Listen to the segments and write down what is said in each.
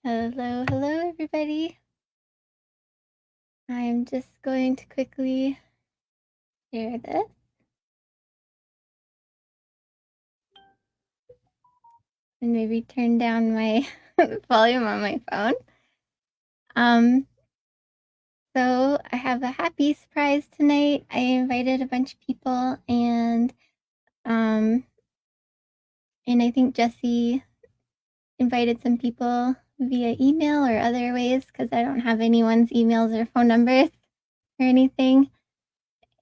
Hello, hello, everybody. I'm just going to quickly share this. And maybe turn down my volume on my phone. So I have a happy surprise tonight. I invited a bunch of people and I think Jesse invited some people via email or other ways because I don't have anyone's emails or phone numbers or anything.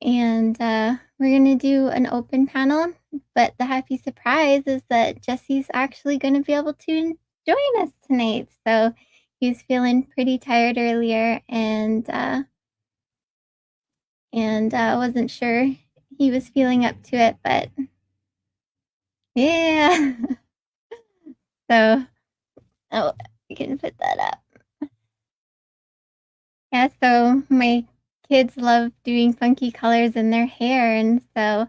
And we're going to do an open panel, but the happy surprise is that Jesse's actually going to be able to join us tonight. So he was feeling pretty tired earlier and wasn't sure he was feeling up to it, but yeah. So, we can put that up. Yeah, so my kids love doing funky colors in their hair, and so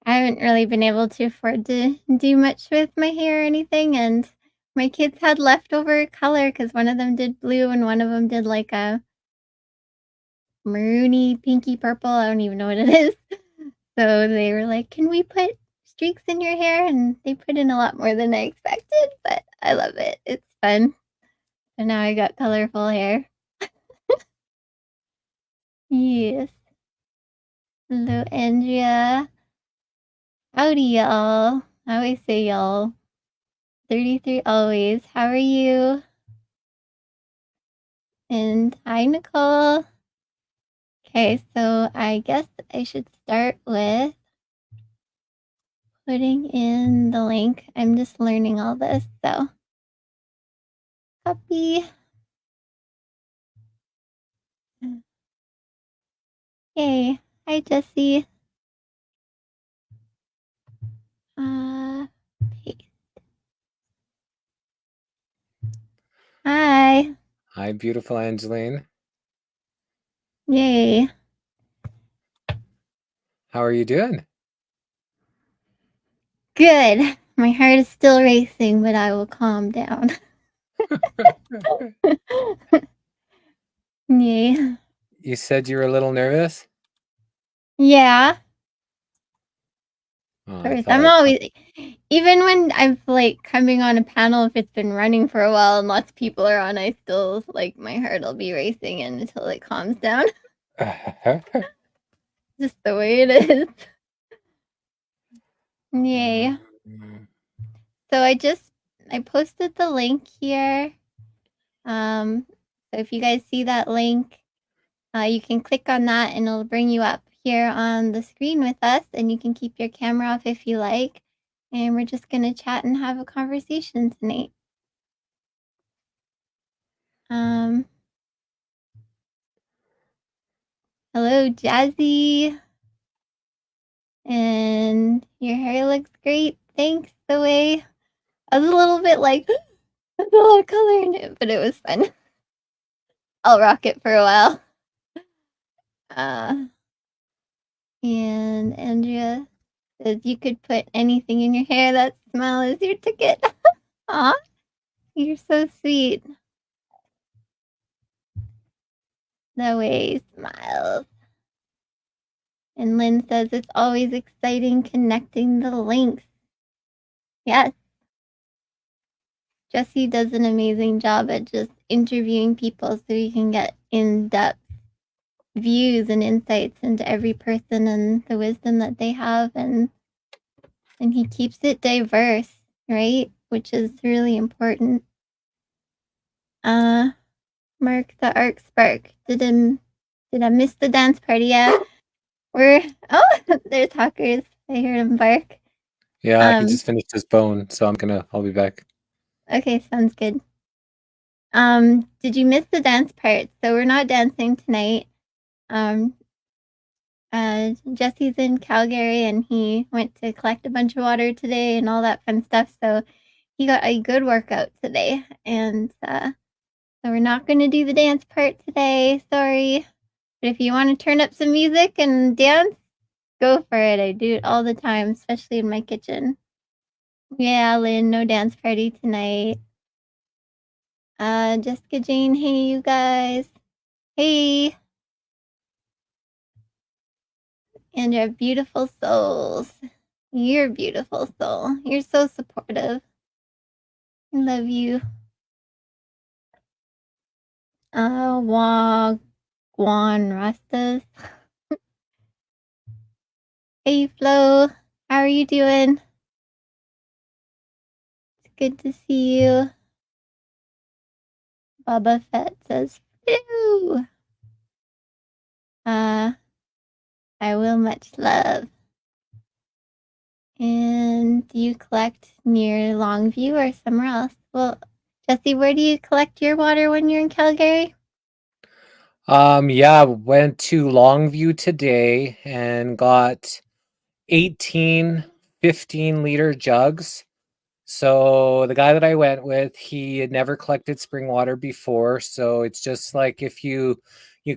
I haven't really been able to afford to do much with my hair or anything, and my kids had leftover color because one of them did blue and one of them did like a maroony, pinky purple. I don't even know what it is. So they were like, "Can we put streaks in your hair?" And they put in a lot more than I expected, but I love it. It's fun. And now I got colorful hair. Yes. Hello, Andrea. Howdy, y'all. I always say y'all. 33 always. How are you? And hi, Nicole. Okay, so I guess I should start with putting in the link. I'm just learning all this, so copy. Hey, hi, Jesse. Paste. Hi. Hi, beautiful Angeleen. Yay. How are you doing? Good. My heart is still racing, but I will calm down. Yay. You said you were a little nervous? Yeah. Oh, Of I course. thought I'm I'd come. always, even when I'm like coming on a panel, if it's been running for a while and lots of people are on, I still like my heart will be racing until it calms down. Just the way it is. Yay. So I posted the link here. So if you guys see that link, you can click on that and it'll bring you up here on the screen with us, and you can keep your camera off if you like. And we're just gonna chat and have a conversation tonight. Hello, Jazzy. And your hair looks great. Thanks, the way. I was a little bit like, there's a lot of color in it, but it was fun. I'll rock it for a while. And Andrea says you could put anything in your hair. That smile is your ticket. Aw, you're so sweet. The way he smiles. And Lynn says it's always exciting connecting the links. Yes. Jesse does an amazing job at just interviewing people so we can get in-depth views and insights into every person and the wisdom that they have, and he keeps it diverse, right? Which is really important. Mark the Arc Spark. Did I miss the dance party? Yeah. There's Hawkers. I heard him bark. Yeah, he just finished his bone, so I'll be back. Okay, sounds good. Did you miss the dance part? So we're not dancing tonight. Jesse's in Calgary and he went to collect a bunch of water today and all that fun stuff. So he got a good workout today. And so we're not going to do the dance part today. Sorry. But if you want to turn up some music and dance, go for it. I do it all the time, especially in my kitchen. Yeah, Lynn, no dance party tonight. Jessica Jane, hey you guys. Hey. And your beautiful souls. You're beautiful soul. You're so supportive. I love you. Wagwan Rastas. Hey Flo, how are you doing? It's good to see you. Baba Fett says, Ew. I will much love. And do you collect near Longview or somewhere else? Well, Jesse, where do you collect your water when you're in Calgary? Yeah, went to Longview today and got 18 15-liter jugs. So the guy that I went with, he had never collected spring water before, so it's just like if you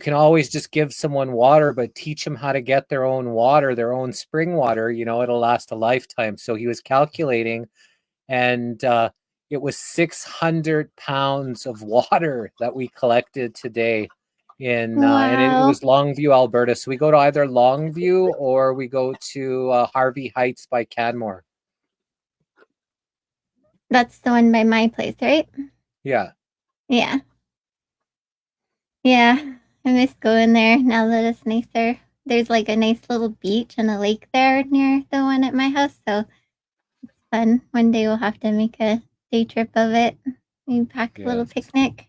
can always just give someone water, but teach them how to get their own water, their own spring water, it'll last a lifetime. So he was calculating, and it was 600 pounds of water that we collected today and it Wow. was Longview, Alberta. So we go to either Longview or we go to Harvey Heights by Canmore. That's the one by my place, right? Yeah. Yeah. Yeah. I miss going there now that it's nicer. There's like a nice little beach and a lake there near the one at my house, so it's fun. One day we'll have to make a day trip of it. Maybe pack a little Yes. picnic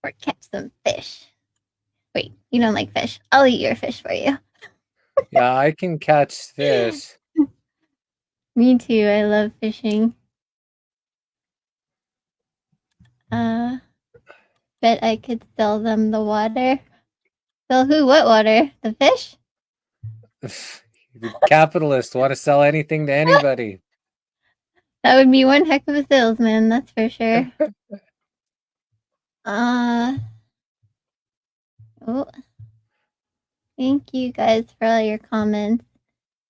or catch some fish. Wait, you don't like fish? I'll eat your fish for you. Yeah, I can catch fish. Me too. I love fishing. Bet I could sell them the water. Sell who? What water? The fish? The capitalists want to sell anything to anybody. That would be one heck of a salesman, that's for sure. Uh oh, thank you guys for all your comments.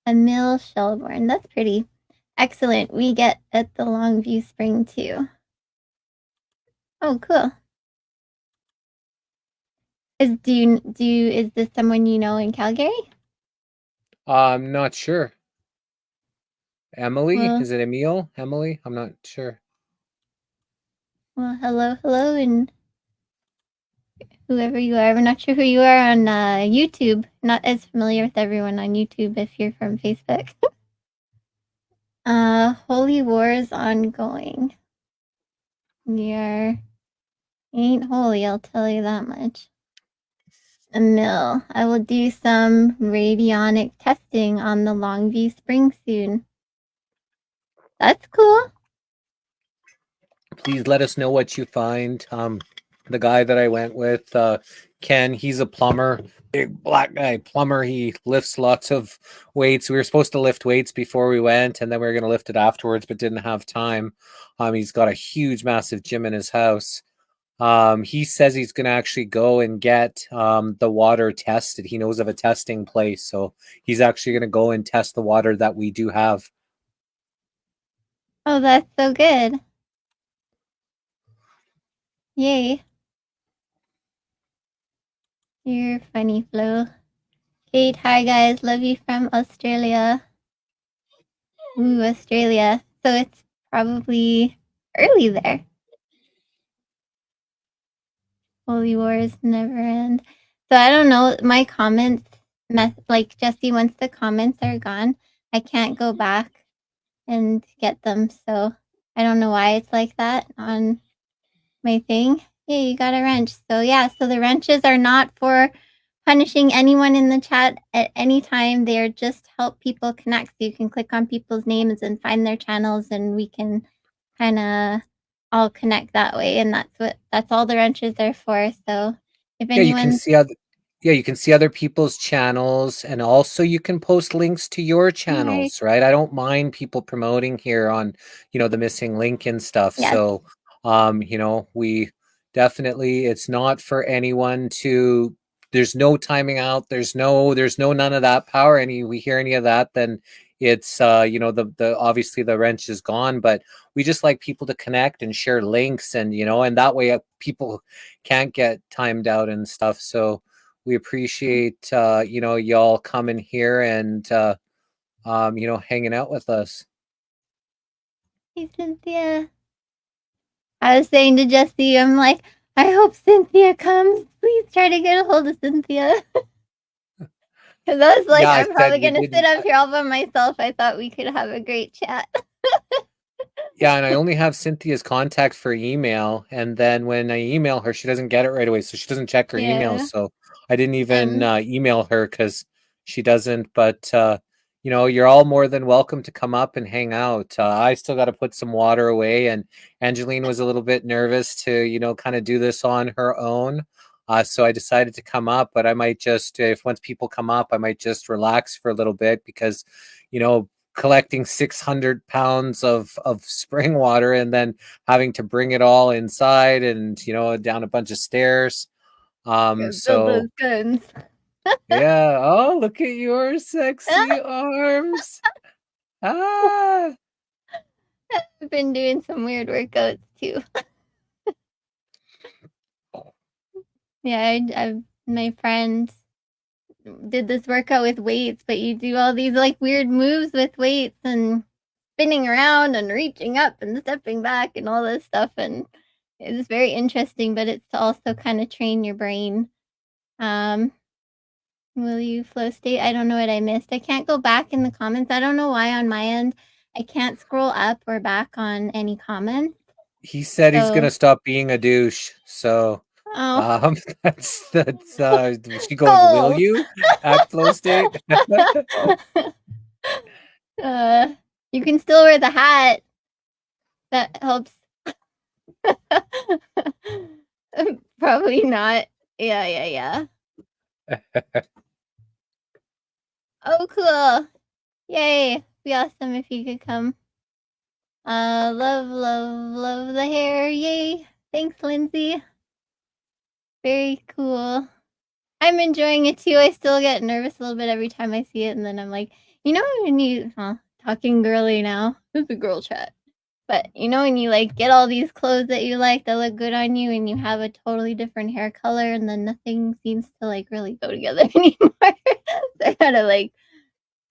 Emil Shelbourne, that's pretty. Excellent. We get at the Longview Spring too. Oh, cool. Is this someone you know in Calgary? I'm not sure. Emily? Well, Is it Emil? Emily? I'm not sure. hello, and whoever you are. We're not sure who you are on YouTube. Not as familiar with everyone on YouTube if you're from Facebook. Holy War is ongoing. You're ain't holy, I'll tell you that much. A mill. I will do some radionic testing on the Longview Spring soon. That's cool. Please let us know what you find. The guy that I went with, Ken, he's a plumber, big black guy plumber. He lifts lots of weights. We were supposed to lift weights before we went, and then we were going to lift it afterwards, but didn't have time. He's got a huge, massive gym in his house. He says he's going to actually go and get the water tested. He knows of a testing place, so he's actually going to go and test the water that we do have. Oh, that's so good. Yay. You're funny, Flo. Kate, hi guys. Love you from Australia. Ooh, Australia. So it's probably early there. Holy Wars never end. So I don't know. My comments, like Jesse, once the comments are gone, I can't go back and get them. So I don't know why it's like that on my thing. Yeah, you got a wrench. So yeah, so the wrenches are not for punishing anyone in the chat at any time. They're just help people connect. So you can click on people's names and find their channels, and we can kind of all connect that way. And that's all the wrenches are for. So if Yeah, you can anyone, see you can see other people's channels, and also you can post links to your right? channels, right? I don't mind people promoting here on, the missing link and stuff. Yes. So, we definitely, it's not for anyone there's no timing out. There's no none of that power. We hear any of that, then it's the obviously the wrench is gone, but we just like people to connect and share links, and and that way people can't get timed out and stuff. So we appreciate y'all coming here and hanging out with us. Hey, Cynthia. I was saying to Jesse, I'm like, I hope Cynthia comes. Please try to get a hold of Cynthia. Because I was like, Yeah, I I'm said probably we going to sit didn't. up here all by myself. I thought we could have a great chat. Yeah, and I only have Cynthia's contact for email, and then when I email her, she doesn't get it right away, so she doesn't check her emails. Yeah. So I didn't even And email her because she doesn't. But you're all more than welcome to come up and hang out. I still got to put some water away, and Angeleen was a little bit nervous to kind of do this on her own. So I decided to come up, but I might just, if once people come up, I might just relax for a little bit because, you know, collecting 600 pounds of spring water and then having to bring it all inside and down a bunch of stairs. build So those guns. yeah. Oh, look at your sexy arms. Ah. I've been doing some weird workouts too. Yeah, my friends did this workout with weights, but you do all these like weird moves with weights and spinning around and reaching up and stepping back and all this stuff, and it's very interesting, but it's to also kind of train your brain. Um, will you flow state? I don't know what I missed. I can't go back in the comments. I don't know why on my end I can't scroll up or back on any comments. He said he's So, gonna stop being a douche. So oh, that's she goes, will goals. you at flow state? uh, you can still wear the hat. That helps. Probably not. Yeah, yeah, yeah. Oh, cool. Yay. Be awesome if you could come. Love, love, love the hair. Yay. Thanks, Lindsay. Very cool. I'm enjoying it too. I still get nervous a little bit every time I see it, and then I'm like, when you, talking girly now. This is a girl chat. But when you like get all these clothes that you like that look good on you and you have a totally different hair color and then nothing seems to like really go together anymore. So I gotta like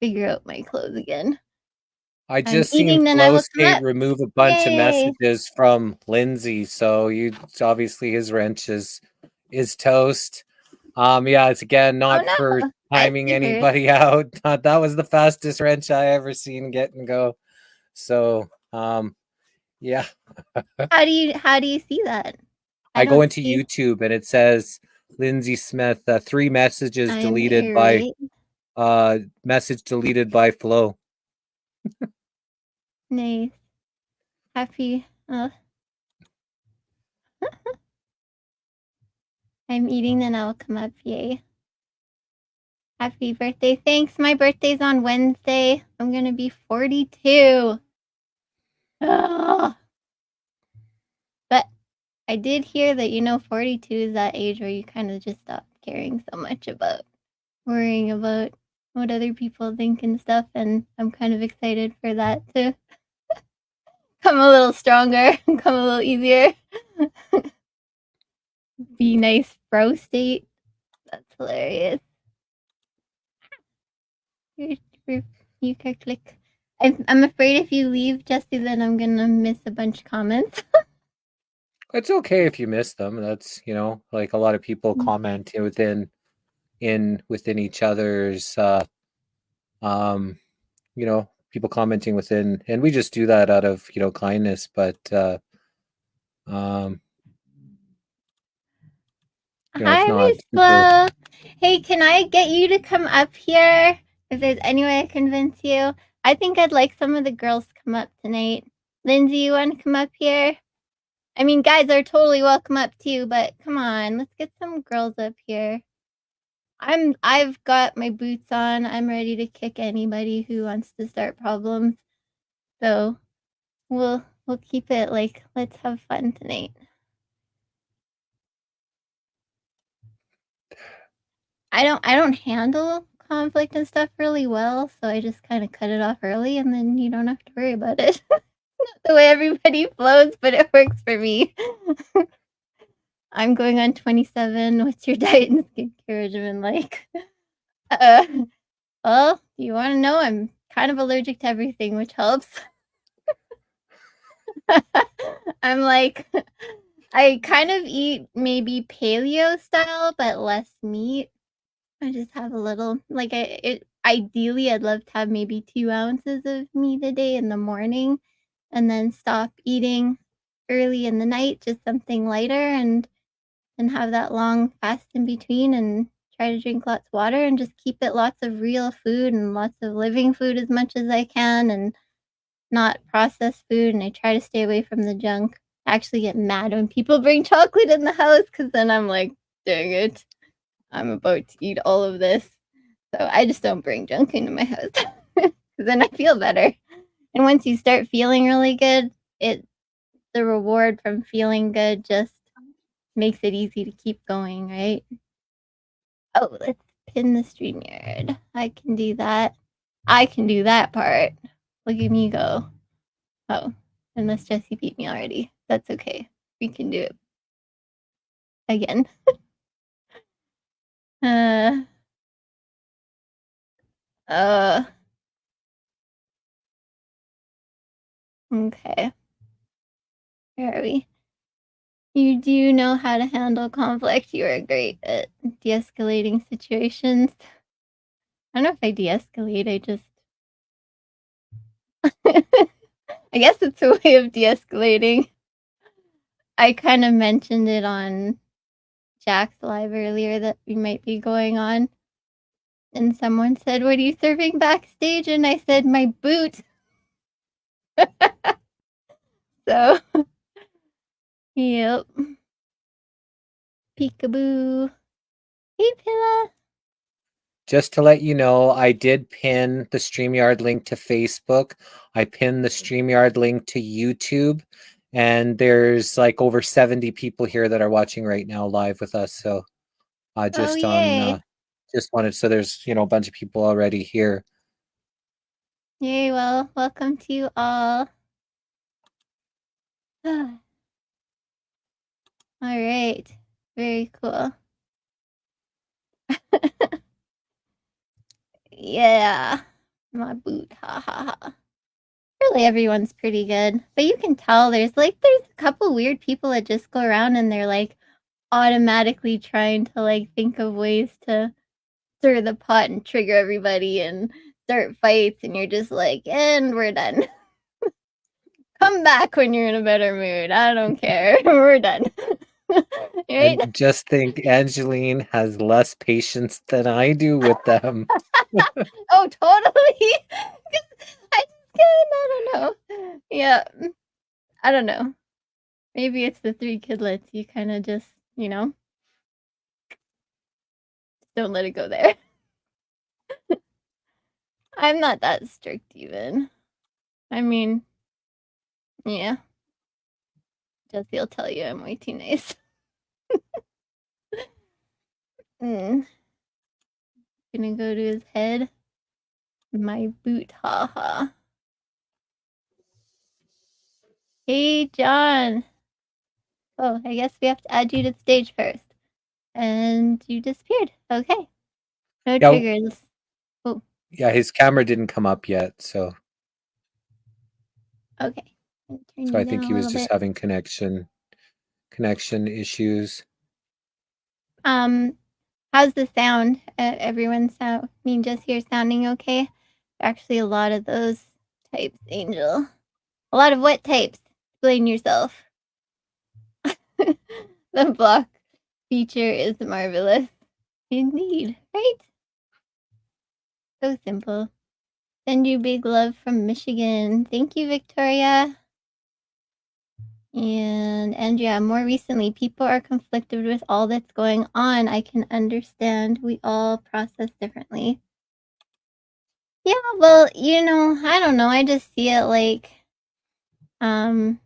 figure out my clothes again. I I'm just seen eating, then I Flow will come State up. remove a bunch of Yay. messages from Lindsay, so you obviously his wrench is toast. Yeah, it's again Oh not for no. I timing see her. anybody out. That was the fastest wrench I ever seen get and go. So yeah. How do you see that? I I go don't into see. YouTube and it says Lindsay Smith, three messages I'm deleted by irate. message deleted by Flow. Nice. Happy. I'm eating, then I'll come up. Yay. Happy birthday. Thanks. My birthday's on Wednesday. I'm going to be 42. Ugh. But I did hear that 42 is that age where you kind of just stop caring so much about worrying about what other people think and stuff. And I'm kind of excited for that to come a little stronger, come a little easier. Be nice, bro state. That's hilarious. You can click. I'm afraid if you leave, Jesse, then I'm gonna miss a bunch of comments. It's okay if you miss them. That's, like a lot of people comment within each other's people commenting within, and we just do that out of, kindness, but um it's Hi, not Miss super. Flo. Hey, can I get you to come up here? If there's any way I convince you, I think I'd like some of the girls to come up tonight. Lindsay, you want to come up here? I mean, guys are totally welcome up too, but come on, let's get some girls up here. I've got my boots on. I'm ready to kick anybody who wants to start problems. So we'll keep it like let's have fun tonight. I don't handle conflict and stuff really well, so I just kind of cut it off early, and then you don't have to worry about it. Not the way everybody flows, but it works for me. I'm going on 27. What's your diet and skincare regimen like? Uh, well, you want to know? I'm kind of allergic to everything, which helps. I'm like, I kind of eat maybe paleo style, but less meat. I just have a little, like, ideally, I'd love to have maybe 2 ounces of meat a day in the morning and then stop eating early in the night, just something lighter, and have that long fast in between and try to drink lots of water and just keep it lots of real food and lots of living food as much as I can and not processed food. And I try to stay away from the junk. I actually get mad when people bring chocolate in the house because then I'm like, dang it, I'm about to eat all of this. So I just don't bring junk into my house because then I feel better. And once you start feeling really good, the reward from feeling good just makes it easy to keep going, right? Oh, let's pin the StreamYard. I can do that. I can do that part. Look at me go. Oh, unless Jesse beat me already. That's okay. We can do it again. uh, uh, okay. Where are we? You do know how to handle conflict. You are great at de escalating situations. I don't know if I de escalate, I just. I guess it's a way of de escalating. I kind of mentioned it on Jack's live earlier that we might be going on. And someone said, "What are you serving backstage?" And I said, "My boot." So, yep. Peekaboo. Hey, Pilla. Just to let you know, I did pin the StreamYard link to Facebook. I pinned the StreamYard link to YouTube. And there's like over 70 people here that are watching right now live with us. So Oh, yay. just wanted, so there's, a bunch of people already here. Yay, well, welcome to you all. All right. Very cool. Yeah. My boot. Ha ha ha. Really, everyone's pretty good. But you can tell there's a couple weird people that just go around and they're like automatically trying to like think of ways to stir the pot and trigger everybody and start fights, and you're just like, and we're done. Come back when you're in a better mood. I don't care. We're done. Right? And just think, Angeleen has less patience than I do with them. Oh, totally. I don't know. Yeah, I don't know. Maybe it's the 3 kidlets. You kind of just, don't let it go there. I'm not that strict even. I mean, yeah. Jesse'll tell you I'm way too nice. Gonna go to his head. My boot, haha. Hey, John. Oh, I guess we have to add you to the stage first. And you disappeared. Okay. No Yeah, triggers. Oh, yeah, his camera didn't come up yet, so okay. Turn so you I think down he a was little just bit. having connection issues. How's the sound? Everyone's sound. I mean, just here sounding okay. Actually, a lot of those types, Angel. A lot of what types? Explain yourself. The block feature is marvelous. Indeed, right? So simple. Send you big love from Michigan. Thank you, Victoria. And Andrea, more recently, people are conflicted with all that's going on. I can understand. We all process differently. Yeah, well, I don't know. I just see it like, oh,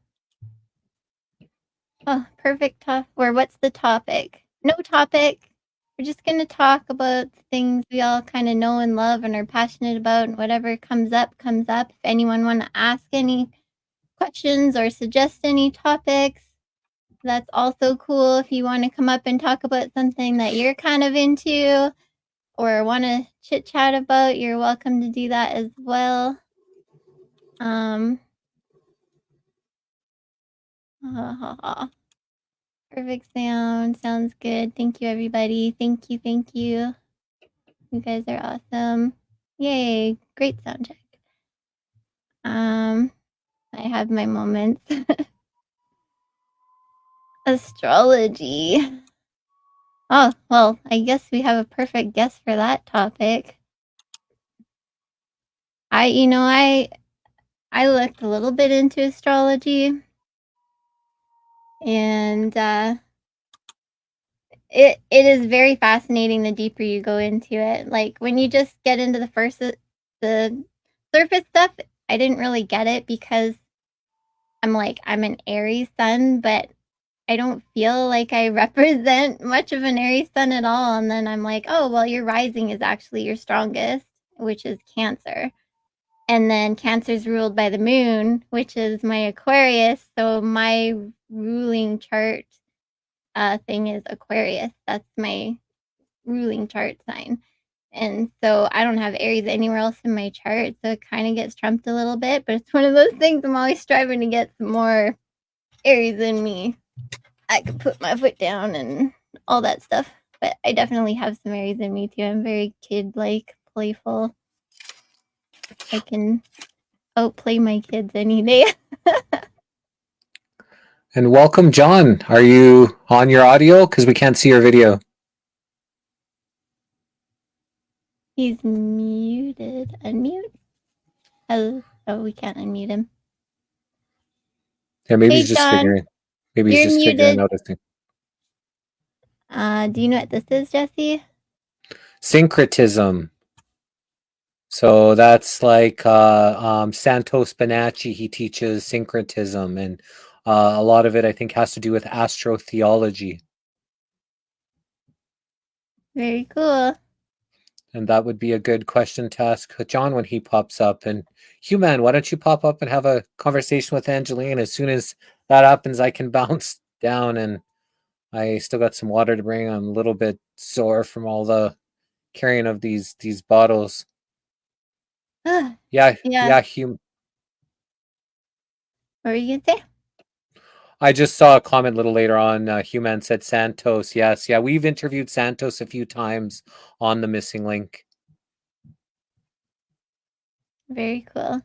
perfect top. Or what's the topic? No topic. we're just going to talk about things we all kind of know and love and are passionate about, and whatever comes up, comes up. If anyone want to ask any questions or suggest any topics, that's also cool. If you want to come up and talk about something that you're kind of into or want to chit chat about, you're welcome to do that as well. Perfect sound. Sounds good. Thank you, everybody. Thank you. Thank you. You guys are awesome. Yay. Great sound check. I have my moments. Astrology. Oh, well, I guess we have a perfect guest for that topic. I looked a little bit into astrology, and it is very fascinating the deeper you go into it. Like when you just get into the surface stuff, I didn't really get it because I'm an Aries sun, but I don't feel like I represent much of an Aries sun at all. And then I'm like, oh, well, your rising is actually your strongest, which is Cancer. And then Cancer's ruled by the moon, which is my Aquarius. So my ruling chart thing is Aquarius. That's my ruling chart sign. And so I don't have Aries anywhere else in my chart. So it kind of gets trumped a little bit. But it's one of those things I'm always striving to get some more Aries in me. I could put my foot down and all that stuff. But I definitely have some Aries in me too. I'm very kid-like, playful. I can outplay my kids any day. And welcome, John. Are you on your audio? Because we can't see your video. He's muted. Unmute? Oh, we can't unmute him. Yeah, maybe Hey, he's just John. figuring. Maybe he's You're just figuring muted. out a thing. Do you know what this is, Jesse? Syncretism. So that's like Santos Bonacci. He teaches syncretism, and a lot of it, I think, has to do with astrotheology. Very cool. And that would be a good question to ask John when he pops up. And Human, why don't you pop up and have a conversation with Angeleen? As soon as that happens, I can bounce down, and I still got some water to bring. I'm a little bit sore from all the carrying of these bottles. Yeah, Yeah. yeah, What were you gonna say? I just saw a comment a little later on. Human said Santos. Yes, yeah, we've interviewed Santos a few times on the Missing Link. Very cool.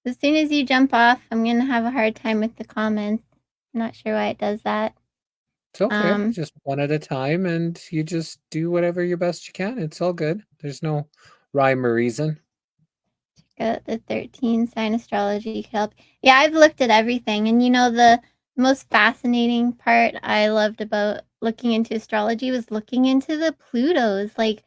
As soon as you jump off, I'm gonna have a hard time with the comments. I'm not sure why it does that. It's okay, just one at a time, and you just do whatever your best you can. It's all good. There's no rhyme or reason. The 13 sign astrology could help. Yeah, I've looked at everything, and the most fascinating part I loved about looking into astrology was looking into the Plutos. Like,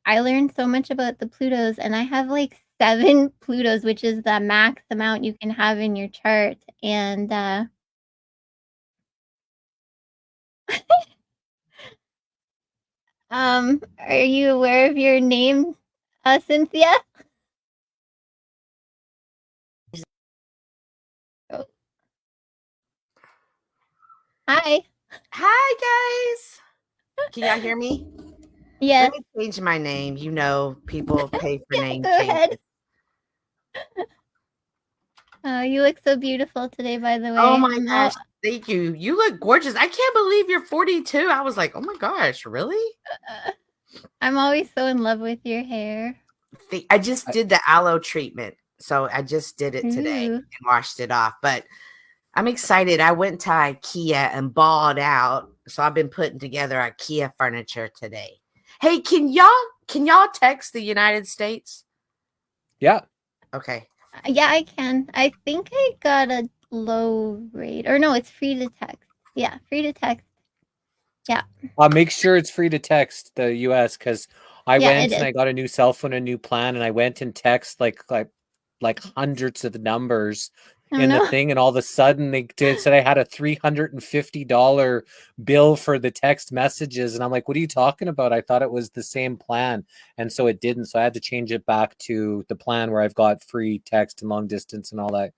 I learned so much about the Plutos, and I have like 7 Plutos, which is the max amount you can have in your chart. And are you aware of your name, Cynthia? Oh. Hi. Hi, guys. Can y'all hear me? Yes. Let me change my name. You know, people pay for Yeah, name go changes. ahead. Oh, you look so beautiful today, by the way. Oh my gosh. Thank you. You look gorgeous. I can't believe you're 42. I was like, oh my gosh, really? I'm always so in love with your hair. I just did the aloe treatment. So I just did it today and washed it off. But I'm excited. I went to IKEA and balled out. So I've been putting together IKEA furniture today. Hey, can y'all text the United States? Yeah. Okay. Yeah, I can. I think I got a low rate. Or no, it's free to text. Yeah, free to text. Yeah. Make sure it's free to text the US, because I went and I got a new cell phone, a new plan, and I went and text like hundreds of numbers Oh in the no. thing, and all of a sudden they said I had a $350 bill for the text messages, and I'm like, what are you talking about? I thought it was the same plan. And so it didn't, so I had to change it back to the plan where I've got free text and long distance and all that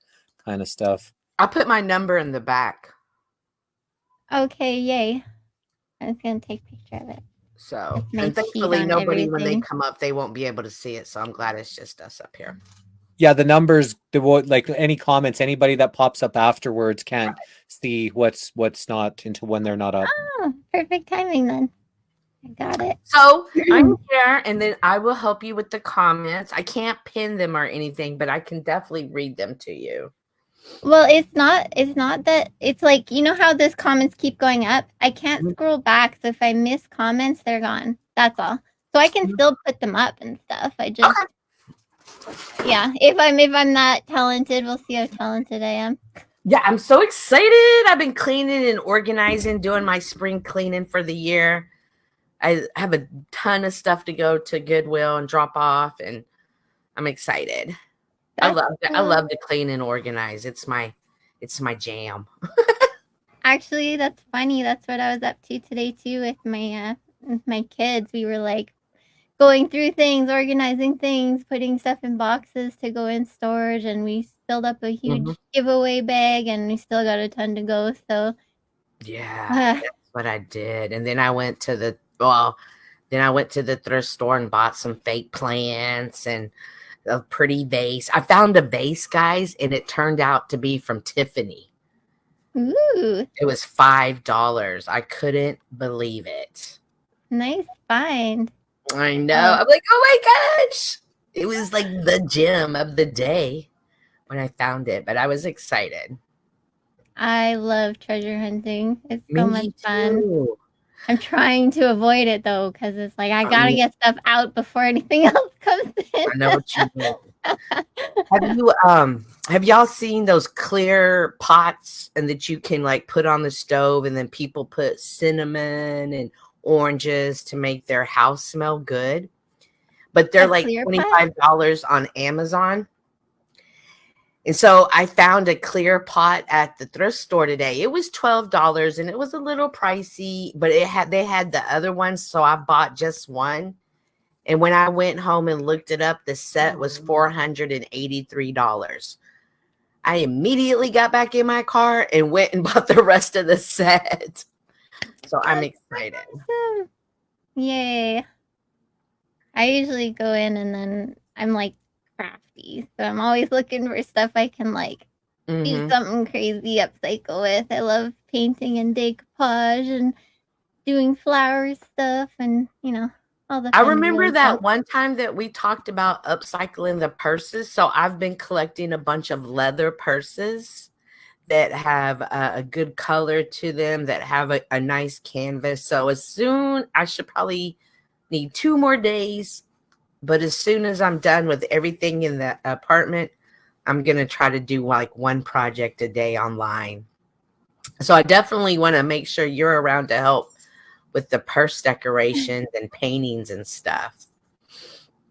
kind of stuff. I put my number in the back. Okay, yay. I was gonna take a picture of it. So, My and sheet thankfully on nobody, when they everything. come up, they won't be able to see it. So I'm glad it's just us up here. Yeah, the numbers, like any comments, anybody that pops up afterwards can't see what's not until when they're not up. Oh, perfect timing then. I got it. So I'm here, and then I will help you with the comments. I can't pin them or anything, but I can definitely read them to you. Well, it's not that it's like, you know how those comments keep going up? I can't scroll back, so if I miss comments, they're gone. That's all. So I can still put them up and stuff. I just yeah, if I'm not talented, we'll see how talented I am. Yeah, I'm so excited. I've been cleaning and organizing, doing my spring cleaning for the year. I have a ton of stuff to go to Goodwill and drop off, and I'm excited. I love to clean and organize. It's my jam. Actually, that's funny. That's what I was up to today too with my kids. We were like going through things, organizing things, putting stuff in boxes to go in storage, and we filled up a huge giveaway bag, and we still got a ton to go. So yeah, that's what I did. And then I went to the thrift store and bought some fake plants and a pretty vase. I found a vase, guys, and it turned out to be from Tiffany. Ooh. It was $5. I couldn't believe it. Nice find. I know. I'm like, oh my gosh. It was like the gem of the day when I found it, but I was excited. I love treasure hunting. It's so much fun. Too. I'm trying to avoid it though, because it's like I gotta get stuff out before anything else comes in. I know what you mean. Have y'all seen those clear pots and that you can like put on the stove, and then people put cinnamon and oranges to make their house smell good? But they're like $25 on Amazon. And so I found a clear pot at the thrift store today. It was $12 and it was a little pricey, but they had the other ones, so I bought just one. And when I went home and looked it up, the set was $483. I immediately got back in my car and went and bought the rest of the set. So I'm excited. Awesome. Yay. I usually go in and then I'm like crafty. So I'm always looking for stuff I can like do something crazy upcycle with. I love painting and decoupage and doing flower stuff and, you know, all the I remember that one time that we talked about upcycling the purses. So I've been collecting a bunch of leather purses that have a good color to them, that have a nice canvas. So I should probably need 2 more days, but as soon as I'm done with everything in the apartment, I'm going to try to do like one project a day online. So I definitely want to make sure you're around to help with the purse decorations and paintings and stuff.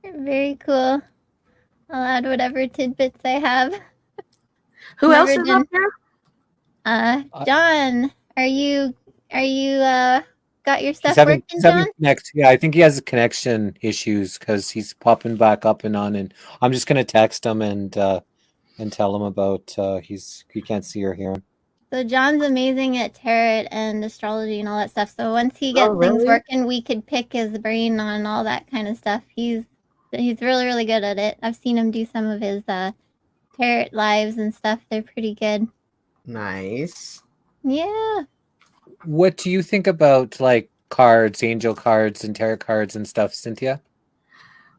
Very cool. I'll add whatever tidbits I have. Who else is up there? John, are you got your stuff working, John? Yeah, I think he has connection issues because he's popping back up and on, and I'm just gonna text him and tell him about he can't see or hear him. So John's amazing at tarot and astrology and all that stuff. So once he gets things working, we could pick his brain on all that kind of stuff. He's really, really good at it. I've seen him do some of his tarot lives and stuff. They're pretty good. Nice. Yeah. What do you think about like cards, angel cards and tarot cards and stuff, Cynthia?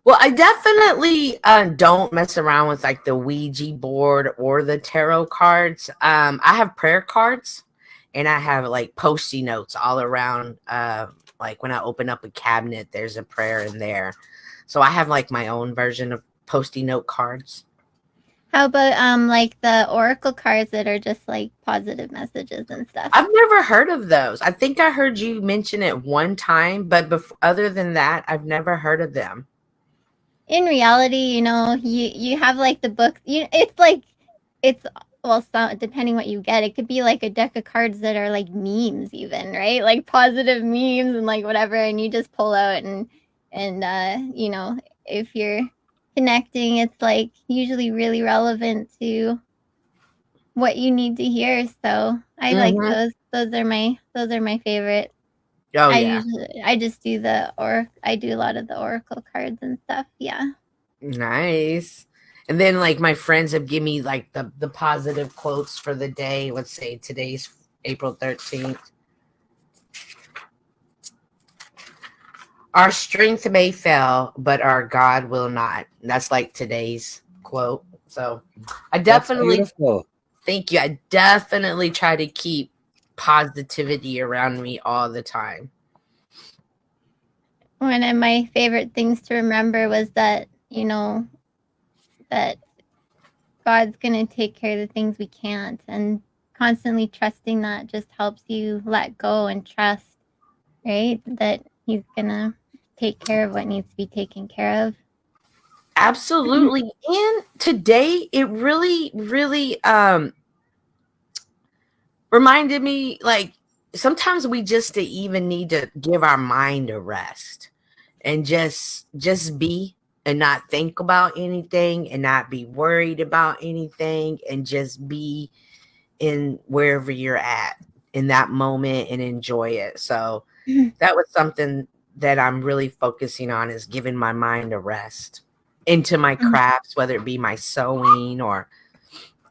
Well, I definitely don't mess around with like the Ouija board or the tarot cards. I have prayer cards, and I have like Post-it notes all around. Like when I open up a cabinet, there's a prayer in there. So I have like my own version of Post-it note cards. How about like the oracle cards that are just like positive messages and stuff? I've never heard of those. I think I heard you mention it one time, but other than that, I've never heard of them. In reality, you know, you have like the books. It's well, some, depending what you get, it could be like a deck of cards that are like memes, even, right? Like positive memes and like whatever, and you just pull out and you know, if you're connecting, it's like usually really relevant to what you need to hear. So I like those. Those are my favorite. Oh yeah. I just do I do a lot of the oracle cards and stuff. Yeah. Nice. And then like my friends have given me like the positive quotes for the day. Let's say today's April 13th. Our strength may fail, but our God will not. That's like today's quote. So I definitely thank you. I definitely try to keep positivity around me all the time. One of my favorite things to remember was that, you know, that God's going to take care of the things we can't, and constantly trusting that just helps you let go and trust, right? That he's going to take care of what needs to be taken care of. Absolutely. And today it really, really reminded me, like, sometimes we just even need to give our mind a rest and just be and not think about anything and not be worried about anything and just be in wherever you're at in that moment and enjoy it. So that was something that I'm really focusing on, is giving my mind a rest into my crafts, whether it be my sewing or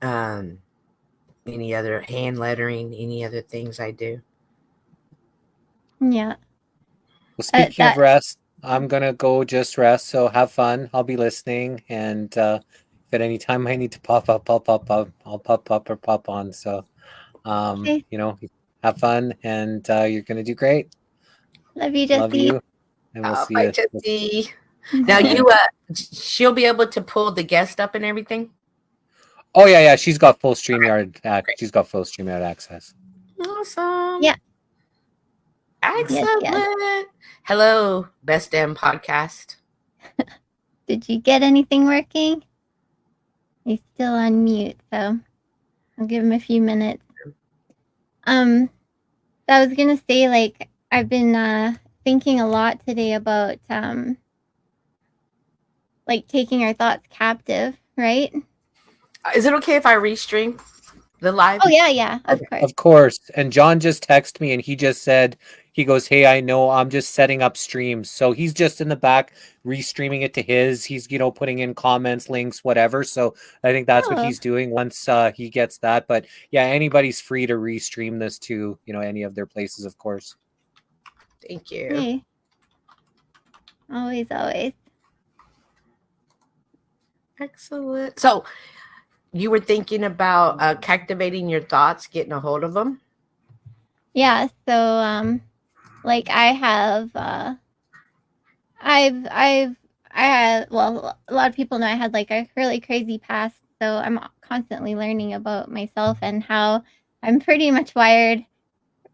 any other hand lettering, any other things I do. Yeah. Well, speaking of rest, I'm going to go just rest. So have fun. I'll be listening. And if at any time I need to pop up, I'll pop up. I'll pop up or pop on. So, okay. You know, have fun, and you're going to do great. Love you, Jesse. Love you. And we'll see you. Jesse. Now she'll be able to pull the guest up and everything. Oh yeah. She's got full StreamYard. She's got full StreamYard access. Awesome. Yeah. Excellent. Yes. Hello, Best Damn Podcast. Did you get anything working? He's still on mute, so I'll give him a few minutes. I was gonna say, like, I've been thinking a lot today about like taking our thoughts captive, right? Is it okay if I restream the live? Oh yeah, of course. Of course. And John just texted me and he just said, he goes, "Hey, I know, I'm just setting up streams." So he's just in the back restreaming it to his. He's, you know, putting in comments, links, whatever. So I think that's what he's doing once he gets that. But yeah, anybody's free to restream this to, you know, any of their places, of course. Thank you. Hey. Always. Excellent. So you were thinking about captivating your thoughts, getting a hold of them? Yeah. So like I have I had, well, a lot of people know I had like a really crazy past, so I'm constantly learning about myself and how I'm pretty much wired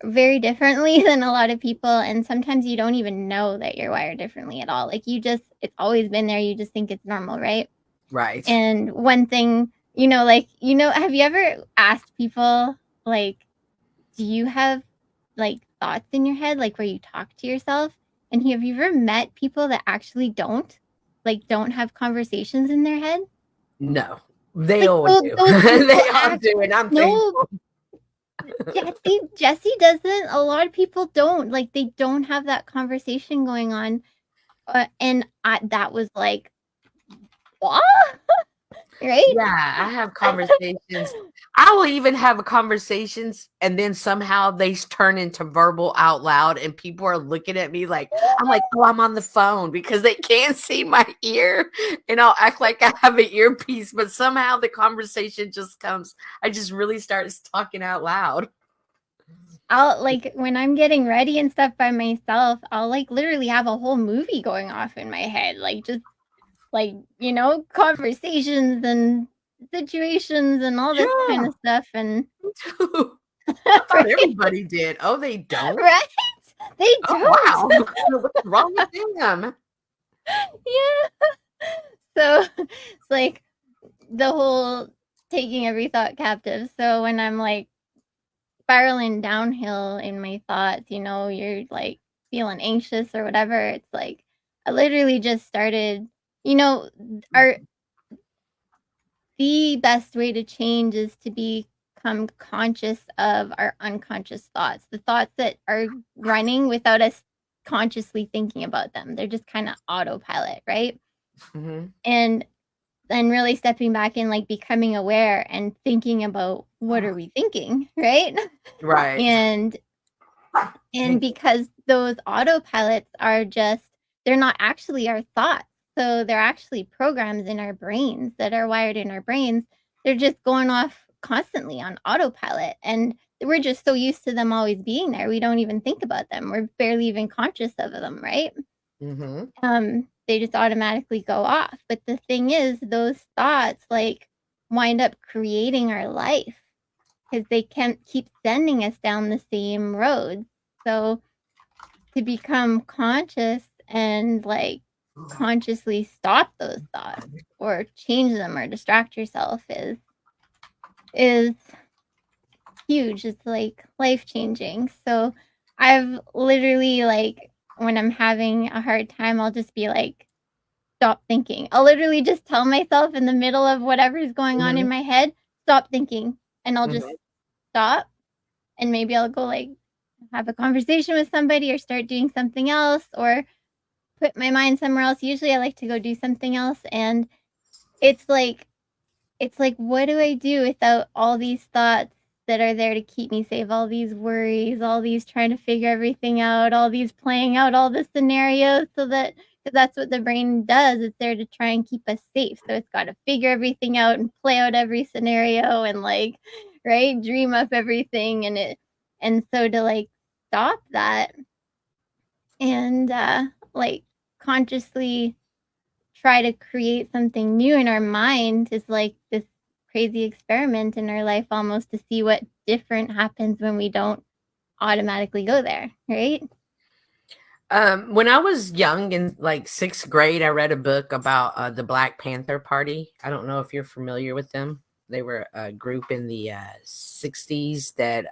very differently than a lot of people, and sometimes you don't even know that you're wired differently at all. Like, it's always been there, you just think it's normal, right? Right. And one thing, you know, like, you know, have you ever asked people, like, do you have like thoughts in your head, like where you talk to yourself? And have you ever met people that actually don't have conversations in their head? No, they all do. They all do, and I'm thankful. Jesse doesn't. A lot of people don't. Like, they don't have that conversation going on. And that was like, what? Right? Yeah, I have conversations. I will even have conversations, and then somehow they turn into verbal out loud, and people are looking at me like, I'm like, oh, I'm on the phone, because they can't see my ear, and I'll act like I have an earpiece, but somehow the conversation just comes. I just really start talking out loud. I'll, like, when I'm getting ready and stuff by myself, I'll like literally have a whole movie going off in my head, like, just like, you know, conversations and situations and all this kind of stuff. And I thought everybody did. Oh, they don't? Right? They don't. Wow. What's wrong with them? Yeah. So it's like the whole taking every thought captive. So when I'm like spiraling downhill in my thoughts, you're like feeling anxious or whatever, it's like I literally just started, our the best way to change is to become conscious of our unconscious thoughts, the thoughts that are running without us consciously thinking about them. They're just kind of autopilot, right? Mm-hmm. And then really stepping back and like becoming aware and thinking about what are we thinking, right? Right. And because those autopilots are just, they're not actually our thoughts. So they're actually programs in our brains that are wired in our brains. They're just going off constantly on autopilot. And we're just so used to them always being there. We don't even think about them. We're barely even conscious of them, right? They just automatically go off. But the thing is, those thoughts like wind up creating our life because they can't keep sending us down the same roads. So to become conscious and like consciously stop those thoughts or change them or distract yourself is huge. It's like life changing. So I've literally like when I'm having a hard time, I'll just be like, stop thinking. I'll literally just tell myself in the middle of whatever's going on in my head, stop thinking. And I'll just stop. And maybe I'll go like have a conversation with somebody or start doing something else or put my mind somewhere else. Usually I like to go do something else. And it's like, what do I do without all these thoughts that are there to keep me safe? All these worries, all these trying to figure everything out, all these playing out all the scenarios so that, because that's what the brain does. It's there to try and keep us safe. So it's got to figure everything out and play out every scenario and like, right, dream up everything. And so to like stop that and like consciously try to create something new in our mind is like this crazy experiment in our life almost to see what different happens when we don't automatically go there, right? When I was young in like 6th grade, I read a book about the Black Panther Party. I don't know if you're familiar with them. They were a group in the 60s that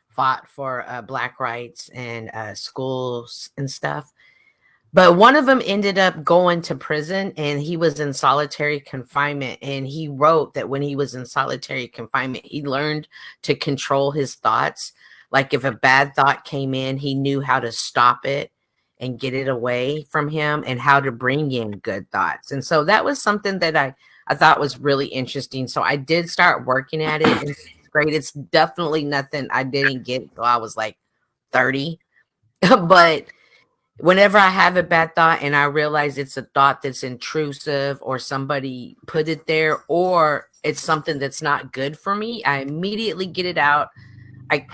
fought for black rights and schools and stuff. But one of them ended up going to prison and he was in solitary confinement. And he wrote that when he was in solitary confinement, he learned to control his thoughts. Like if a bad thought came in, he knew how to stop it and get it away from him and how to bring in good thoughts. And so that was something that I thought was really interesting. So I did start working at it in 6th grade. It's definitely nothing I didn't get until I was like 30. But whenever I have a bad thought and I realize it's a thought that's intrusive or somebody put it there or it's something that's not good for me, I immediately get it out. I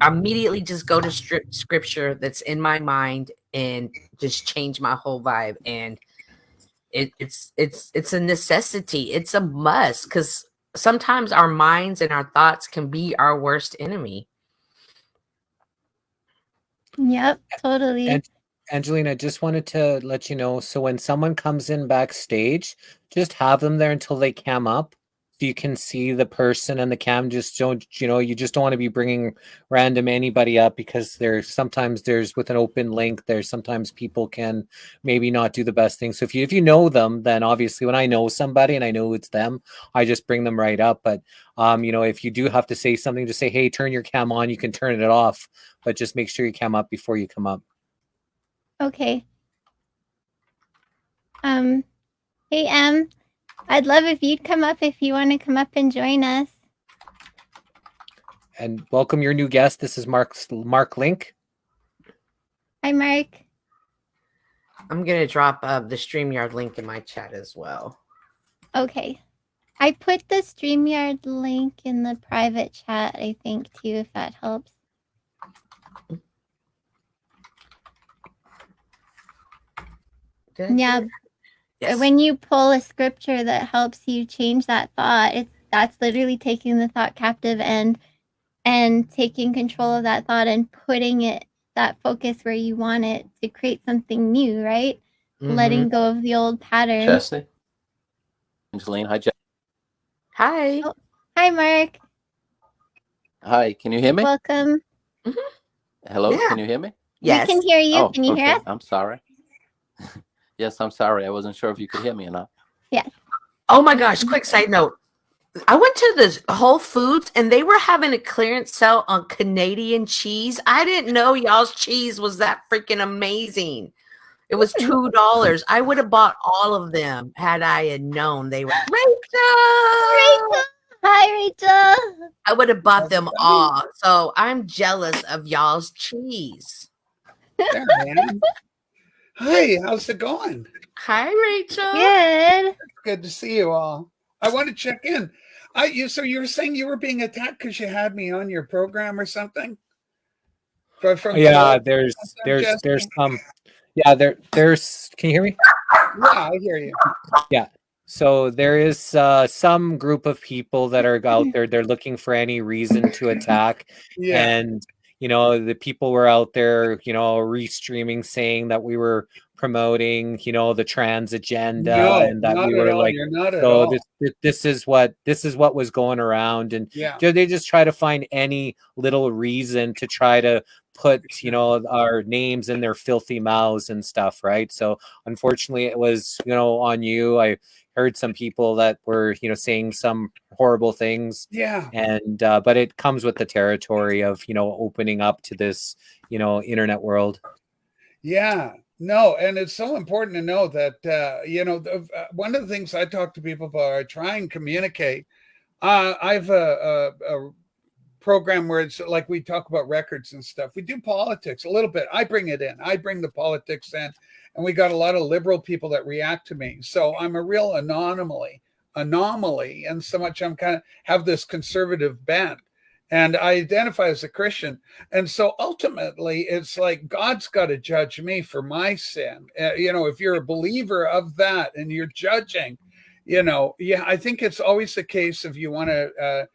immediately just go to scripture that's in my mind and just change my whole vibe. And it's a necessity. It's a must because sometimes our minds and our thoughts can be our worst enemy. Yep, totally. And Angeleen, I just wanted to let you know, so when someone comes in backstage, just have them there until they cam up so you can see the person and the cam. Just don't, you just don't want to be bringing random anybody up because sometimes there's with an open link, there's sometimes people can maybe not do the best thing. So if you know them, then obviously when I know somebody and I know it's them, I just bring them right up. But if you do have to say something, just say, hey, turn your cam on, you can turn it off, but just make sure you cam up before you come up. Okay. Hey, Em, I'd love if you'd come up if you want to come up and join us. And welcome your new guest. This is Mark Link. Hi, Mark. I'm going to drop the StreamYard link in my chat as well. Okay. I put the StreamYard link in the private chat, I think, too, if that helps. Yeah. Yes. When you pull a scripture that helps you change that thought, that's literally taking the thought captive and taking control of that thought and putting that focus where you want it to create something new, right? Mm-hmm. Letting go of the old pattern. Jesse. Angeleen, hi, Jesse. Hi. Oh, hi, Mark. Hi, can you hear me? Welcome. Hello, Yeah. can you hear me? We can Yes. hear you. Oh, Can you hear okay. us? I'm sorry. Yes, I'm sorry. I wasn't sure if you could hear me or not. Yes. Oh my gosh, quick side note. I went to this Whole Foods and they were having a clearance sale on Canadian cheese. I didn't know y'all's cheese was that freaking amazing. It was $2. I would have bought all of them had I had known they were Rachel. Rachel. Hi, Rachel. I would have bought them all. So I'm jealous of y'all's cheese. There I am. Hi, how's it going? Hi, Rachel. Good. Good to see you all. I want to check in. So you were saying you were being attacked because you had me on your program or something? From Yeah, Joe? there's some. Yeah, there's. Can you hear me? Yeah, I hear you. Yeah. So there is some group of people that are out there. They're looking for any reason to attack, Yeah. and the people were out there, restreaming saying that we were promoting, the trans agenda, No, and that not we at were all. like, You're not at so all. this is what was going around, and Yeah. they just try to find any little reason to try to put our names in their filthy mouths and stuff, right? So unfortunately it was on you. I heard some people that were saying some horrible things, Yeah. and but it comes with the territory of opening up to this internet world. Yeah. No, and it's so important to know that one of the things I talk to people about, I try and communicate. I've a program where it's like we talk about records and stuff. We do politics a little bit. I bring it in. I bring the politics in, and we got a lot of liberal people that react to me. So I'm a real anomaly, and so much I'm kind of have this conservative bent. And I identify as a Christian. And so ultimately, it's like God's got to judge me for my sin. If you're a believer of that and you're judging, I think it's always the case if you want to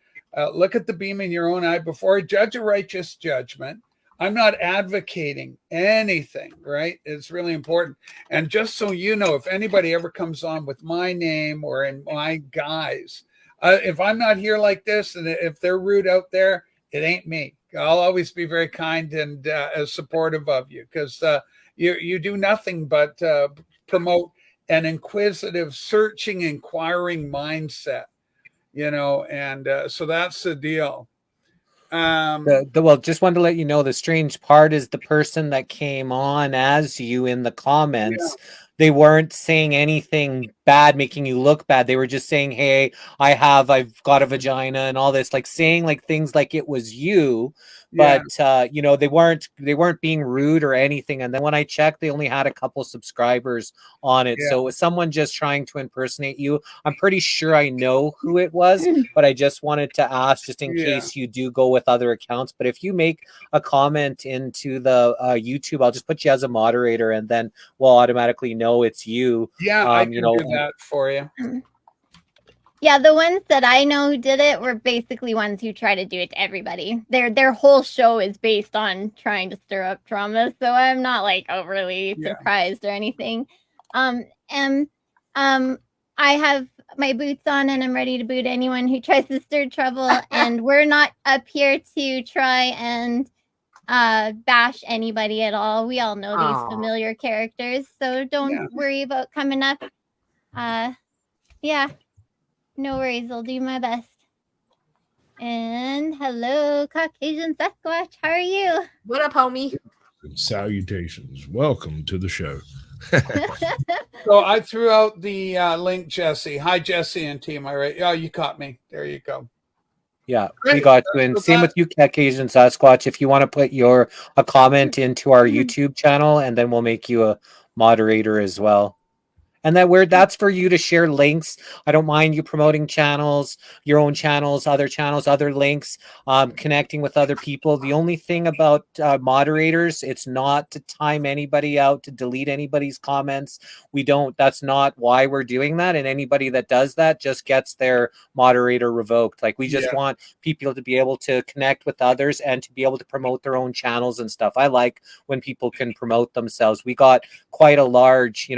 look at the beam in your own eye before I judge a righteous judgment. I'm not advocating anything, right? It's really important. And just so you know, if anybody ever comes on with my name or in my guise, if I'm not here like this, and if they're rude out there, it ain't me. I'll always be very kind and supportive of you because you do nothing but promote an inquisitive, searching, inquiring mindset. And so that's the deal. Well, just wanted to let you know the strange part is the person that came on as you in the comments. Yeah. They weren't saying anything bad, making you look bad. They were just saying, "Hey, I've got a vagina," and all this, like saying like things like it was you. But they weren't being rude or anything. And then when I checked, they only had a couple subscribers on it. So it was someone just trying to impersonate you. I'm pretty sure I know who it was, but I just wanted to ask just in case you do go with other accounts. But if you make a comment into the YouTube, I'll just put you as a moderator, and then we'll automatically know it's you. Yeah, I can do that for you. Yeah, the ones that I know who did it were basically ones who try to do it to everybody. Their whole show is based on trying to stir up trauma, so I'm not like overly surprised or anything. I have my boots on and I'm ready to boot anyone who tries to stir trouble. And we're not up here to try and bash anybody at all. We all know these familiar characters, so don't worry about coming up. No worries, I'll do my best. And hello, Caucasian Sasquatch. How are you? What up, homie? Salutations. Welcome to the show. So I threw out the link, Jesse. Hi, Jesse and team. All right. Oh, you caught me. There you go. Yeah, we got you. And same with you, Caucasian Sasquatch. If you want to put a comment into our YouTube channel, and then we'll make you a moderator as well. And that's for you to share links. I don't mind you promoting channels, your own channels, other links, connecting with other people. The only thing about moderators, it's not to time anybody out, to delete anybody's comments. That's not why we're doing that. And anybody that does that just gets their moderator revoked. Like we just want people to be able to connect with others and to be able to promote their own channels and stuff. I like when people can promote themselves. We got quite a large,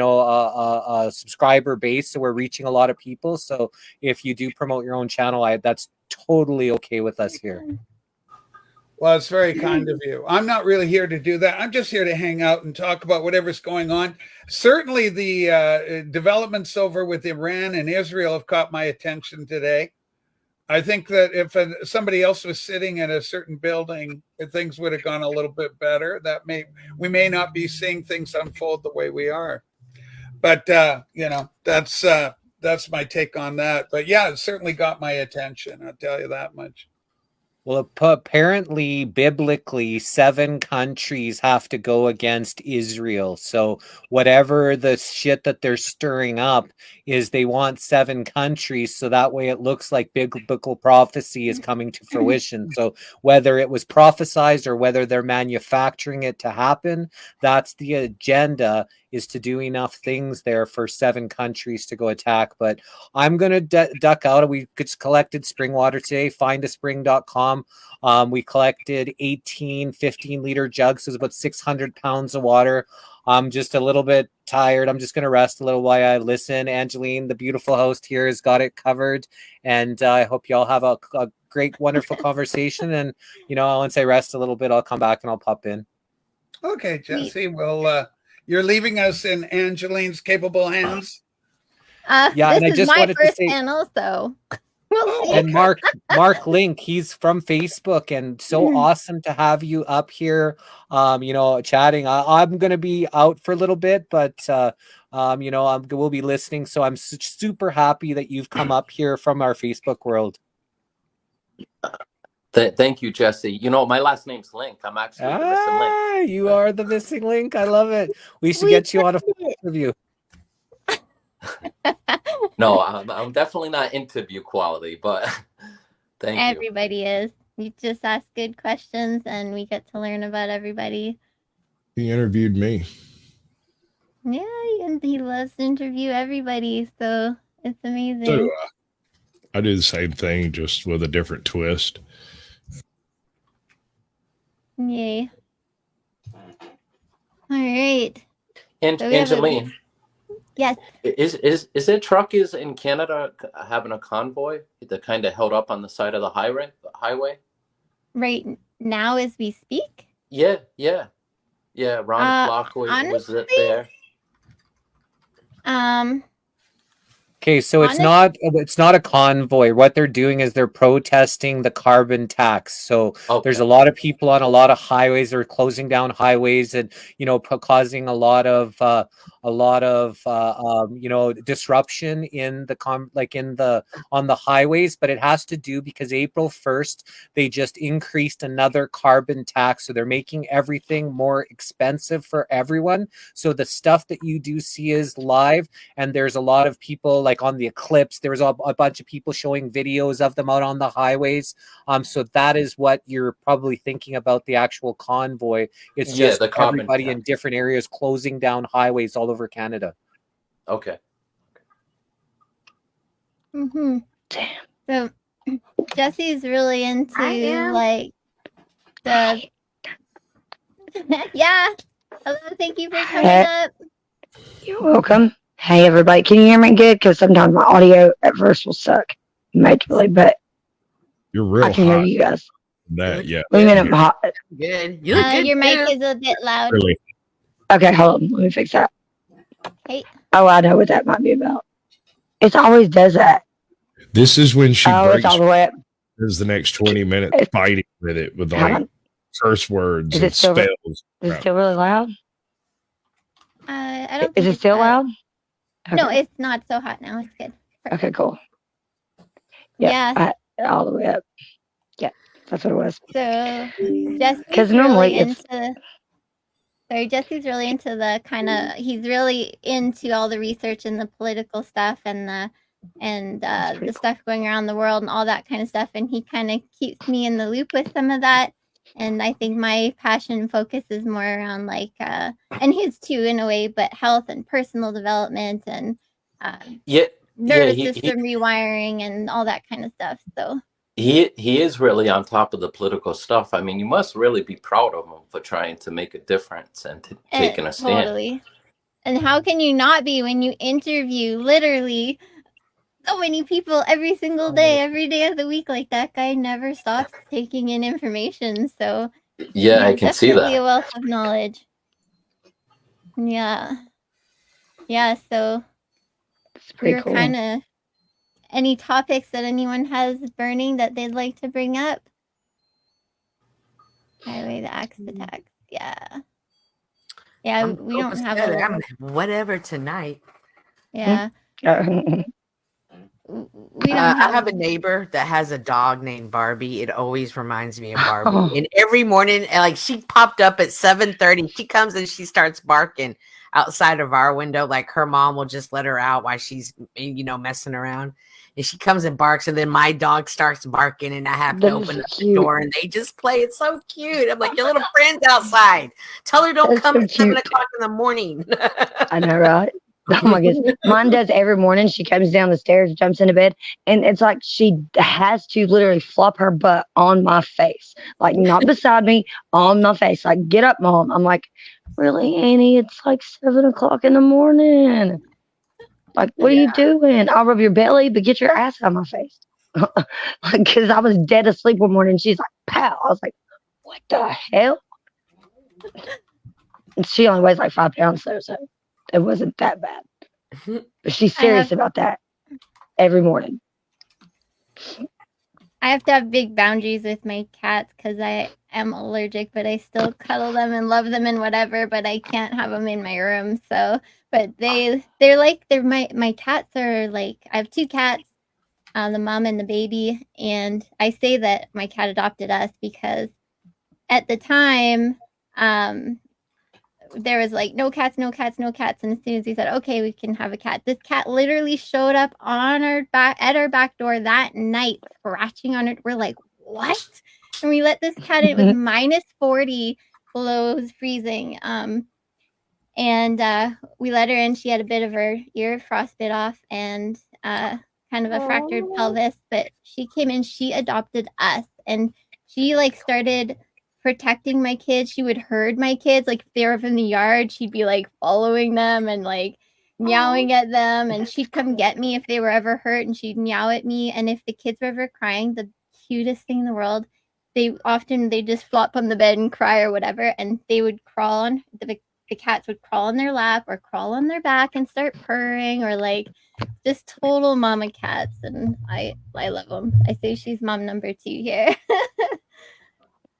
a subscriber base, so we're reaching a lot of people. So if you do promote your own channel, that's totally okay with us here. Well, it's very kind of you. I'm not really here to do that. I'm just here to hang out and talk about whatever's going on. Certainly the developments over with Iran and Israel have caught my attention today. I think that if somebody else was sitting in a certain building, things would have gone a little bit better. We may not be seeing things unfold the way we are. But that's my take on that. But yeah, it certainly got my attention. I'll tell you that much. Well, apparently, biblically, 7 countries have to go against Israel. So whatever the shit that they're stirring up is, they want 7 countries, so that way it looks like biblical prophecy is coming to fruition. So whether it was prophesized or whether they're manufacturing it to happen, that's the agenda, is to do enough things there for 7 countries to go attack. But I'm going to duck out. We just collected spring water today, findaspring.com. We collected 18 15-liter jugs. So it's about 600 pounds of water. I'm just a little bit tired. I'm just going to rest a little while I listen. Angeleen, the beautiful host here, has got it covered. And I hope y'all have a great, wonderful conversation. And, once I rest a little bit, I'll come back and I'll pop in. Okay, Jesse. Well, you're leaving us in Angeleen's capable hands. Yeah, this is my first panel, so. And Mark Link, he's from Facebook, and so awesome to have you up here, chatting. I'm going to be out for a little bit, but, we'll be listening. So I'm super happy that you've come up here from our Facebook world. Thank you, Jesse. My last name's Link. I'm actually the missing link. You are the missing link. I love it. We should get you on a phone interview. No, I'm definitely not interview quality, but thank you. Everybody is. You just ask good questions, and we get to learn about everybody. He interviewed me. Yeah, and he loves to interview everybody, so it's amazing. So I do the same thing, just with a different twist. Yay. All right. Angeleen. Yes. Is there truckers in Canada having a convoy that kind of held up on the side of the highway? Right now, as we speak? Yeah. Ron Clark was there. Okay, so it's not a convoy. What they're doing is they're protesting the carbon tax. So there's a lot of people on a lot of highways. They're closing down highways and causing a lot of disruption in on the highways. But it has to do because April 1st they just increased another carbon tax. So they're making everything more expensive for everyone. So the stuff that you do see is live, and there's a lot of people on the eclipse. There was a bunch of people showing videos of them out on the highways. So that is what you're probably thinking about, the actual convoy. It's just everybody in different areas closing down highways all over Canada. Okay. Mm-hmm. So Jesse's really into the yeah. Hello, thank you for coming up. You're welcome. Hey, everybody. Can you hear me good? Because sometimes my audio at first will suck majorly, but you're real I can hear you guys. That, yeah. Wait a minute. Good. Your mic is a bit loud. Really? Okay, hold on. Let me fix that. Hey. Oh, I know what that might be about. It always does that. This is when she breaks. It's all the way up. There's the next 20 minutes fighting with it with curse words and spells. Is it still really loud? I don't. Is it still loud? Okay. No, it's not so hot now. It's good. Okay, cool. Yeah. All the way up. Yeah, that's what it was. So Jesse's really into the he's really into all the research and the political stuff and the stuff going around the world and all that kind of stuff. And he kind of keeps me in the loop with some of that. And I think my passion and focus is more around and his too in a way, but health and personal development and nervous system rewiring and all that kind of stuff. So he is really on top of the political stuff. I mean, you must really be proud of him for trying to make a difference and taking a stand. Totally. And how can you not be when you interview literally so many people every single day, every day of the week? Like, that guy never stops taking in information. So Yeah, I he's can see definitely a that. wealth of knowledge. Yeah. Yeah, so It's we pretty were cool. kind of, any topics that anyone has burning that they'd like to bring up? Highway, the axe attacks. Yeah. Yeah, we don't have a. I'm whatever tonight. Yeah. We don't I have. have a neighbor that has a dog named Barbie. It always reminds me of Barbie. And every morning, like, she popped up at 7:30. She comes and she starts barking outside of our window. Like, her mom will just let her out while she's, messing around. And she comes and barks, and then my dog starts barking, and I have to open up the door, and they just play. It's so cute. I'm like, your little friend's outside. Tell her don't come at 7 o'clock in the morning. I know, right? Oh my goodness. Mine does every morning. She comes down the stairs, jumps into bed, and it's like she has to literally flop her butt on my face. Like, not beside me, on my face. Like, get up, Mom. I'm like, really, Annie? It's like 7 o'clock in the morning. Like, what are you doing? I'll rub your belly, but get your ass out of my face. Because I was dead asleep one morning. She's like, pow. I was like, what the hell? And she only weighs like 5 pounds, though, so it wasn't that bad. But she's serious about that every morning. I have to have big boundaries with my cats because I am allergic, but I still cuddle them and love them and whatever, but I can't have them in my room. So, but they're my cats are like, I have 2 cats, the mom and the baby. And I say that my cat adopted us because at the time, there was like no cats. And as soon as we said, okay, we can have a cat, this cat literally showed up on our back door that night, scratching on it. We're like, what? And we let this cat in. It was minus 40 below, it was freezing. And we let her in. She had a bit of her ear frostbit off and kind of a fractured pelvis, but she came in, she adopted us, and she like started protecting my kids. She would herd my kids. Like, if they were in the yard, she'd be like following them and like meowing at them, and she'd come get me if they were ever hurt, and she'd meow at me. And if the kids were ever crying, the cutest thing in the world, they just flop on the bed and cry or whatever, and they would crawl on the cats would crawl on their lap or crawl on their back and start purring, or like just total mama cats. And I love them. I say she's mom number 2 here.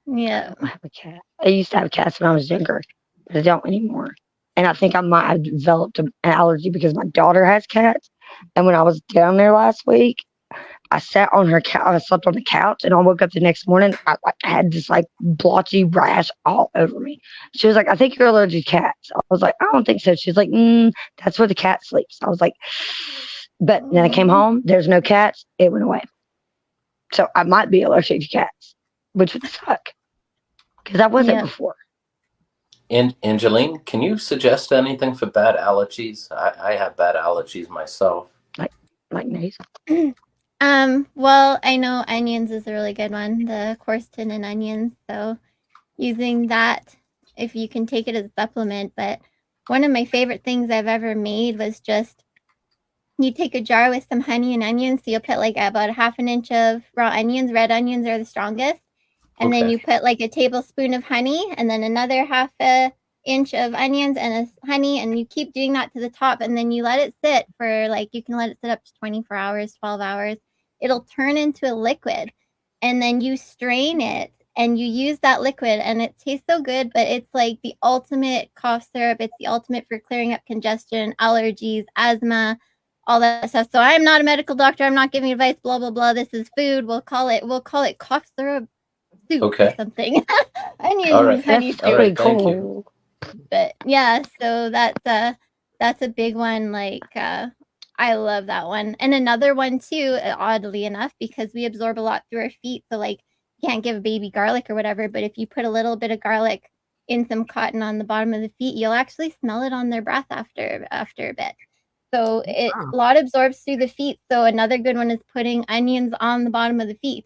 Yeah. I have a cat. I used to have cats when I was younger, but I don't anymore. And I think I might have developed an allergy because my daughter has cats. And when I was down there last week, I sat on her couch. I slept on the couch, and I woke up the next morning. I had this like blotchy rash all over me. She was like, "I think you're allergic to cats." I was like, "I don't think so." She's like, "That's where the cat sleeps." I was like, but then I came home. There's no cats. It went away. So I might be allergic to cats, which would suck because I wasn't before. And Angeleen, can you suggest anything for bad allergies? I have bad allergies myself. Like nasal. Well, I know onions is a really good one, the quercetin in onions. So using that, if you can take it as a supplement. But one of my favorite things I've ever made was just, you take a jar with some honey and onions. So you'll put like about a half an inch of raw onions. Red onions are the strongest. And then you put like a tablespoon of honey, and then another half a inch of onions and honey, and you keep doing that to the top, and then you let it sit for like, you can let it sit up to 24 hours, 12 hours. It'll turn into a liquid, and then you strain it and you use that liquid, and it tastes so good. But it's like the ultimate cough syrup. It's the ultimate for clearing up congestion, allergies, asthma, all that stuff. So I'm not a medical doctor. I'm not giving advice, blah blah blah. This is food. We'll call it cough syrup soup or something. Onion, all right. honey, That's pretty Thank cool. you. But yeah, so that's a big one. Like, I love that one. And another one too, oddly enough, because we absorb a lot through our feet. So like, you can't give a baby garlic or whatever, but if you put a little bit of garlic in some cotton on the bottom of the feet, you'll actually smell it on their breath after a bit. So a lot absorbs through the feet. So another good one is putting onions on the bottom of the feet.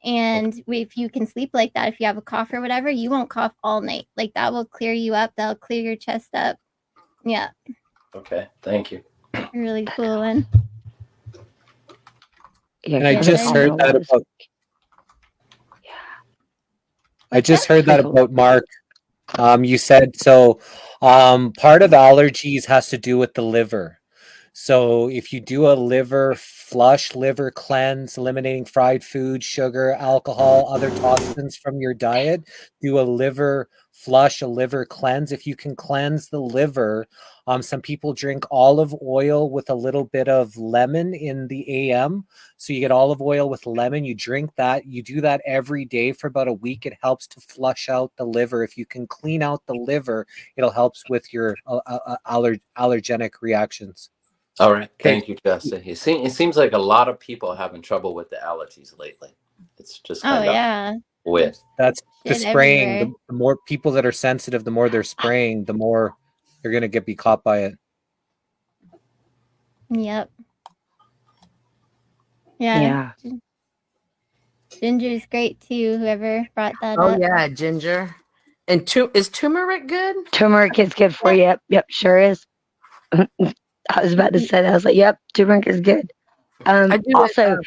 And if you can sleep like that, if you have a cough or whatever, you won't cough all night. Like, that will clear you up. That'll clear your chest up. Yeah, Okay, thank you. really cool one. Yeah, And I Yeah, just I heard know. that about. I What's just that? heard that about Mark. You said so. Part of allergies has to do with the liver. So if you do a liver flush, liver cleanse, eliminating fried food, sugar, alcohol, other toxins from your diet, do a liver flush, a liver cleanse. If you can cleanse the liver, some people drink olive oil with a little bit of lemon in the AM. So you get olive oil with lemon, you drink that, you do that every day for about a week. It helps to flush out the liver. If you can clean out the liver, it'll help with your allergenic reactions. All right, Okay. thank you, Jesse. It seems like a lot of people are having trouble with the allergies lately. It's just Oh kind of yeah, weird. That's the shit spraying. everywhere. The more people that are sensitive, the more they're spraying, the more you're gonna be caught by it. Yep. Yeah. Ginger's great too. Whoever brought that Oh up. yeah, ginger. And is turmeric good? Turmeric is good for you. Yep, sure is. I was about to say that. I was like, yep, turmeric is good. I do Also,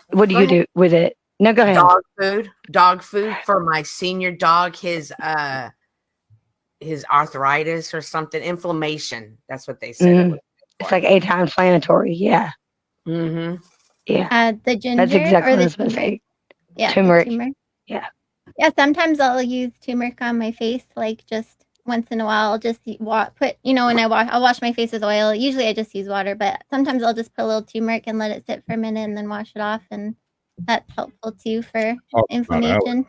what do go you ahead. do with it? No, go ahead. Dog food for my senior dog. His arthritis or something, inflammation. That's what they said. It was It's like anti-inflammatory. Yeah. Mm-hmm. Yeah. The ginger That's exactly or what I the was supposed to turmeric? say. Yeah, Turmeric. the turmeric. Yeah. Yeah, sometimes I'll use turmeric on my face, like just once in a while. I'll just put, when I'll wash my face with oil. Usually I just use water, but sometimes I'll just put a little turmeric and let it sit for a minute and then wash it off, and that's helpful too for inflammation.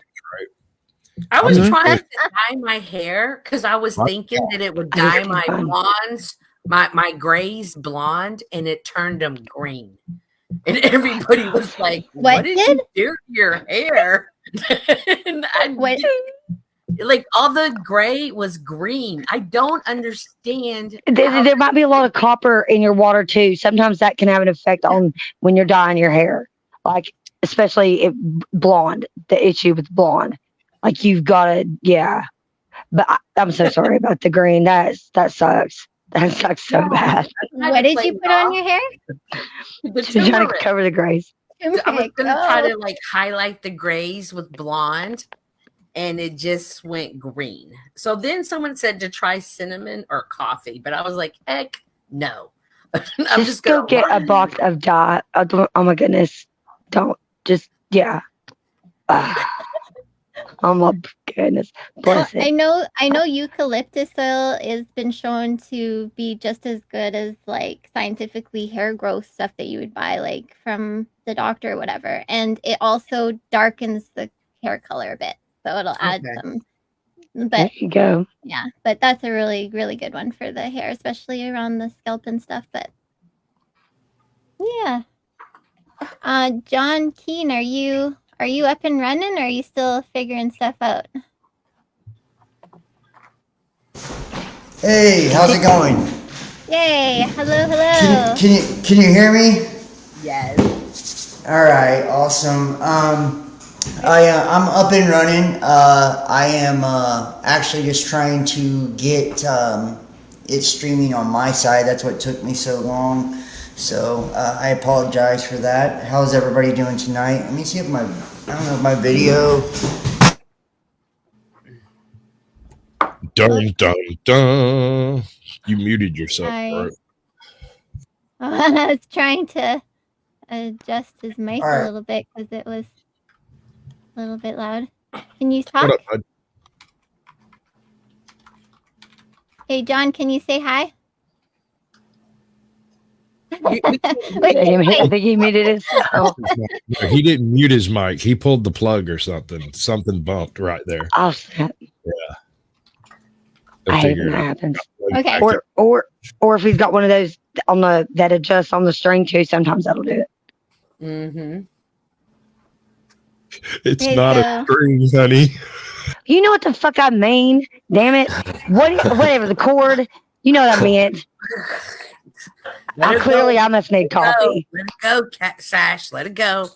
I was trying to dye my hair because I was thinking that it would dye my blondes, my grays blonde, and it turned them green. And everybody was like, "What did you do to your hair?" And like all the gray was green. I don't understand. There might be a lot of copper in your water too. Sometimes that can have an effect on when you're dyeing your hair, like especially if blonde. The issue with blonde, like you've got to, yeah. But I'm so sorry about the green. That sucks. That sucks so bad. What did you put on your hair? Trying to cover the grays. I was gonna try to like highlight the grays with blonde, and it just went green. So then someone said to try cinnamon or coffee, but I was like, heck no. I'm just go get a box of dye. Oh my goodness. Don't just, yeah. Oh my goodness. Bless it. I know eucalyptus oil has been shown to be just as good as like scientifically hair growth stuff that you would buy like from the doctor or whatever. And it also darkens the hair color a bit. So it'll add some. But there you go. Yeah, but that's a really, really good one for the hair, especially around the scalp and stuff. But yeah. John Keen, are you up and running, or are you still figuring stuff out? Hey, how's it going? Yay! Hello. Can you hear me? Yes. All right, awesome. I'm up and running. I am actually just trying to get it streaming on my side. That's what took me so long. So I apologize for that. How's everybody doing tonight? Let me see if my video. Dun dun dun. You muted yourself, bro. I was trying to adjust his mic a little bit because it was a little bit loud. Can you talk? What up, bud? Hey, John, can you say hi? I think he muted himself. No, he didn't mute his mic. He pulled the plug or something. Something bumped right there. Oh, snap. Yeah. I hate when that happens. Okay. Or if he's got one of those that adjusts on the string too, sometimes that'll do it. Mm-hmm. It's not a string, honey. You know what the fuck I mean? Damn it! Whatever the cord. You know what I meant. I must need coffee. Let it go, Cat Sash. Let it go.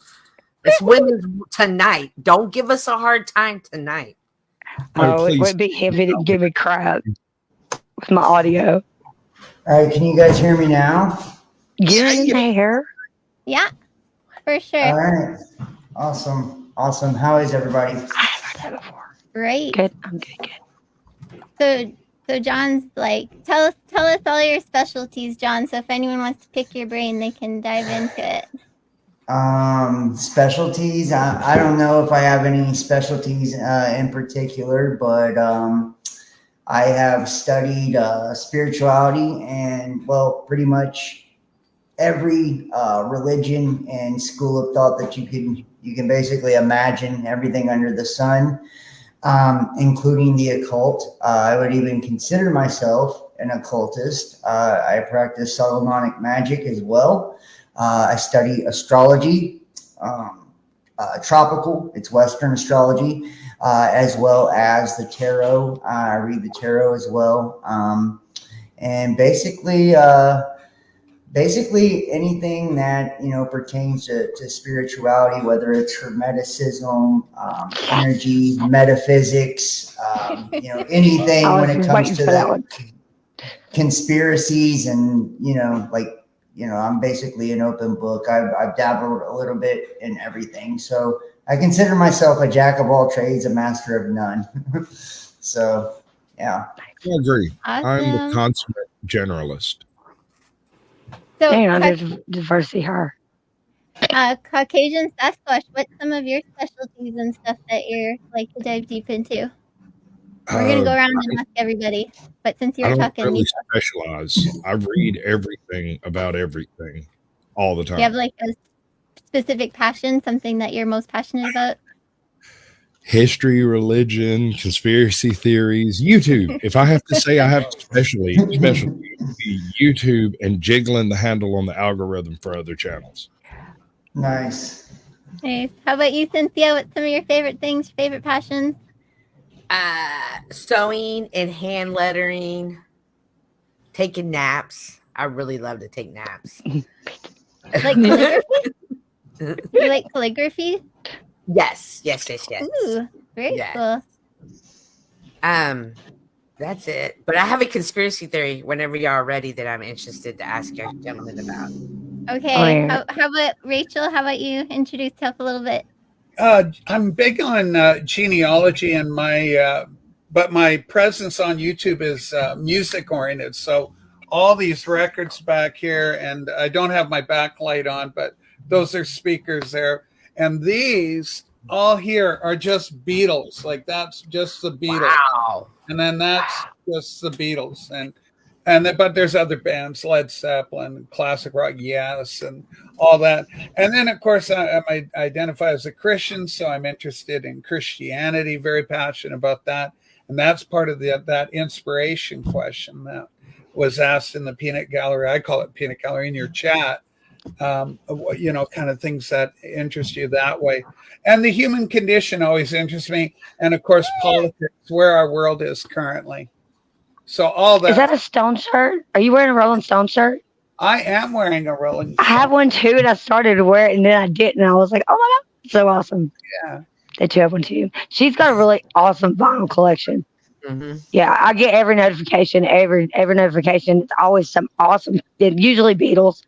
It's women's tonight. Don't give us a hard time tonight. Oh, it would be if he didn't give me crap. with my audio. All right, can you guys hear me now? Get in there. Yeah, for sure. All right. Awesome. How is everybody? I haven't heard that before. Great. Good. I'm good. So John's like, tell us all your specialties, John. So if anyone wants to pick your brain, they can dive into it. Specialties. I don't know if I have any specialties in particular, but I have studied spirituality and, well, pretty much every religion and school of thought that you can basically imagine, everything under the sun, including the occult. I would even consider myself an occultist. I practice Solomonic magic as well. I study astrology, tropical, it's Western astrology, as well as the tarot. I read the tarot as well. And basically anything that, pertains to spirituality, whether it's hermeticism, energy, metaphysics, anything when it comes to the conspiracies and, I'm basically an open book. I've dabbled a little bit in everything. So I consider myself a jack of all trades, a master of none. So, yeah. I agree. Awesome. I'm the consummate generalist. So, there's diversity here. Caucasian Sasquatch, what's some of your specialties and stuff that you're like to dive deep into? We're going to go around and ask everybody. But since you're talking, really specialize. I read everything about everything all the time. Do you have like a specific passion, something that you're most passionate about? History, religion, conspiracy theories, YouTube. If I have to say I have specialty, YouTube and jiggling the handle on the algorithm for other channels. Nice. How about you, Cynthia? What's some of your favorite things, favorite passions? Sewing and hand lettering, taking naps. I really love to take naps. Like calligraphy? You like calligraphy? Yes. Ooh, very cool. That's it. But I have a conspiracy theory whenever y'all are ready that I'm interested to ask you gentlemen about. Okay. How about Rachel? How about you introduce yourself a little bit? I'm big on genealogy, and but my presence on YouTube is music oriented. So all these records back here, and I don't have my backlight on, but those are speakers there. And these all here are just Beatles. Like that's just the Beatles. Wow. And then that's just the Beatles. But there's other bands, Led Zeppelin, classic rock, yes, and all that. And then, of course, I identify as a Christian, so I'm interested in Christianity, very passionate about that. And that's part of that inspiration question that was asked in the peanut gallery. I call it peanut gallery in your chat. Kind of things that interest you that way. And the human condition always interests me. And, of course, politics, where our world is currently. So all that. Is that a Stone shirt? Are you wearing a Rolling Stone shirt? I am wearing a Rolling Stone. I have one too, and I started to wear it, and then I didn't. And I was like, oh my God, so awesome. Yeah. That you have one too. She's got a really awesome vinyl collection. Mm-hmm. Yeah, I get every notification. Every notification. It's always some awesome, usually Beatles,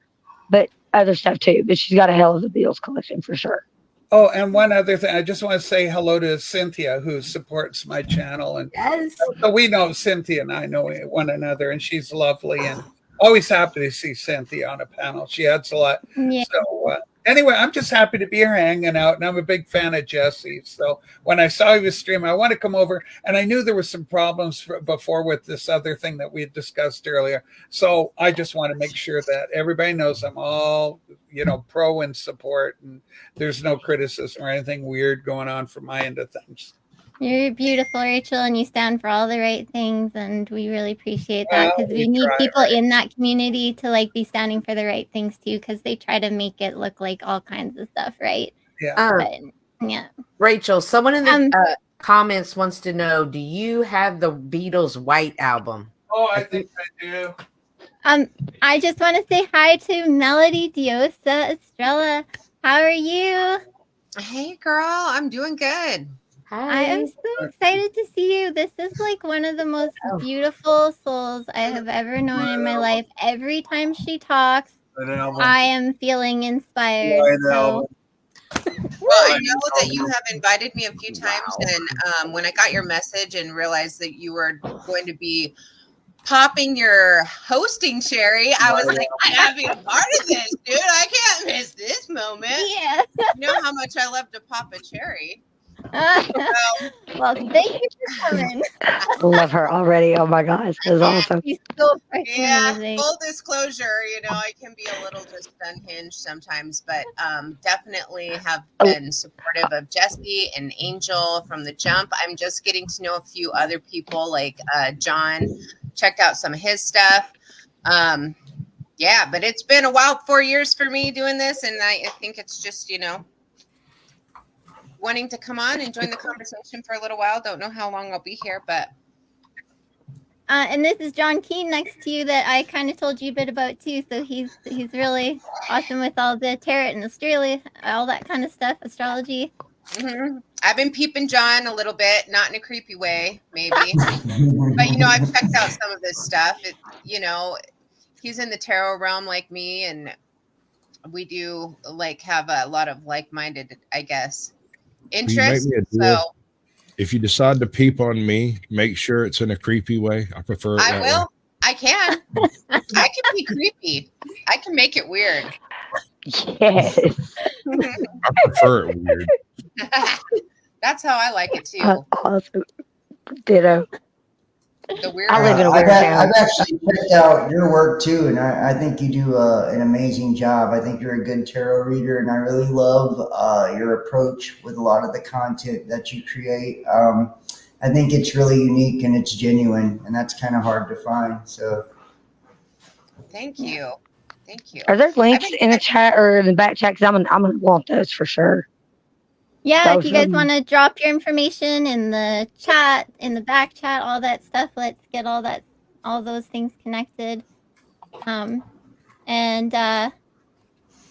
but other stuff too. But she's got a hell of a Beatles collection for sure. Oh, and one other thing, I just want to say hello to Cynthia, who supports my channel. And yes. So we know Cynthia and I know one another, and she's lovely, and always happy to see Cynthia on a panel. She adds a lot. Yeah. So anyway, I'm just happy to be here hanging out, and I'm a big fan of Jesse. So when I saw he was streaming, I want to come over, and I knew there were some problems before with this other thing that we had discussed earlier. So I just want to make sure that everybody knows I'm all, pro and support, and there's no criticism or anything weird going on from my end of things. You're beautiful, Rachel, and you stand for all the right things, and we really appreciate that because we need people in that community to be standing for the right things too, because they try to make it look like all kinds of stuff, right? Yeah. Yeah. Rachel, someone in the comments wants to know: do you have the Beatles White album? Oh, I think I do. I just want to say hi to Melody Diosa Estrella. How are you? Hey, girl, I'm doing good. I am so excited to see you. This is like one of the most Oh. beautiful souls I have ever known in my life. Every time she talks, I am feeling inspired. So Well, I know that you have invited me a few times, and when I got your message and realized that you were going to be popping your hosting cherry, I was like, I gotta be a part of this, dude. I can't miss this moment. yeah. You know how much I love to pop a cherry. Well, thank you for coming. I love her already. Oh my gosh, that's awesome. She's so freaking Yeah, amazing. full disclosure, you know, I can be a little just unhinged sometimes, but definitely have been supportive of Jesse and Angel from the jump. I'm just getting to know a few other people, like John. Checked out some of his stuff. Yeah, but it's been a wild 4 years for me doing this, and I think it's just, you know, wanting to come on and join the conversation for a little while. Don't know how long I'll be here, but and this is John Keane next to you that I kind of told you a bit about too. So he's really awesome with all the tarot and Australia, all that kind of stuff, astrology. I've been peeping John a little bit, not in a creepy way, maybe. But, you know, I've checked out some of his stuff. You know, he's in the tarot realm like me, and we do like have a lot of like-minded, I guess, interests. So if you decide to peep on me, make sure it's in a creepy way. I prefer it I that will. way. I can. I can be creepy. I can make it weird. Yes. I prefer it weird. That's how I like it too. Awesome. Ditto. The weird. I live in a weird town. I've actually checked out your work too, and I think you do an amazing job. I think you're a good tarot reader, and I really love your approach with a lot of the content that you create. I think it's really unique and it's genuine, and that's kind of hard to find. So, thank you. Thank you. Are there links in the chat or in the back chat? Because I'm gonna want those for sure. Yeah, if you guys want to drop your information in the chat, in the back chat, all that stuff, let's get all those things connected. And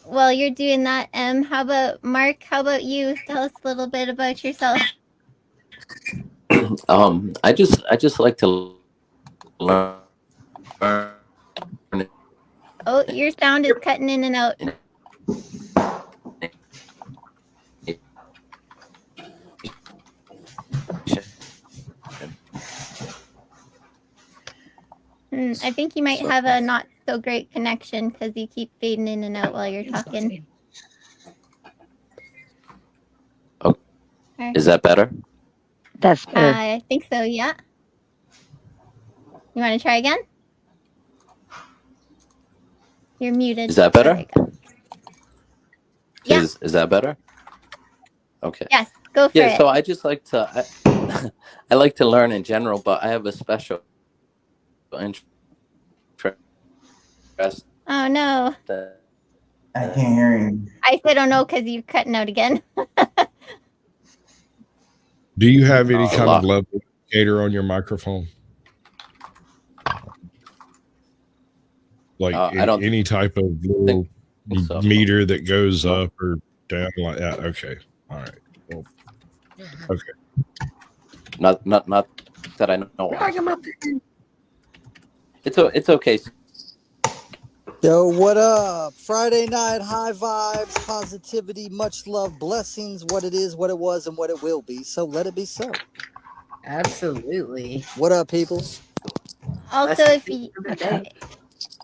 while you're doing that, how about Mark? How about you? Tell us a little bit about yourself. I just like to learn. Oh, your sound is cutting in and out. I think you might have a not so great connection because you keep fading in and out while you're talking. Okay. Is that better? That's better. I think so, yeah. You want to try again? You're muted. Is that better? Yeah. Is that better? Okay. Yes, go for it. Yeah, so I just like to I like to learn in general, but I have a special interest. Oh no. I can't hear you. I said oh no because you're cutting out again. Do you have any kind of level indicator on your microphone? Like I don't any type of little meter that goes up or down like that? Okay. All right. Well, okay. Not that I know of. It's okay. Yo, what up? Friday night, high vibes, positivity, much love, blessings, what it is, what it was, and what it will be. So let it be so. Absolutely. What up, people? Also,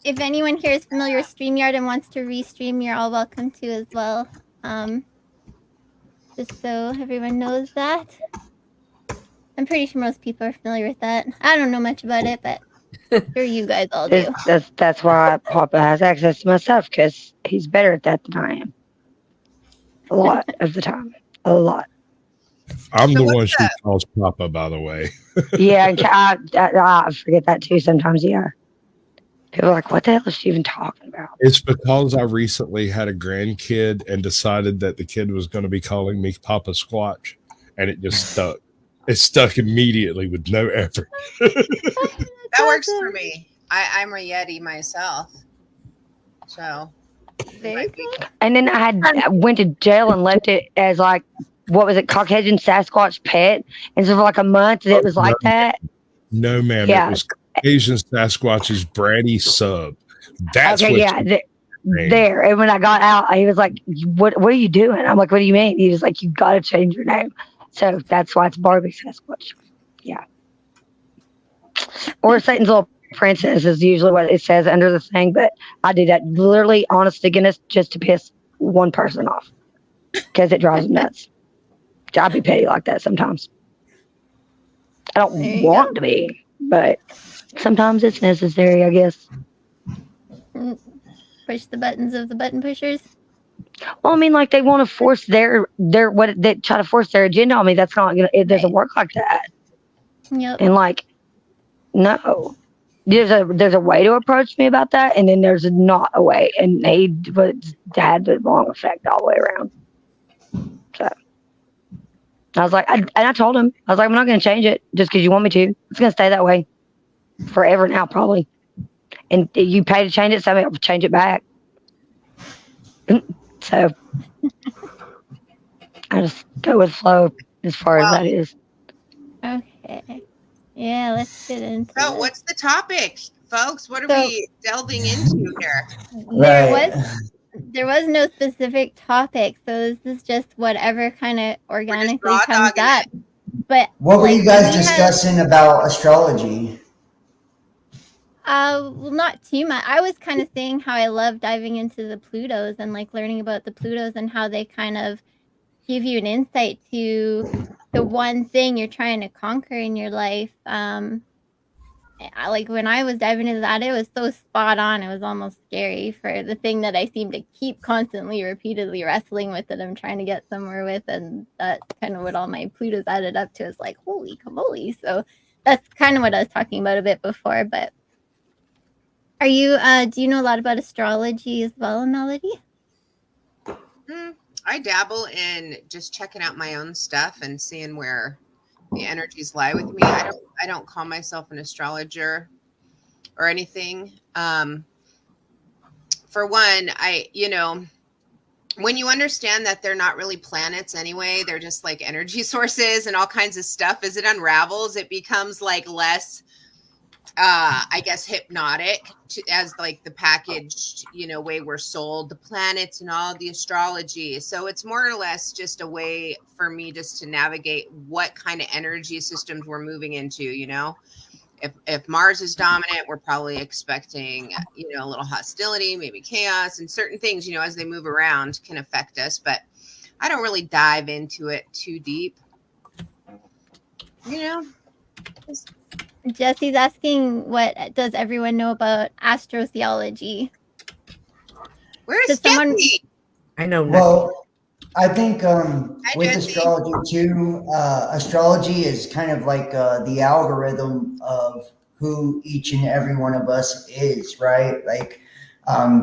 if anyone here is familiar with StreamYard and wants to restream, you're all welcome to as well. Just so everyone knows that. I'm pretty sure most people are familiar with that. I don't know much about it, but sure you guys all do. That's why Papa has access to my stuff, because he's better at that than I am. A lot of the time. A lot. I'm the one she calls Papa, by the way. Yeah, I forget that too sometimes, yeah. People are like, what the hell is she even talking about? It's because I recently had a grandkid and decided that the kid was going to be calling me Papa Squatch, and it just stuck. It stuck immediately with no effort. That works for me. I'm a Yeti myself. So and then I went to jail and left it as like what was it, Caucasian Sasquatch pet, and so for like a month it was like that. No, ma'am. Yeah. It was Asian Sasquatch's bratty sub. That's Okay, what. yeah. There, and when I got out, he was like, what are you doing? I'm like, what do you mean? He was like, you got to change your name. So that's why it's Barbie Sasquatch. Yeah. Or Satan's Little Princess is usually what it says under the thing, but I do that literally, honest to goodness, just to piss one person off because it drives them nuts. I'd be petty like that sometimes. I don't want to be, but sometimes it's necessary, I guess. Push the buttons of the button pushers. Well, I mean, like they want to force their they try to force their agenda on me. That's not gonna. It doesn't work like that. Yep. And like, no, there's a way to approach me about that, and then there's not a way. And he had the wrong effect all the way around. So I was like, I told him, I was like, I'm not going to change it just because you want me to. It's going to stay that way forever now, probably. And you pay to change it, so I'll change it back. So I just go with flow as far as that is. Okay. Yeah, let's get into So, it. what's the topic, folks? What are we delving into here? There was no specific topic, so this is just whatever kind of organically comes up. But what were you guys discussing about astrology? Well, not too much. I was kind of saying how I love diving into the Plutos and like learning about the Plutos and how they kind of give you an insight to the one thing you're trying to conquer in your life. Like when I was diving into that, it was so spot on. It was almost scary for the thing that I seem to keep constantly, repeatedly wrestling with that I'm trying to get somewhere with. And that's kind of what all my Plutos added up to is like, holy camoli. So that's kind of what I was talking about a bit before. But are you, do you know a lot about astrology as well, Melody? I dabble in just checking out my own stuff and seeing where the energies lie with me. I don't call myself an astrologer or anything. For one, when you understand that they're not really planets anyway, they're just like energy sources and all kinds of stuff, as it unravels, it becomes like less I guess hypnotic as like the packaged, way we're sold the planets and all the astrology. So it's more or less just a way for me just to navigate what kind of energy systems we're moving into. If Mars is dominant, we're probably expecting, a little hostility, maybe chaos, and certain things, as they move around can affect us. But I don't really dive into it too deep. Jesse's asking, what does everyone know about astrotheology? Where's Jesse? I know nothing. Well, I think with astrology too, astrology is kind of like the algorithm of who each and every one of us is, right? Like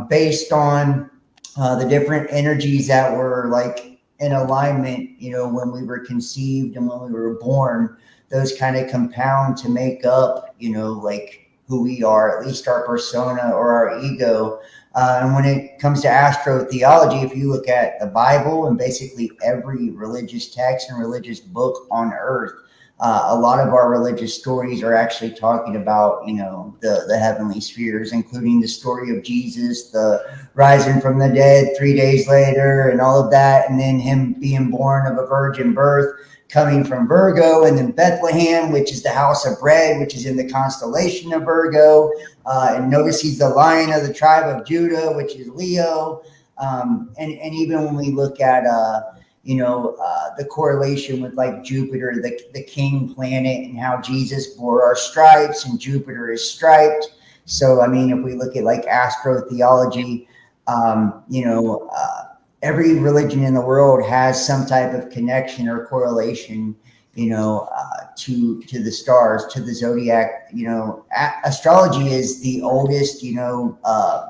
based on the different energies that were like in alignment, when we were conceived and when we were born, those kind of compound to make up, like who we are, at least our persona or our ego. And when it comes to astrotheology, if you look at the Bible and basically every religious text and religious book on earth, a lot of our religious stories are actually talking about, the heavenly spheres, including the story of Jesus, the rising from the dead 3 days later and all of that. And then him being born of a virgin birth, coming from Virgo, and then Bethlehem, which is the house of bread, which is in the constellation of Virgo. And notice he's the lion of the tribe of Judah, which is Leo. And even when we look at, the correlation with like Jupiter, the king planet, and how Jesus bore our stripes and Jupiter is striped. So, I mean, if we look at like astrotheology, every religion in the world has some type of connection or correlation, to the stars, to the zodiac. Astrology is the oldest,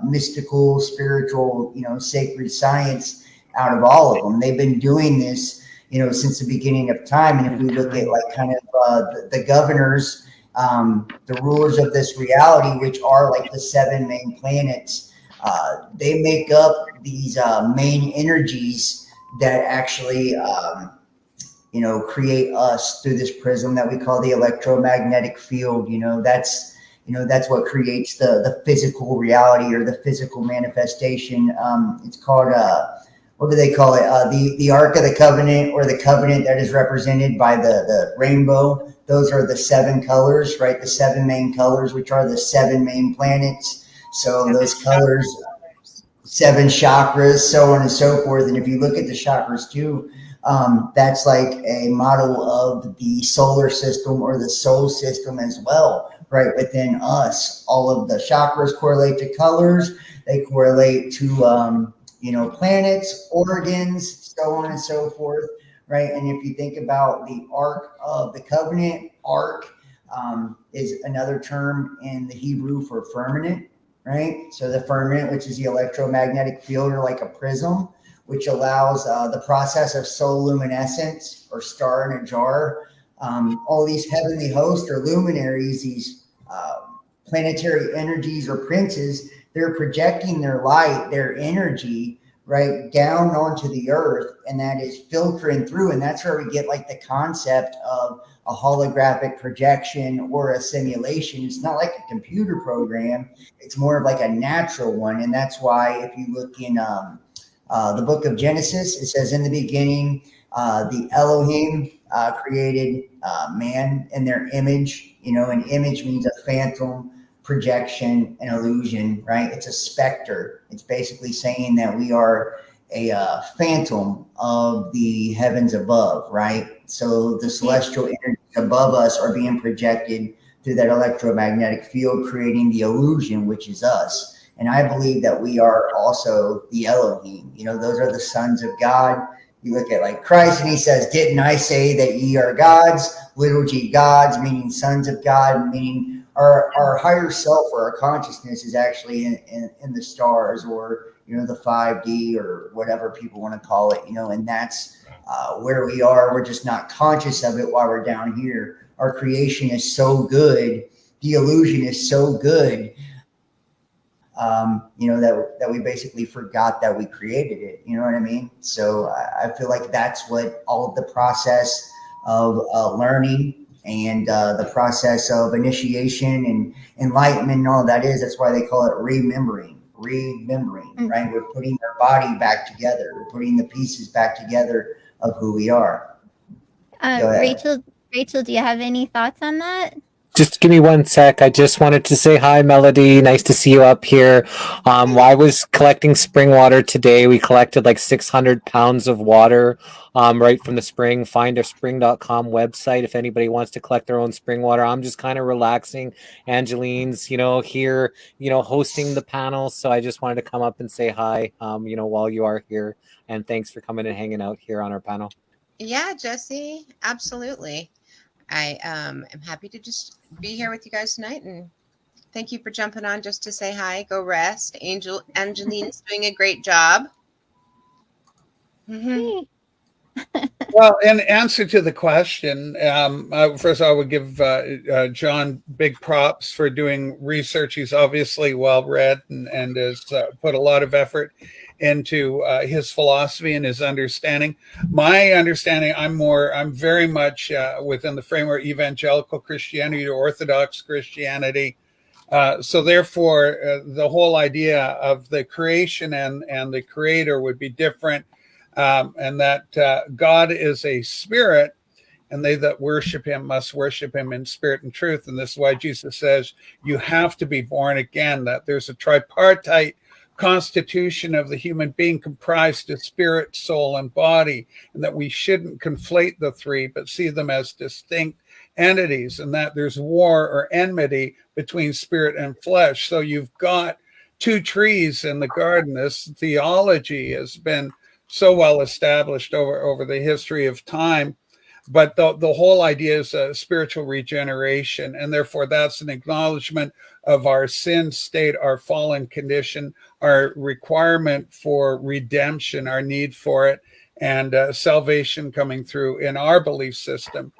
mystical, spiritual, sacred science out of all of them. They've been doing this, since the beginning of time. And if we look at like kind of the governors, the rulers of this reality, which are like the 7 main planets, they make up these main energies that actually create us through this prism that we call the electromagnetic field. That's what creates the physical reality or the physical manifestation. It's called what do they call it? The Ark of the Covenant, or the covenant that is represented by the rainbow. Those are the 7 colors, right? The 7 main colors, which are the 7 main planets. So those colors, 7 chakras, so on and so forth. And if you look at the chakras too, that's like a model of the solar system or the soul system as well, right within us. All of the chakras correlate to colors. They correlate to planets, organs, so on and so forth, right? And if you think about the Ark of the Covenant, Ark is another term in the Hebrew for firmament, right? So the firmament, which is the electromagnetic field, or like a prism, which allows the process of soul luminescence, or star in a jar. All these heavenly hosts or luminaries, these planetary energies or princes, they're projecting their light, their energy, right, down onto the earth, and that is filtering through. And that's where we get like the concept of a holographic projection or a simulation. It's not like a computer program, it's more of like a natural one. And that's why if you look in the book of Genesis, it says, in the beginning, the Elohim created man in their image. An image means a phantom, projection, and illusion, right? It's a specter. It's basically saying that we are a phantom of the heavens above, right? So the celestial energies above us are being projected through that electromagnetic field, creating the illusion, which is us. And I believe that we are also the Elohim. Those are the sons of God. You look at like Christ, and he says, didn't I say that ye are gods? Little g gods, meaning sons of God, meaning our higher self, or our consciousness, is actually in the stars, or the 5D, or whatever people want to call it. And that's where we are. We're just not conscious of it while we're down here. Our creation is so good, the illusion is so good, that we basically forgot that we created it. You know what I mean? So I feel like that's what all of the process of learning and the process of initiation and enlightenment and all that is. That's why they call it remembering, right? We're putting our body back together. We're putting the pieces back together of who we are. Rachel, do you have any thoughts on that? Just give me 1 sec. I just wanted to say hi, Melody. Nice to see you up here. While I was collecting spring water today, we collected like 600 pounds of water right from the spring. Findaspring.com website if anybody wants to collect their own spring water. I'm just kind of relaxing. Angeleen's, here, hosting the panel. So I just wanted to come up and say hi, while you are here. And thanks for coming and hanging out here on our panel. Yeah, Jesse, absolutely. I am happy to just be here with you guys tonight, and thank you for jumping on just to say hi. Go rest. Angeleen's doing a great job. Mm-hmm. Well, in answer to the question, first I would give John big props for doing research. He's obviously well read and has put a lot of effort into his philosophy and his understanding. My understanding, I'm very much within the framework of evangelical Christianity or Orthodox Christianity. So therefore, the whole idea of the creation and the creator would be different. And that God is a spirit, and they that worship him must worship him in spirit and truth. And this is why Jesus says you have to be born again, that there's a tripartite constitution of the human being comprised of spirit, soul, and body, and that we shouldn't conflate the three, but see them as distinct entities, and that there's war or enmity between spirit and flesh. So you've got 2 trees in the garden. This theology has been so well established over the history of time. But the whole idea is spiritual regeneration, and therefore that's an acknowledgement of our sin state, our fallen condition, our requirement for redemption, our need for it, and salvation coming through in our belief system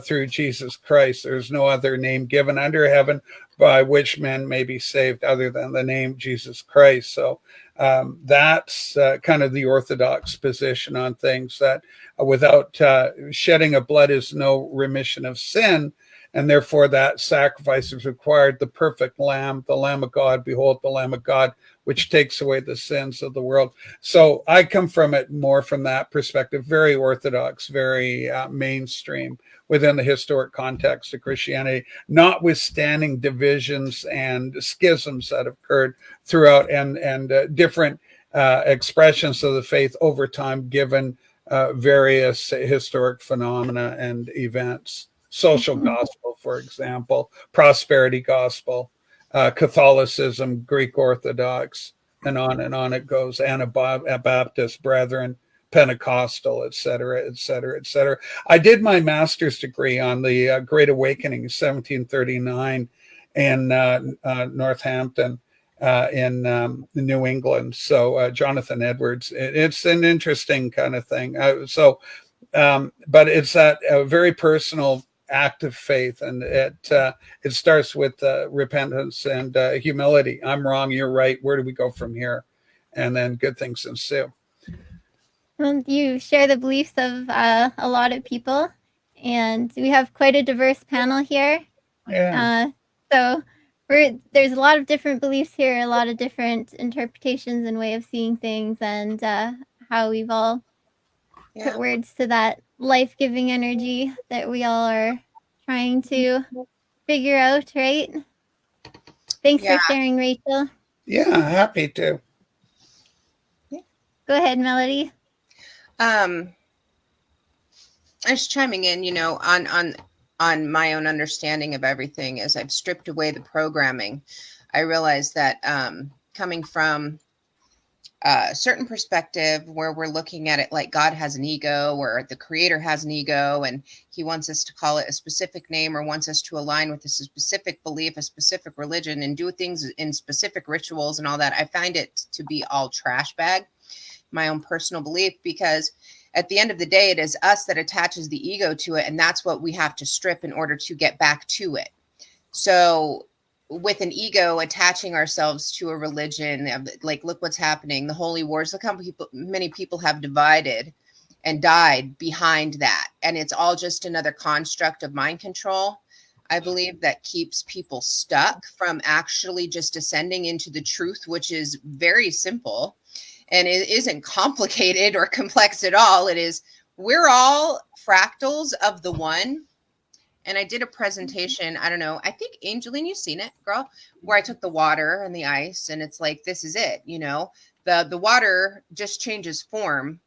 through Jesus Christ. There's no other name given under heaven by which men may be saved other than the name Jesus Christ. So that's kind of the Orthodox position on things, that without shedding of blood is no remission of sin. And therefore that sacrifice is required, the perfect lamb, the Lamb of God. Behold, the Lamb of God, which takes away the sins of the world. So I come from it more from that perspective, very Orthodox, very mainstream within the historic context of Christianity, notwithstanding divisions and schisms that have occurred throughout, and different expressions of the faith over time, given various historic phenomena and events. Social gospel, for example, prosperity gospel, Catholicism, Greek Orthodox, and on it goes, Anabaptist, Brethren, Pentecostal, et cetera, et cetera, et cetera. I did my master's degree on the Great Awakening, 1739, in Northampton, in New England. So Jonathan Edwards, it's an interesting kind of thing. But it's that very personal act of faith, and it starts with repentance and humility. I'm wrong, you're right. Where do we go from here? And then good things ensue. Well, you share the beliefs of a lot of people, and we have quite a diverse panel here. Yeah. So there's a lot of different beliefs here, a lot of different interpretations and way of seeing things, and how we've all put words to that life-giving energy that we all are trying to figure out, right? Thanks for sharing, Rachel. Yeah, happy to. Go ahead, Melody. I was chiming in, on my own understanding of everything. As I've stripped away the programming, I realized that coming from a certain perspective where we're looking at it like God has an ego, or the creator has an ego, and he wants us to call it a specific name, or wants us to align with a specific belief, a specific religion, and do things in specific rituals and all that. I find it to be all trash bag, my own personal belief, because at the end of the day, it is us that attaches the ego to it, and that's what we have to strip in order to get back to it. So with an ego attaching ourselves to a religion, like, look what's happening, the holy wars, look how many people have divided and died behind that, and it's all just another construct of mind control, I believe, that keeps people stuck from actually just ascending into the truth, which is very simple, and it isn't complicated or complex at all. It is, we're all fractals of the one. And I did a presentation, I don't know, I think, Angeleen, you've seen it, girl, where I took the water and the ice, and it's like, this is it, the water just changes form,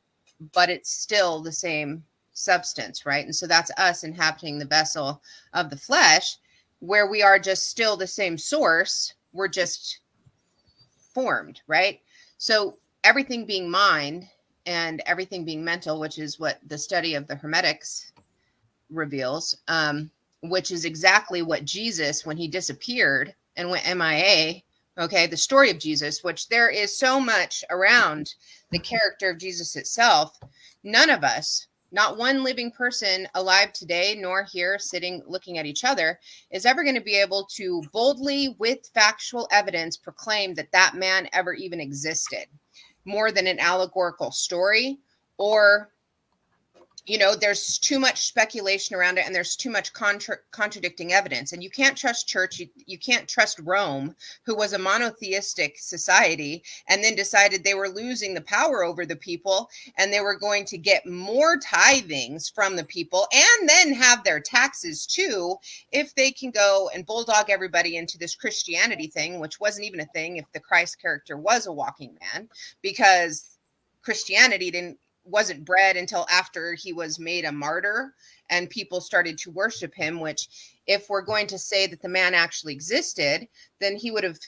but it's still the same substance, right? And so that's us inhabiting the vessel of the flesh, where we are just still the same source, we're just formed, right? So everything being mind and everything being mental, which is what the study of the Hermetics reveals, which is exactly what Jesus, when he disappeared and went MIA, okay, the story of Jesus, which there is so much around the character of Jesus itself. None of us, not one living person alive today, nor here sitting looking at each other, is ever going to be able to boldly, with factual evidence, proclaim that that man ever even existed, more than an allegorical story, or there's too much speculation around it, and there's too much contradicting evidence. And you can't trust church. You can't trust Rome, who was a monotheistic society, and then decided they were losing the power over the people, and they were going to get more tithings from the people, and then have their taxes too, if they can go and bulldog everybody into this Christianity thing, which wasn't even a thing if the Christ character was a walking man, because Christianity wasn't bred until after he was made a martyr and people started to worship him, which, if we're going to say that the man actually existed, then he would have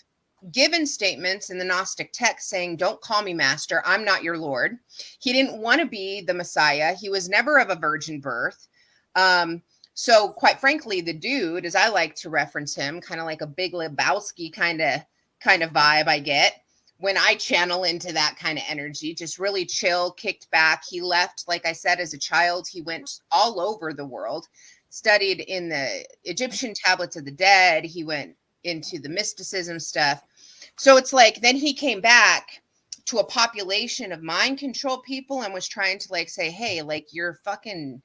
given statements in the Gnostic text saying, don't call me master, I'm not your Lord. He didn't want to be the Messiah. He was never of a virgin birth. So quite frankly, the dude, as I like to reference him, kind of like a Big Lebowski kind of vibe I get when I channel into that kind of energy, just really chill, kicked back. He left, like I said, as a child. He went all over the world, studied in the Egyptian tablets of the dead. He went into the mysticism stuff. So it's like, then he came back to a population of mind control people and was trying to like say, hey, like you're fucking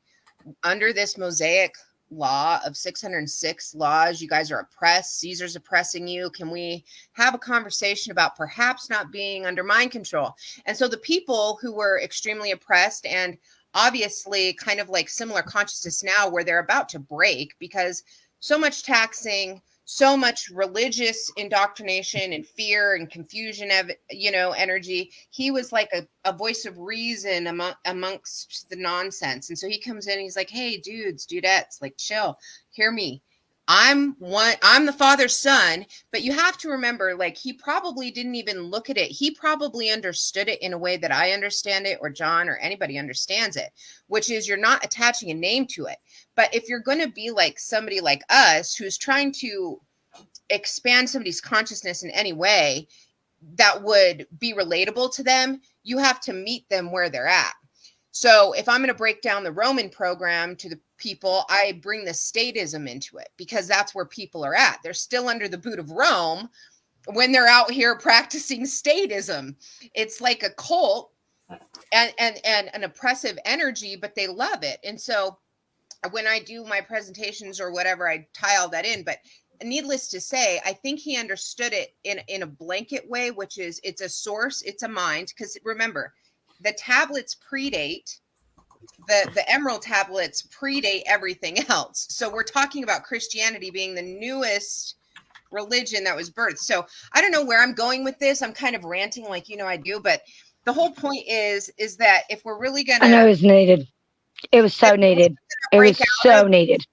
under this Mosaic law of 606 laws. You guys are oppressed. Caesar's oppressing you. Can we have a conversation about perhaps not being under mind control? And so the people who were extremely oppressed and obviously kind of like similar consciousness now where they're about to break because so much taxing, so much religious indoctrination and fear and confusion of, you know, energy. He was like a voice of reason amongst the nonsense. And so he comes in and he's like, hey, dudes, dudettes, like chill, hear me. I'm the father's son, but you have to remember, like, he probably didn't even look at it. He probably understood it in a way that I understand it, or John, or anybody understands it, which is you're not attaching a name to it. But if you're going to be like somebody like us who's trying to expand somebody's consciousness in any way that would be relatable to them, you have to meet them where they're at. So if I'm going to break down the Roman program to the people, I bring the statism into it because that's where people are at. They're still under the boot of Rome when they're out here practicing statism. It's like a cult and an oppressive energy, but they love it. And so when I do my presentations or whatever, I tie all that in. But needless to say, I think he understood it in a blanket way, which is it's a source, it's a mind. Because remember, the tablets predate, the emerald tablets predate everything else. So we're talking about Christianity being the newest religion that was birthed. So I don't know where I'm going with this. I'm kind of ranting like, you know, I do. But the whole point is that if we're really going to... I know it was needed. It was so needed. It was so needed.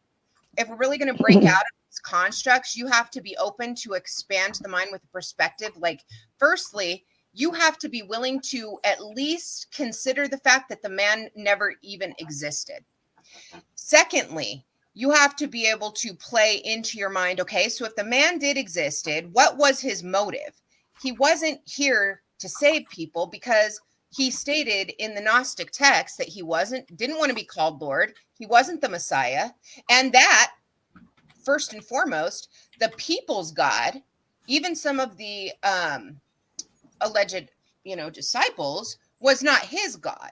If we're really going to break out of these constructs, you have to be open to expand the mind with a perspective. Like, firstly, you have to be willing to at least consider the fact that the man never even existed. Secondly, you have to be able to play into your mind, okay, so if the man did existed, what was his motive? He wasn't here to save people because he stated in the Gnostic text that he didn't want to be called Lord. He wasn't the Messiah. And that, first and foremost, the people's God, even some of the alleged, disciples, was not his God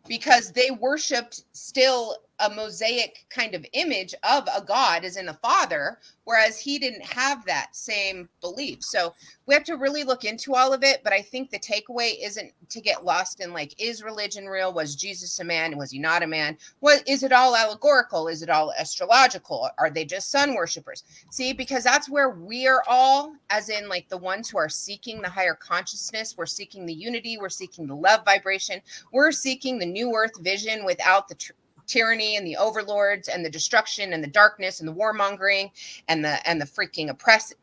because they worshiped still a Mosaic kind of image of a God as in a father, whereas he didn't have that same belief. So we have to really look into all of it. But I think the takeaway isn't to get lost in like, is religion real? Was Jesus a man? Was he not a man? Is it all allegorical? Is it all astrological? Are they just sun worshipers? See, because that's where we're all, as in like the ones who are seeking the higher consciousness, we're seeking the unity, we're seeking the love vibration, we're seeking the new earth vision without the tyranny and the overlords and the destruction and the darkness and the warmongering and the freaking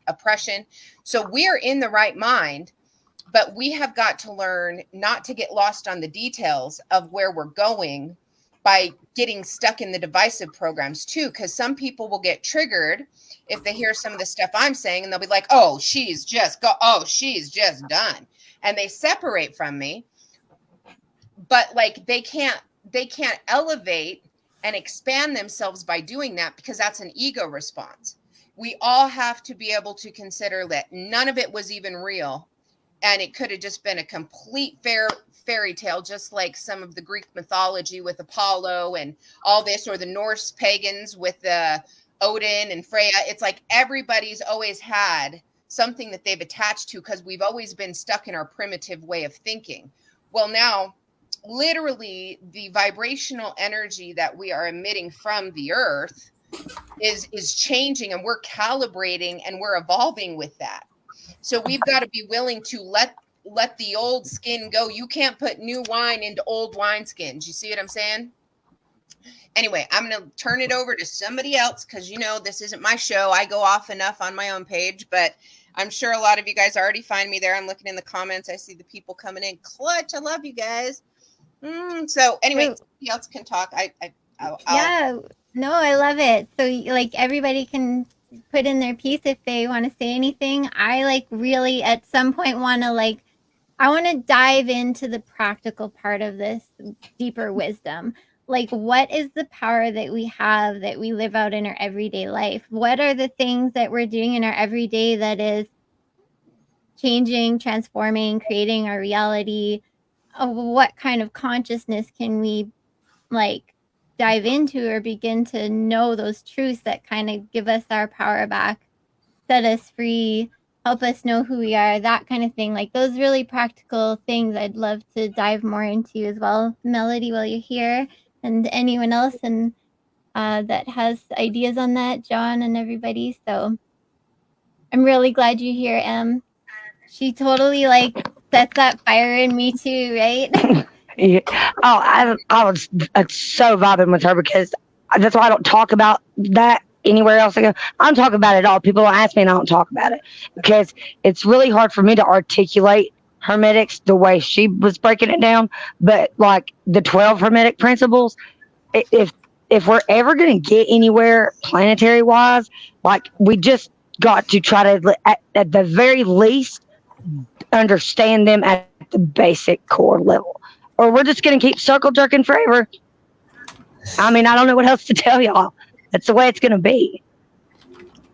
oppression. So we're in the right mind, but we have got to learn not to get lost on the details of where we're going by getting stuck in the divisive programs too, because some people will get triggered if they hear some of the stuff I'm saying and they'll be like, oh, she's just done. And they separate from me. But like they can't elevate and expand themselves by doing that because that's an ego response. We all have to be able to consider that none of it was even real. And it could have just been a complete fairy tale, just like some of the Greek mythology with Apollo and all this, or the Norse pagans with Odin and Freya. It's like everybody's always had something that they've attached to because we've always been stuck in our primitive way of thinking. Well, now, literally, the vibrational energy that we are emitting from the earth is changing, and we're calibrating and we're evolving with that. So we've got to be willing to let the old skin go. You can't put new wine into old wineskins. You see what I'm saying? Anyway, I'm going to turn it over to somebody else because, this isn't my show. I go off enough on my own page, but I'm sure a lot of you guys already find me there. I'm looking in the comments. I see the people coming in. Clutch. I love you guys. So anyway, somebody else can talk. No, I love it. So like everybody can put in their piece if they want to say anything. I like really at some point I want to dive into the practical part of this deeper wisdom. like, what is the power that we have that we live out in our everyday life? What are the things that we're doing in our everyday that is changing, transforming, creating our reality? What kind of consciousness can we like dive into or begin to know those truths that kind of give us our power back, set us free, help us know who we are, that kind of thing. Like those really practical things I'd love to dive more into as well. Melody, while you're here, and anyone else and that has ideas on that, John and everybody. So I'm really glad you're here, Em. She totally like sets that fire in me too, right? Yeah. Oh, I was so vibing with her because that's why I don't talk about that anywhere else I go. I don't talk about it at all. People ask me and I don't talk about it because it's really hard for me to articulate hermetics the way she was breaking it down. But like the 12 hermetic principles, if we're ever going to get anywhere planetary wise, like we just got to try to at the very least understand them at the basic core level, or we're just going to keep circle jerking forever. I mean, I don't know what else to tell y'all. That's the way it's going to be.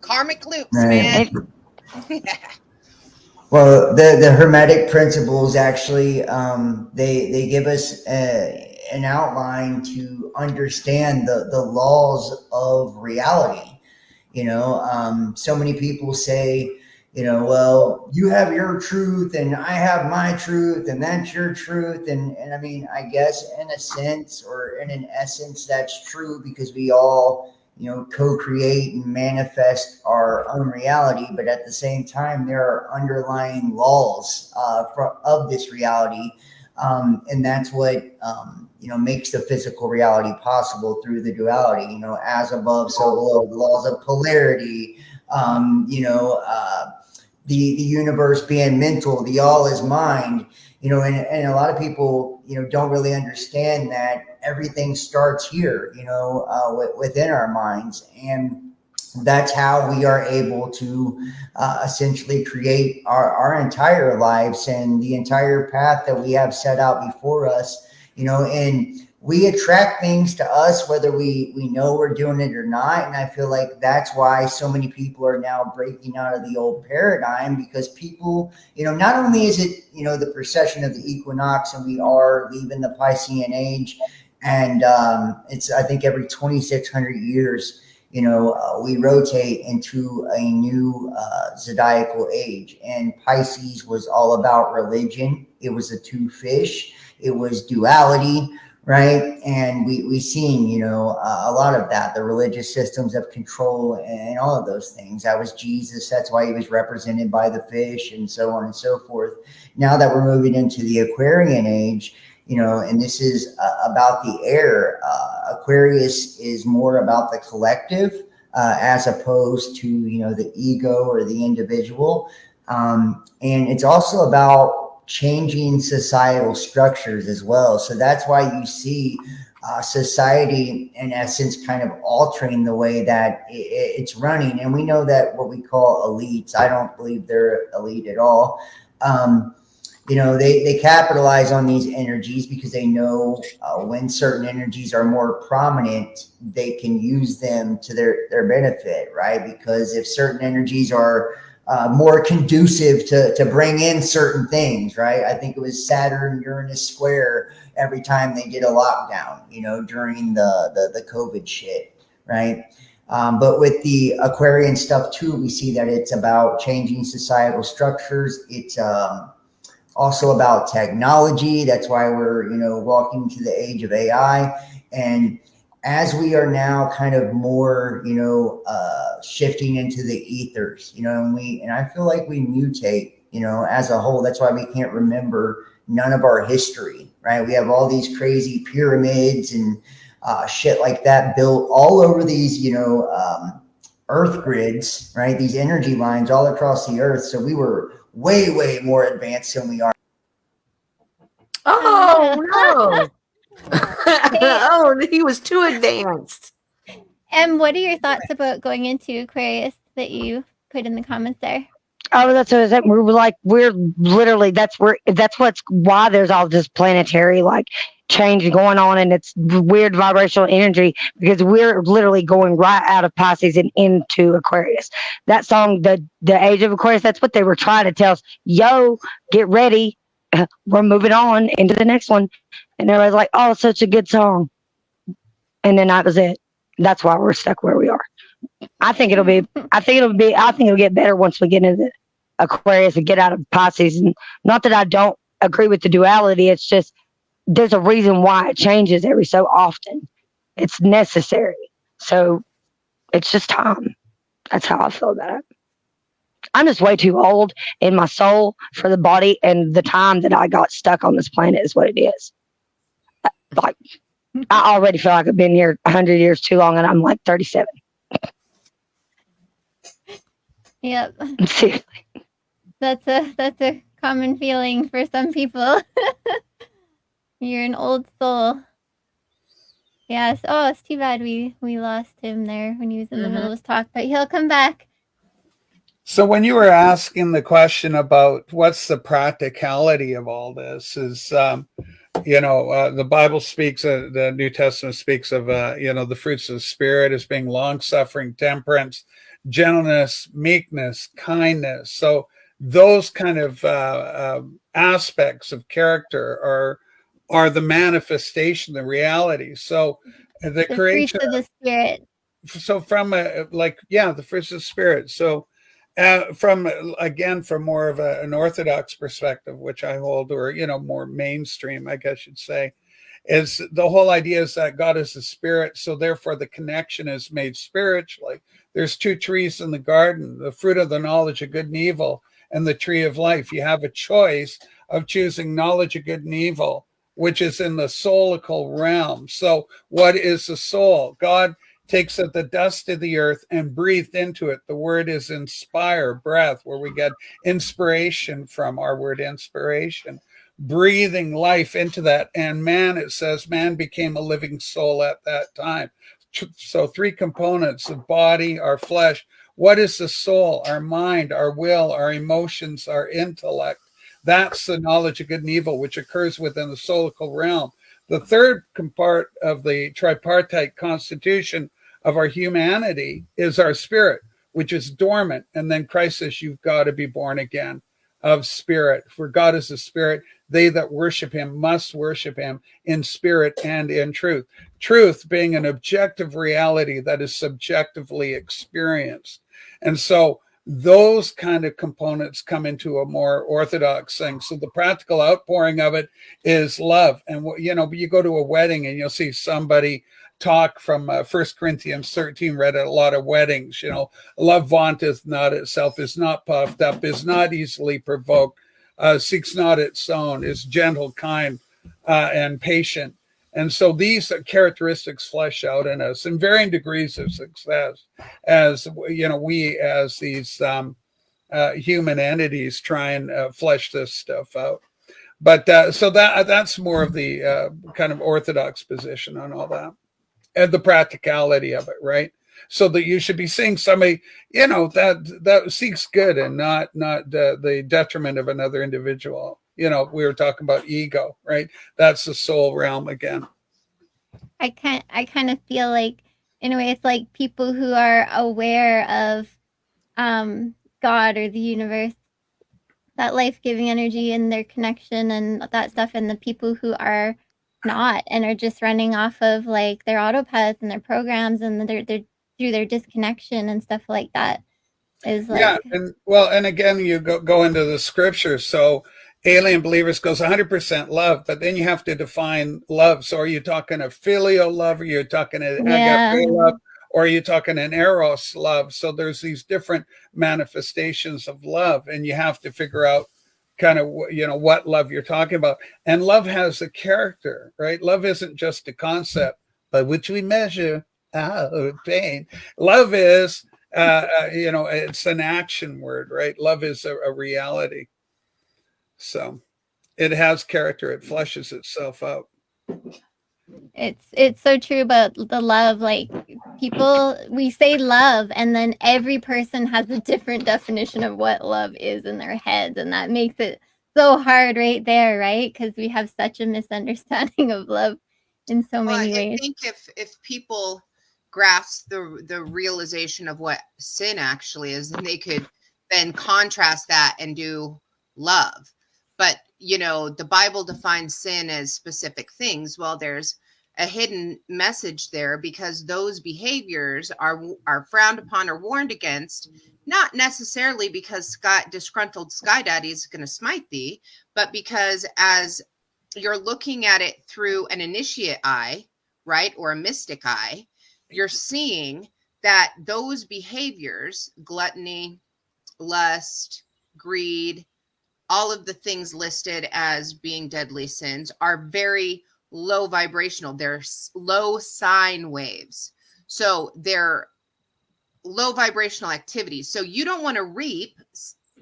Karmic loops, Right. man. Well, the Hermetic principles actually they give us an outline to understand the laws of reality. So many people say, well, you have your truth and I have my truth and that's your truth. And I mean, I guess in a sense or in an essence, that's true because we all, co-create and manifest our own reality. But at the same time, there are underlying laws of this reality. And that's what, makes the physical reality possible through the duality, as above, so below, the laws of polarity, the universe being mental, the all is mind, and a lot of people, don't really understand that everything starts here, within our minds. And that's how we are able to essentially create our entire lives and the entire path that we have set out before us, and we attract things to us whether we know we're doing it or not. And I feel like that's why so many people are now breaking out of the old paradigm, because people, not only is it, the precession of the equinox and we are leaving the Piscean age, and it's, I think, every 2,600 years, we rotate into a new zodiacal age. And Pisces was all about religion. It was the two fish. It was duality, right? And we seen, a lot of that, the religious systems of control and all of those things. That was Jesus. That's why he was represented by the fish and so on and so forth. Now that we're moving into the Aquarian age, and this is about the air. Aquarius is more about the collective as opposed to, the ego or the individual. And it's also about changing societal structures as well. So that's why you see society, in essence, kind of altering the way that it's running. And we know that what we call elites, I don't believe they're elite at all. They capitalize on these energies because they know when certain energies are more prominent, they can use them to their benefit, right? Because if certain energies are more conducive to bring in certain things, right? I think it was Saturn Uranus square every time they did a lockdown, during the COVID shit, right? But with the Aquarian stuff too, we see that it's about changing societal structures. It's also about technology. That's why we're, walking to the age of AI. And as we are now kind of more, shifting into the ethers, and I feel like we mutate, as a whole. That's why we can't remember none of our history, right? We have all these crazy pyramids and shit like that built all over these, earth grids, right? These energy lines all across the earth. So we were way, way more advanced than we are. Oh no. Oh, he was too advanced. And what are your thoughts about going into Aquarius that you put in the comments there? Oh, that's what I said. We're literally, that's what's why there's all this planetary, like change going on, and it's weird vibrational energy because we're literally going right out of Pisces and into Aquarius. That song, the Age of Aquarius, that's what they were trying to tell us. Yo, get ready. We're moving on into the next one. And everybody's like, oh, such a good song. And then that was it. That's why we're stuck where we are. I think it'll get better once we get into Aquarius and get out of Pisces. And not that I don't agree with the duality. It's just, there's a reason why it changes every so often. It's necessary. So it's just time. That's how I feel about it. I'm just way too old in my soul for the body, and the time that I got stuck on this planet is what it is. Like, I already feel like I've been here 100 years too long, and I'm like 37. Yep. Seriously. That's a common feeling for some people. You're an old soul. Yes. Oh, it's too bad we lost him there when he was in the middle of his talk, but he'll come back. So when you were asking the question about what's the practicality of all this, is the Bible speaks, the New Testament speaks of the fruits of the Spirit as being long-suffering, temperance, gentleness, meekness, kindness. So those kind of aspects of character are the manifestation, the reality. So the creation fruits of the Spirit. So from the fruits of the Spirit. So from more of an orthodox perspective, which I hold, or more mainstream, I guess you'd say, is the whole idea is that God is a spirit, so therefore the connection is made spiritually. There's two trees in the garden: the fruit of the knowledge of good and evil, and the tree of life. You have a choice of choosing knowledge of good and evil, which is in the soulical realm. So what is the soul? God takes up the dust of the earth and breathed into it. The word is inspire, breath, where we get inspiration from, our word inspiration, breathing life into that. And man, it says, man became a living soul at that time. So three components: of body, our flesh. What is the soul? Our mind, our will, our emotions, our intellect. That's the knowledge of good and evil, which occurs within the soulical realm. The third part of the tripartite constitution of our humanity is our spirit, which is dormant. And then Christ says, you've got to be born again of spirit. For God is a spirit. They that worship him must worship him in spirit and in truth. Truth being an objective reality that is subjectively experienced. And so those kind of components come into a more orthodox thing. So the practical outpouring of it is love. And you go to a wedding and you'll see somebody talk from 1 Corinthians 13, read at a lot of weddings. Love vaunteth not itself, is not puffed up, is not easily provoked, seeks not its own, is gentle, kind, and patient. And so these characteristics flesh out in us in varying degrees of success, as we as these human entities try and flesh this stuff out. But so that's more of the kind of orthodox position on all that, and the practicality of it, right? So that you should be seeing somebody, that seeks good and not the detriment of another individual. We were talking about ego, right? That's the soul realm again. I kind of feel like, in a way, it's like people who are aware of God or the universe, that life-giving energy and their connection and that stuff, and the people who are not and are just running off of like their autopilots and their programs and they're through their disconnection and stuff like that is like, and again you go into the scripture. So alien believers goes 100% love, but then you have to define love. So are you talking a filial love, or you're talking an agape love, or are you talking an eros love? So there's these different manifestations of love, and you have to figure out kind of what love you're talking about. And love has a character, right? Love isn't just a concept by which we measure pain. Love is it's an action word, right? Love is a reality. So it has character. It fleshes itself out. It's so true about the love. Like, people, we say love, and then every person has a different definition of what love is in their heads, and that makes it so hard right there, right? Because we have such a misunderstanding of love in so many I ways. think if people grasp the realization of what sin actually is, then they could then contrast that and do love. But the Bible defines sin as specific things. Well, there's a hidden message there, because those behaviors are frowned upon or warned against, not necessarily because disgruntled sky daddy is going to smite thee, but because as you're looking at it through an initiate eye, right, or a mystic eye, you're seeing that those behaviors, gluttony, lust, greed, all of the things listed as being deadly sins, are very low vibrational. They're low sine waves. So they're low vibrational activities. So you don't want to reap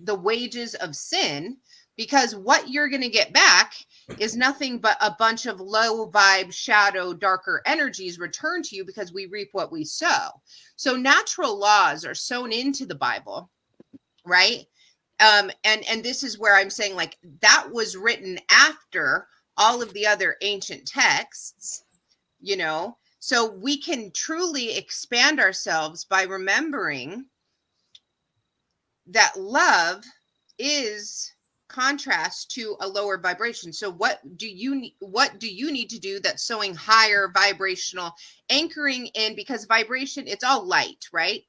the wages of sin, because what you're going to get back is nothing but a bunch of low vibe, shadow, darker energies returned to you, because we reap what we sow. So natural laws are sown into the Bible, right? And this is where I'm saying, like, that was written after all of the other ancient texts, so we can truly expand ourselves by remembering that love is contrast to a lower vibration. So what do you need to do that's sowing higher vibrational, anchoring in, because vibration, it's all light, right?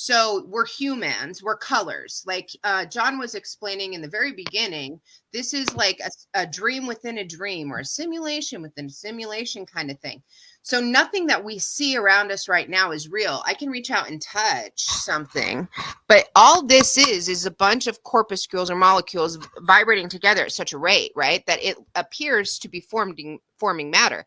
So we're humans, we're colors. Like John was explaining in the very beginning, this is like a dream within a dream, or a simulation within a simulation kind of thing. So nothing that we see around us right now is real. I can reach out and touch something, but all this is a bunch of corpuscles or molecules vibrating together at such a rate, right, that it appears to be forming matter.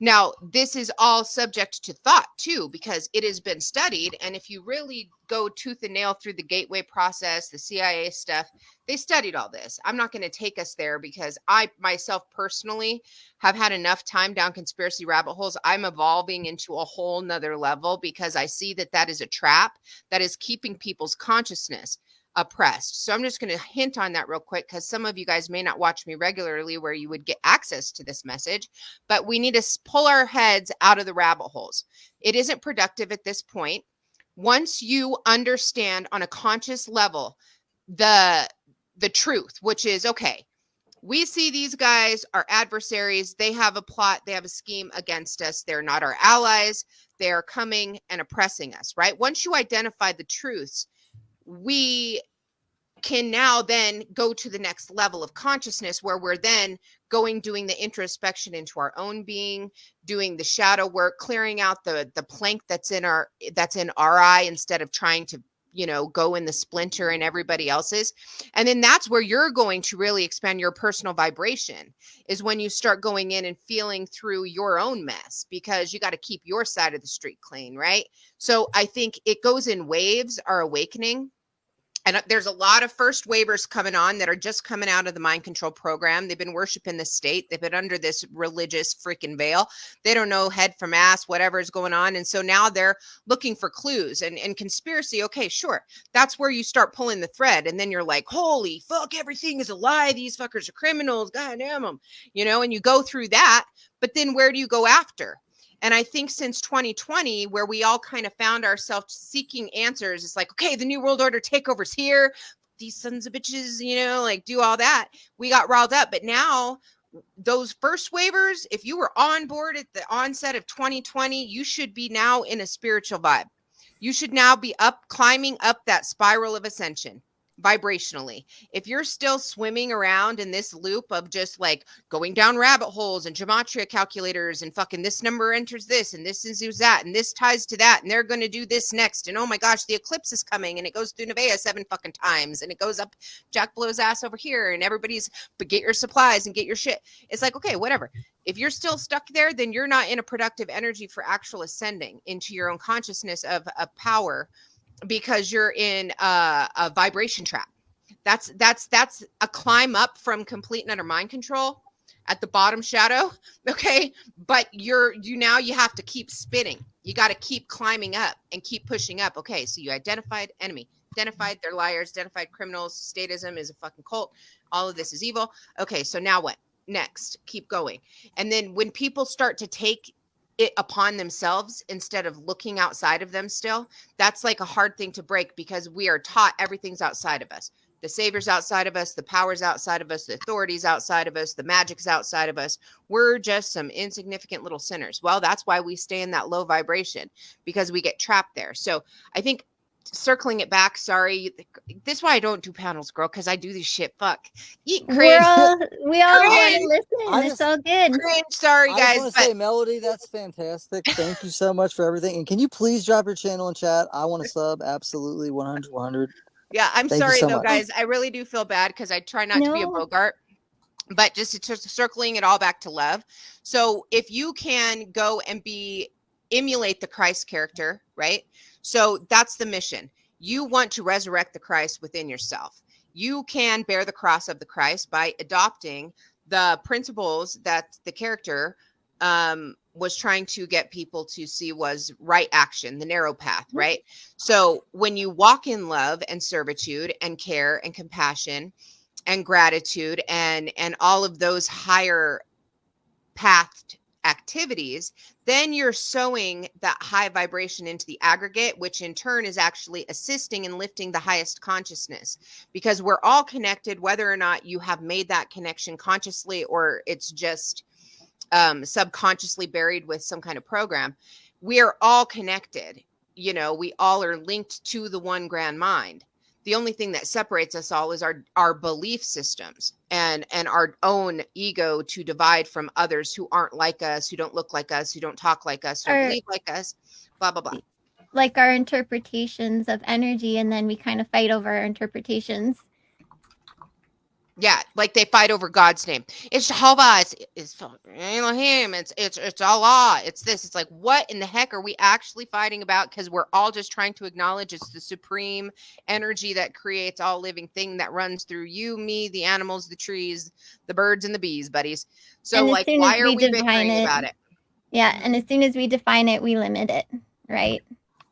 Now, this is all subject to thought too, because it has been studied. And if you really go tooth and nail through the gateway process, the CIA stuff, they studied all this. I'm not going to take us there, because I myself personally have had enough time down conspiracy rabbit holes. I'm evolving into a whole nother level, because I see that is a trap that is keeping people's consciousness oppressed. So I'm just going to hint on that real quick, because some of you guys may not watch me regularly where you would get access to this message, but we need to pull our heads out of the rabbit holes. It isn't productive at this point. Once you understand on a conscious level the truth, which is, okay, we see these guys are adversaries. They have a plot. They have a scheme against us. They're not our allies. They are coming and oppressing us, right? Once you identify the truths, we can now then go to the next level of consciousness, where we're then doing the introspection into our own being, doing the shadow work, clearing out the plank that's in our eye, instead of trying to go in the splinter in everybody else's. And then that's where you're going to really expand your personal vibration, is when you start going in and feeling through your own mess, because you got to keep your side of the street clean, right? So I think it goes in waves, our awakening. And there's a lot of first waivers coming on that are just coming out of the mind control program. They've been worshiping the state. They've been under this religious freaking veil. They don't know head from ass, whatever is going on. And so now they're looking for clues and conspiracy. Okay, sure. That's where you start pulling the thread. And then you're like, holy fuck, everything is a lie. These fuckers are criminals. God damn them. And you go through that. But then where do you go after? And I think since 2020, where we all kind of found ourselves seeking answers, it's like, okay, the New World Order takeover's here. These sons of bitches, like do all that. We got riled up. But now those first waivers, if you were on board at the onset of 2020, you should be now in a spiritual vibe. You should now be climbing up that spiral of ascension vibrationally. If you're still swimming around in this loop of just like going down rabbit holes and gematria calculators and fucking this number enters this and this is that and this ties to that and they're going to do this next and oh my gosh, the eclipse is coming and it goes through Nevaeh 7 fucking times and it goes up Jack Blow's ass over here and everybody's, but get your supplies and get your shit. It's like, okay, whatever. If you're still stuck there, then you're not in a productive energy for actual ascending into your own consciousness of power, because you're in a vibration trap. That's a climb up from complete and utter mind control at the bottom shadow. Okay. But you have to keep spinning. You got to keep climbing up and keep pushing up. Okay. So you identified enemy. identified. They're liars, identified criminals. Statism is a fucking cult. All of this is evil. Okay, so now what? Next, keep going. And then when people start to take it upon themselves instead of looking outside of them still, that's like a hard thing to break, because we are taught everything's outside of us. The savior's outside of us, the power's outside of us, the authority's outside of us, the magic's outside of us. We're just some insignificant little sinners. Well, that's why we stay in that low vibration, because we get trapped there. So I think, circling it back, sorry, this is why I don't do panels, girl, because I do this shit. Fuck. Eat cringe. We all want Cringe. to listen. It's all good. Cringe. Sorry, I guys. just want to say, Melody, that's fantastic. Thank you so much for everything. And can you please drop your channel in chat? I want to sub. Absolutely. 100. Yeah, I'm Thank you sorry so though, much. guys. I really do feel bad because I try not to be a Bogart, but just circling it all back to love. So if you can go and emulate the Christ character, right? So that's the mission. You want to resurrect the Christ within yourself. You can bear the cross of the Christ by adopting the principles that the character was trying to get people to see was right action, the narrow path, right? So when you walk in love and servitude and care and compassion and gratitude and all of those higher pathed activities, then you're sowing that high vibration into the aggregate, which in turn is actually assisting in lifting the highest consciousness, because we're all connected, whether or not you have made that connection consciously or it's just subconsciously buried with some kind of program. We are all connected. You know, we all are linked to the one grand mind. The only thing that separates us all is our belief systems and our own ego to divide from others who aren't like us, who don't look like us, who don't talk like us, who don't believe like us, blah, blah, blah. Like our interpretations of energy, and then we kind of fight over our interpretations. Yeah, like they fight over God's name. It's Jehovah. It's Elohim. It's Allah. It's this. It's like, what in the heck are we actually fighting about? Because we're all just trying to acknowledge it's the supreme energy that creates all living thing that runs through you, me, the animals, the trees, the birds, and the bees, buddies. So, like, why are we bickering about it? Yeah, and as soon as we define it, we limit it, right?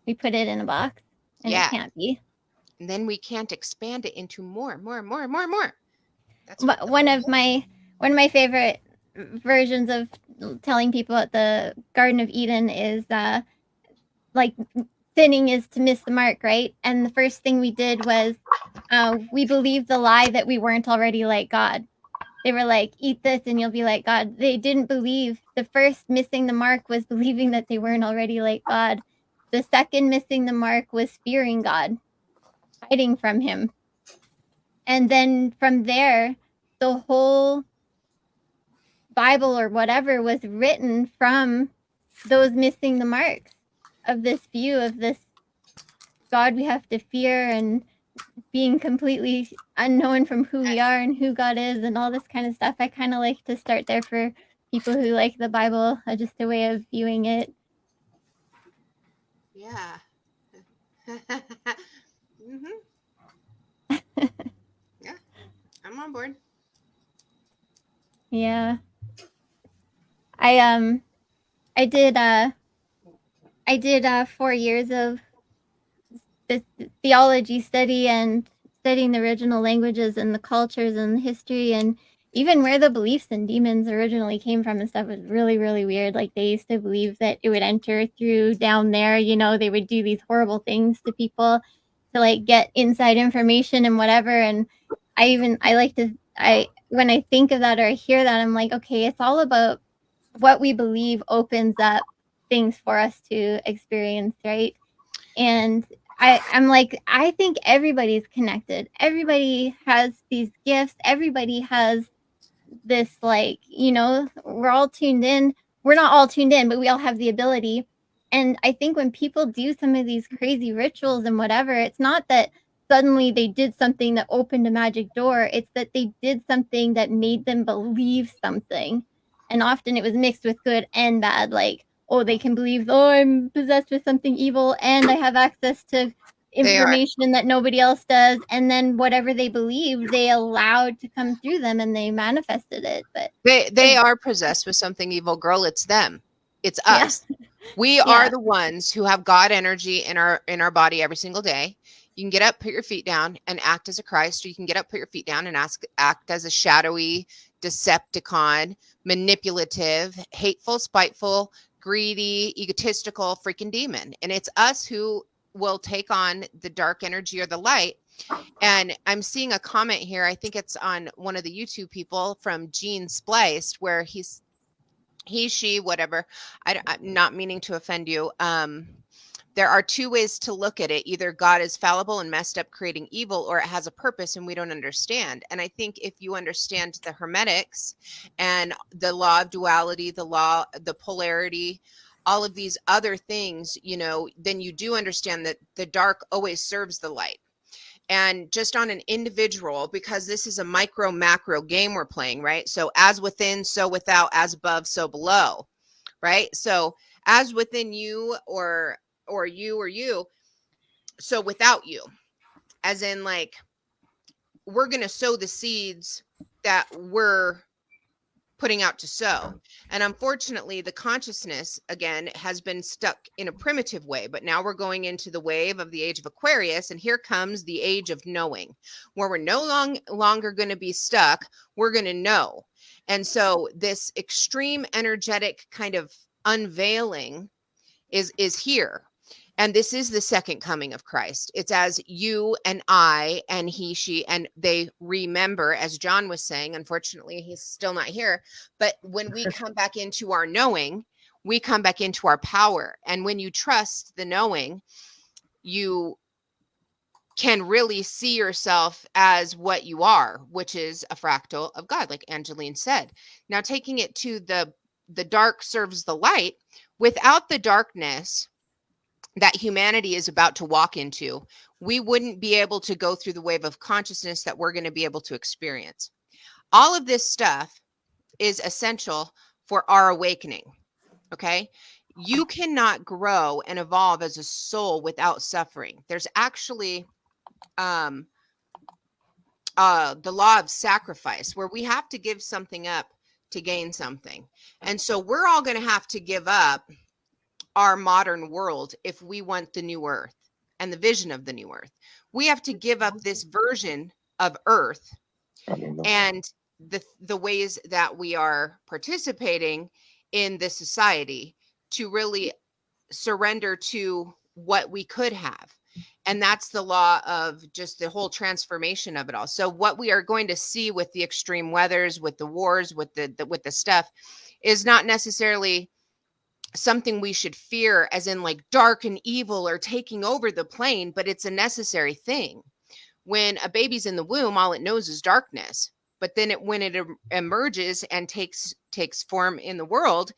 We put it in a box, and it can't be. And then we can't expand it into more. That's one of my favorite versions of telling people at the Garden of Eden is like sinning is to miss the mark, right? And the first thing we did was we believed the lie that we weren't already like God. They were like, eat this and you'll be like God. They didn't believe. The first missing the mark was believing that they weren't already like God. The second missing the mark was fearing God, hiding from him. And then from there, the whole Bible or whatever was written from those missing the marks of this view of this God we have to fear and being completely unknown from who we are and who God is and all this kind of stuff. I kind of like to start there for people who like the Bible, just a way of viewing it. Yeah. Yeah, I'm on board. Yeah. I did 4 years of this theology study and studying the original languages and the cultures and the history and even where the beliefs in demons originally came from and stuff was really, really weird. Like they used to believe that it would enter through down there, you know, they would do these horrible things to people to like get inside information and whatever. And when I think of that or I hear that, I'm like, okay, it's all about what we believe opens up things for us to experience, right? And I'm like, I think everybody's connected. Everybody has these gifts. Everybody has this, like, you know, we're all tuned in. We're not all tuned in, but we all have the ability. And I think when people do some of these crazy rituals and whatever, it's not that suddenly they did something that opened a magic door. It's that they did something that made them believe something. And often it was mixed with good and bad. Like, oh, they can believe, oh, I'm possessed with something evil and I have access to information that nobody else does. And then whatever they believe, they allowed to come through them and they manifested it. But they are possessed with something evil, girl. It's them. It's us. Yeah. We are the ones who have God energy in our body every single day. You can get up, put your feet down, and act as a Christ, or you can get up, put your feet down, and act as a shadowy, Decepticon, manipulative, hateful, spiteful, greedy, egotistical freaking demon. And it's us who will take on the dark energy or the light. And I'm seeing a comment here. I think it's on one of the YouTube people from Gene Spliced, where he, she, whatever. I'm not meaning to offend you. There are two ways to look at it. Either God is fallible and messed up, creating evil, or it has a purpose and we don't understand. And I think if you understand the hermetics and the law of duality, the polarity, all of these other things, you know, then you do understand that the dark always serves the light. And just on an individual, because this is a micro macro game we're playing, right? So as within, so without, as above, so below, right? So as within you, or you, so without you, as in, like, we're going to sow the seeds that we're putting out to sow. And unfortunately, the consciousness, again, has been stuck in a primitive way, but now we're going into the wave of the age of Aquarius, and here comes the age of knowing, where we're no longer going to be stuck. We're going to know. And so this extreme energetic kind of unveiling is here. And this is the second coming of Christ. It's as you and I and he, she, and they remember, as John was saying. Unfortunately, he's still not here. But when we come back into our knowing, we come back into our power. And when you trust the knowing, you can really see yourself as what you are, which is a fractal of God, like Angeleen said. Now, taking it to the dark serves the light. Without the darkness that humanity is about to walk into, we wouldn't be able to go through the wave of consciousness that we're going to be able to experience. All of this stuff is essential for our awakening. Okay. You cannot grow and evolve as a soul without suffering. There's actually the law of sacrifice, where we have to give something up to gain something. And so we're all going to have to give up our modern world if we want the new earth and the vision of the new earth. We have to give up this version of earth and the ways that we are participating in this society to really surrender to what we could have. And that's the law of just the whole transformation of it all. So what we are going to see with the extreme weathers, with the wars, with the stuff, is not necessarily something we should fear, as in like dark and evil or taking over the plane, but it's a necessary thing. When a baby's in the womb, all it knows is darkness. But then when it emerges and takes form in the world,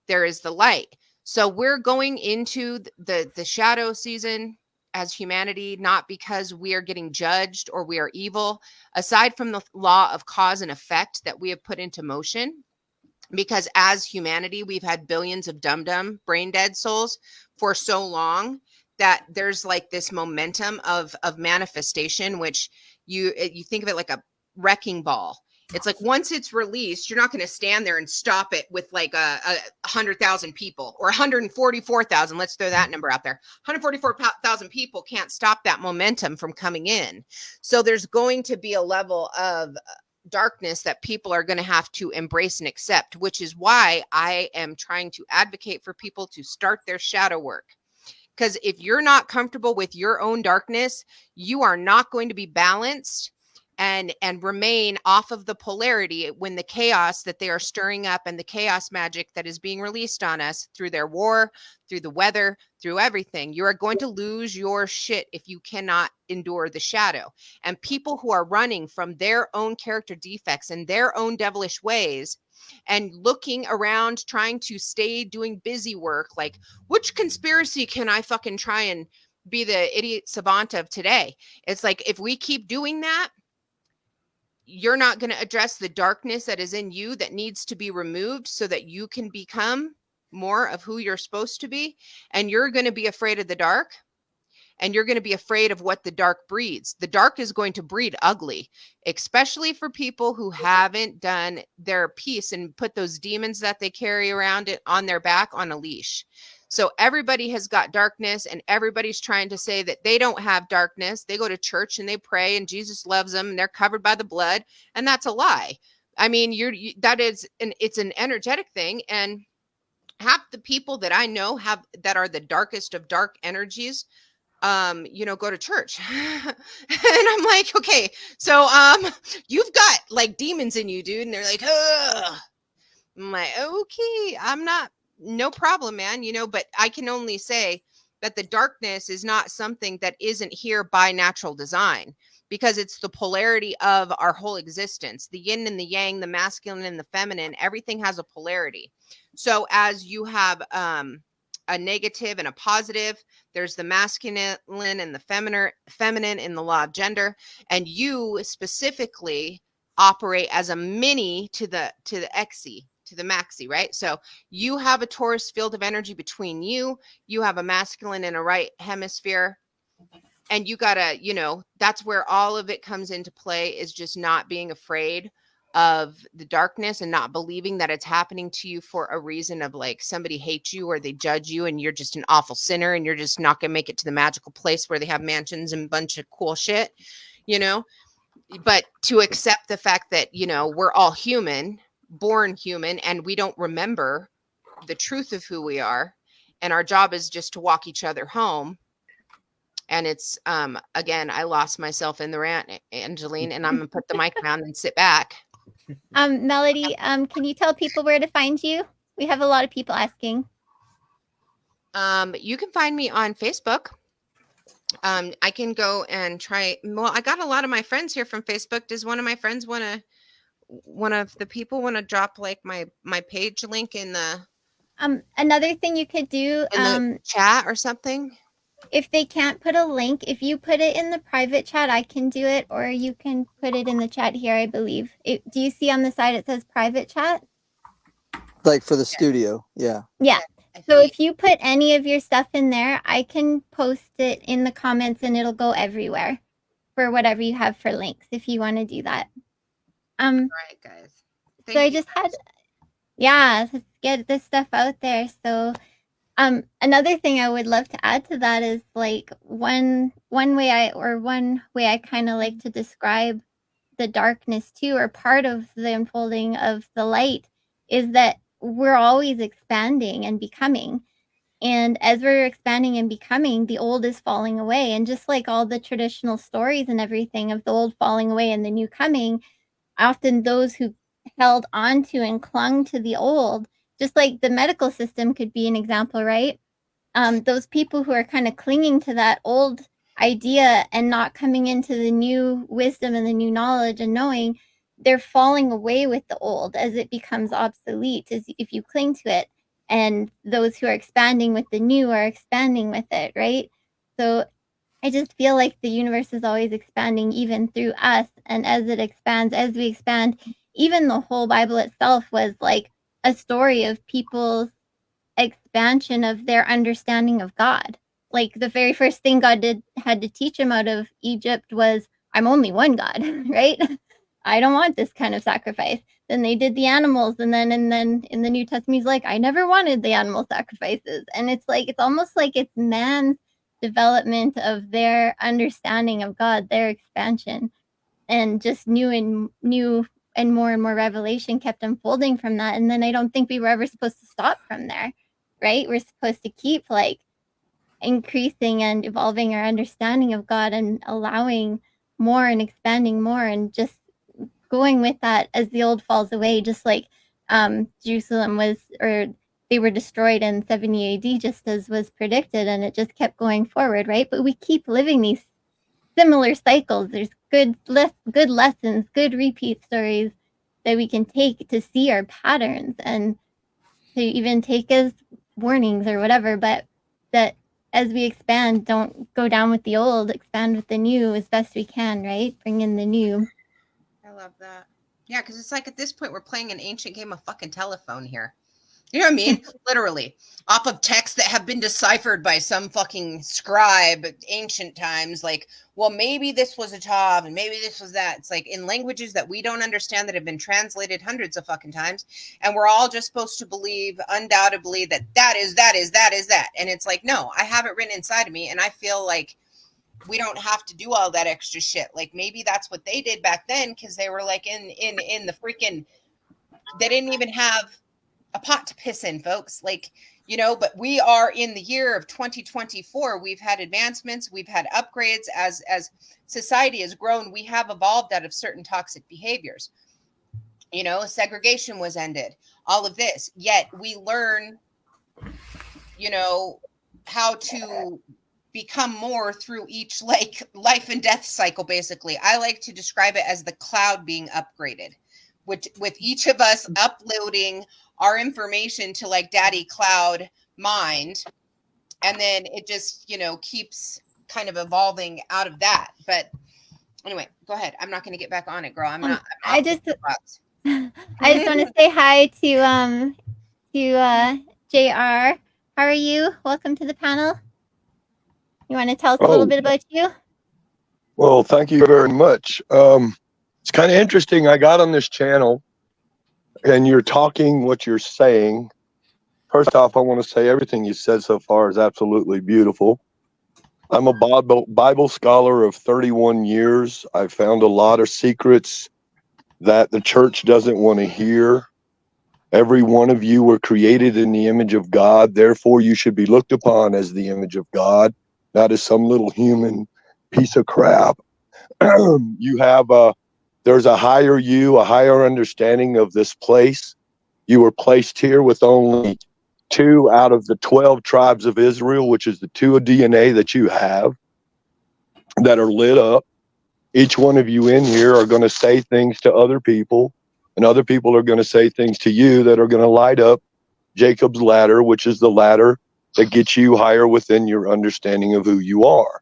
there is the light. So we're going into the shadow season as humanity, not because we are getting judged or we are evil, aside from the law of cause and effect that we have put into motion. Because as humanity, we've had billions of dumb, brain dead souls for so long that there's like this momentum of manifestation, which you think of it like a wrecking ball. It's like once it's released, you're not going to stand there and stop it with like a 100,000 people or 144,000. Let's throw that number out there. 144,000 people can't stop that momentum from coming in. So there's going to be a level of darkness that people are going to have to embrace and accept, which is why I am trying to advocate for people to start their shadow work. Because if you're not comfortable with your own darkness, you are not going to be balanced and remain off of the polarity when the chaos that they are stirring up and the chaos magic that is being released on us through their war, through the weather, through everything. You are going to lose your shit if you cannot endure the shadow. And people who are running from their own character defects and their own devilish ways and looking around trying to stay doing busy work, like, which conspiracy can I fucking try and be the idiot savant of today? It's like, if we keep doing that, you're not going to address the darkness that is in you that needs to be removed so that you can become more of who you're supposed to be. And you're going to be afraid of the dark, and you're going to be afraid of what the dark breeds. The dark is going to breed ugly, especially for people who haven't done their piece and put those demons that they carry around it on their back on a leash. So everybody has got darkness, and everybody's trying to say that they don't have darkness. They go to church and they pray and Jesus loves them and they're covered by the blood, and that's a lie. I mean, it's an energetic thing, and half the people that I know that are the darkest of dark energies go to church. And I'm like, okay, so you've got like demons in you, dude. And they're like, ugh. I'm like, okay, no problem, man, but I can only say that the darkness is not something that isn't here by natural design, because it's the polarity of our whole existence, the yin and the yang, the masculine and the feminine. Everything has a polarity. So as you have a negative and a positive, there's the masculine and the feminine in the law of gender, and you specifically operate as a mini to the exi, to the maxi, right? So you have a Taurus field of energy between you. You have a masculine and a right hemisphere. And you gotta, that's where all of it comes into play, is just not being afraid of the darkness and not believing that it's happening to you for a reason of like somebody hates you or they judge you and you're just an awful sinner and you're just not gonna make it to the magical place where they have mansions and a bunch of cool shit, but to accept the fact that, we're all human, born human, and we don't remember the truth of who we are. And our job is just to walk each other home. And it's, again, I lost myself in the rant, Angeleen, and I'm going to put the mic down and sit back. Melody, can you tell people where to find you? We have a lot of people asking. You can find me on Facebook. I can go and try. Well, I got a lot of my friends here from Facebook. Does one of my friends one of the people want to drop like my page link in the another thing you could do in the chat or something? If they can't put a link, if you put it in the private chat, I can do it, or you can put it in the chat here, I believe. Do you see on the side it says private chat? Like for the studio, yeah. Yeah. So if you put any of your stuff in there, I can post it in the comments and it'll go everywhere for whatever you have for links, if you want to do that. All right, guys. So I just had, let's get this stuff out there. So another thing I would love to add to that is like one way I kind of like to describe the darkness too, or part of the unfolding of the light, is that we're always expanding and becoming. And as we're expanding and becoming, the old is falling away. And just like all the traditional stories and everything of the old falling away and the new coming, often those who held on to and clung to the old, just like the medical system could be an example, right? Those people who are kind of clinging to that old idea and not coming into the new wisdom and the new knowledge and knowing, they're falling away with the old as it becomes obsolete, as if you cling to it. And those who are expanding with the new are expanding with it, right? So I just feel like the universe is always expanding even through us. And as it expands, as we expand, even the whole Bible itself was like a story of people's expansion of their understanding of God. Like the very first thing God had to teach them out of Egypt was, I'm only one God, right? I don't want this kind of sacrifice. Then they did the animals, and then in the New Testament, he's like, I never wanted the animal sacrifices. And it's like, it's almost like it's man's development of their understanding of God, their expansion, and just new and more revelation kept unfolding from that. And then I don't think we were ever supposed to stop from there, right? We're supposed to keep like increasing and evolving our understanding of God and allowing more and expanding more and just going with that as the old falls away, just like Jerusalem was, or they were destroyed in 70 AD, just as was predicted, and it just kept going forward, right? But we keep living these similar cycles. There's good lessons, good repeat stories that we can take to see our patterns and to even take as warnings or whatever, but that as we expand, don't go down with the old, expand with the new as best we can, right? Bring in the new. I love that. Yeah, because it's like at this point we're playing an ancient game of fucking telephone here. You know what I mean? Literally. Off of texts that have been deciphered by some fucking scribe ancient times. Like, well, maybe this was a tav and maybe this was that. It's like in languages that we don't understand that have been translated hundreds of fucking times. And we're all just supposed to believe undoubtedly that is that. And it's like, no, I have it written inside of me. And I feel like we don't have to do all that extra shit. Like maybe that's what they did back then because they were like in the freaking, they didn't even have a pot to piss in, folks. Like, you know, but we are in the year of 2024. We've had advancements, we've had upgrades as society has grown. We have evolved out of certain toxic behaviors. You know, segregation was ended, all of this. Yet we learn, you know, how to become more through each like life and death cycle. Basically, I like to describe it as the cloud being upgraded, which with each of us uploading our information to like daddy cloud mind, and then it just, you know, keeps kind of evolving out of that. But anyway, go ahead. I'm not going to get back on it, girl. I just want to say hi to JR. How are you? Welcome to the panel. You want to tell us a little bit about you? Well, thank you very much. It's kind of interesting. I got on this channel and you're talking what you're saying. First off, I want to say everything you said so far is absolutely beautiful. I'm a Bible scholar of 31 years. I've found a lot of secrets that the church doesn't want to hear. Every one of you were created in the image of God. Therefore, you should be looked upon as the image of God, not as some little human piece of crap. You have there's a higher you, a higher understanding of this place. You were placed here with only 2 out of the 12 tribes of Israel, which is the 2 of DNA that you have that are lit up. Each one of you in here are going to say things to other people, and other people are going to say things to you that are going to light up Jacob's ladder, which is the ladder that gets you higher within your understanding of who you are.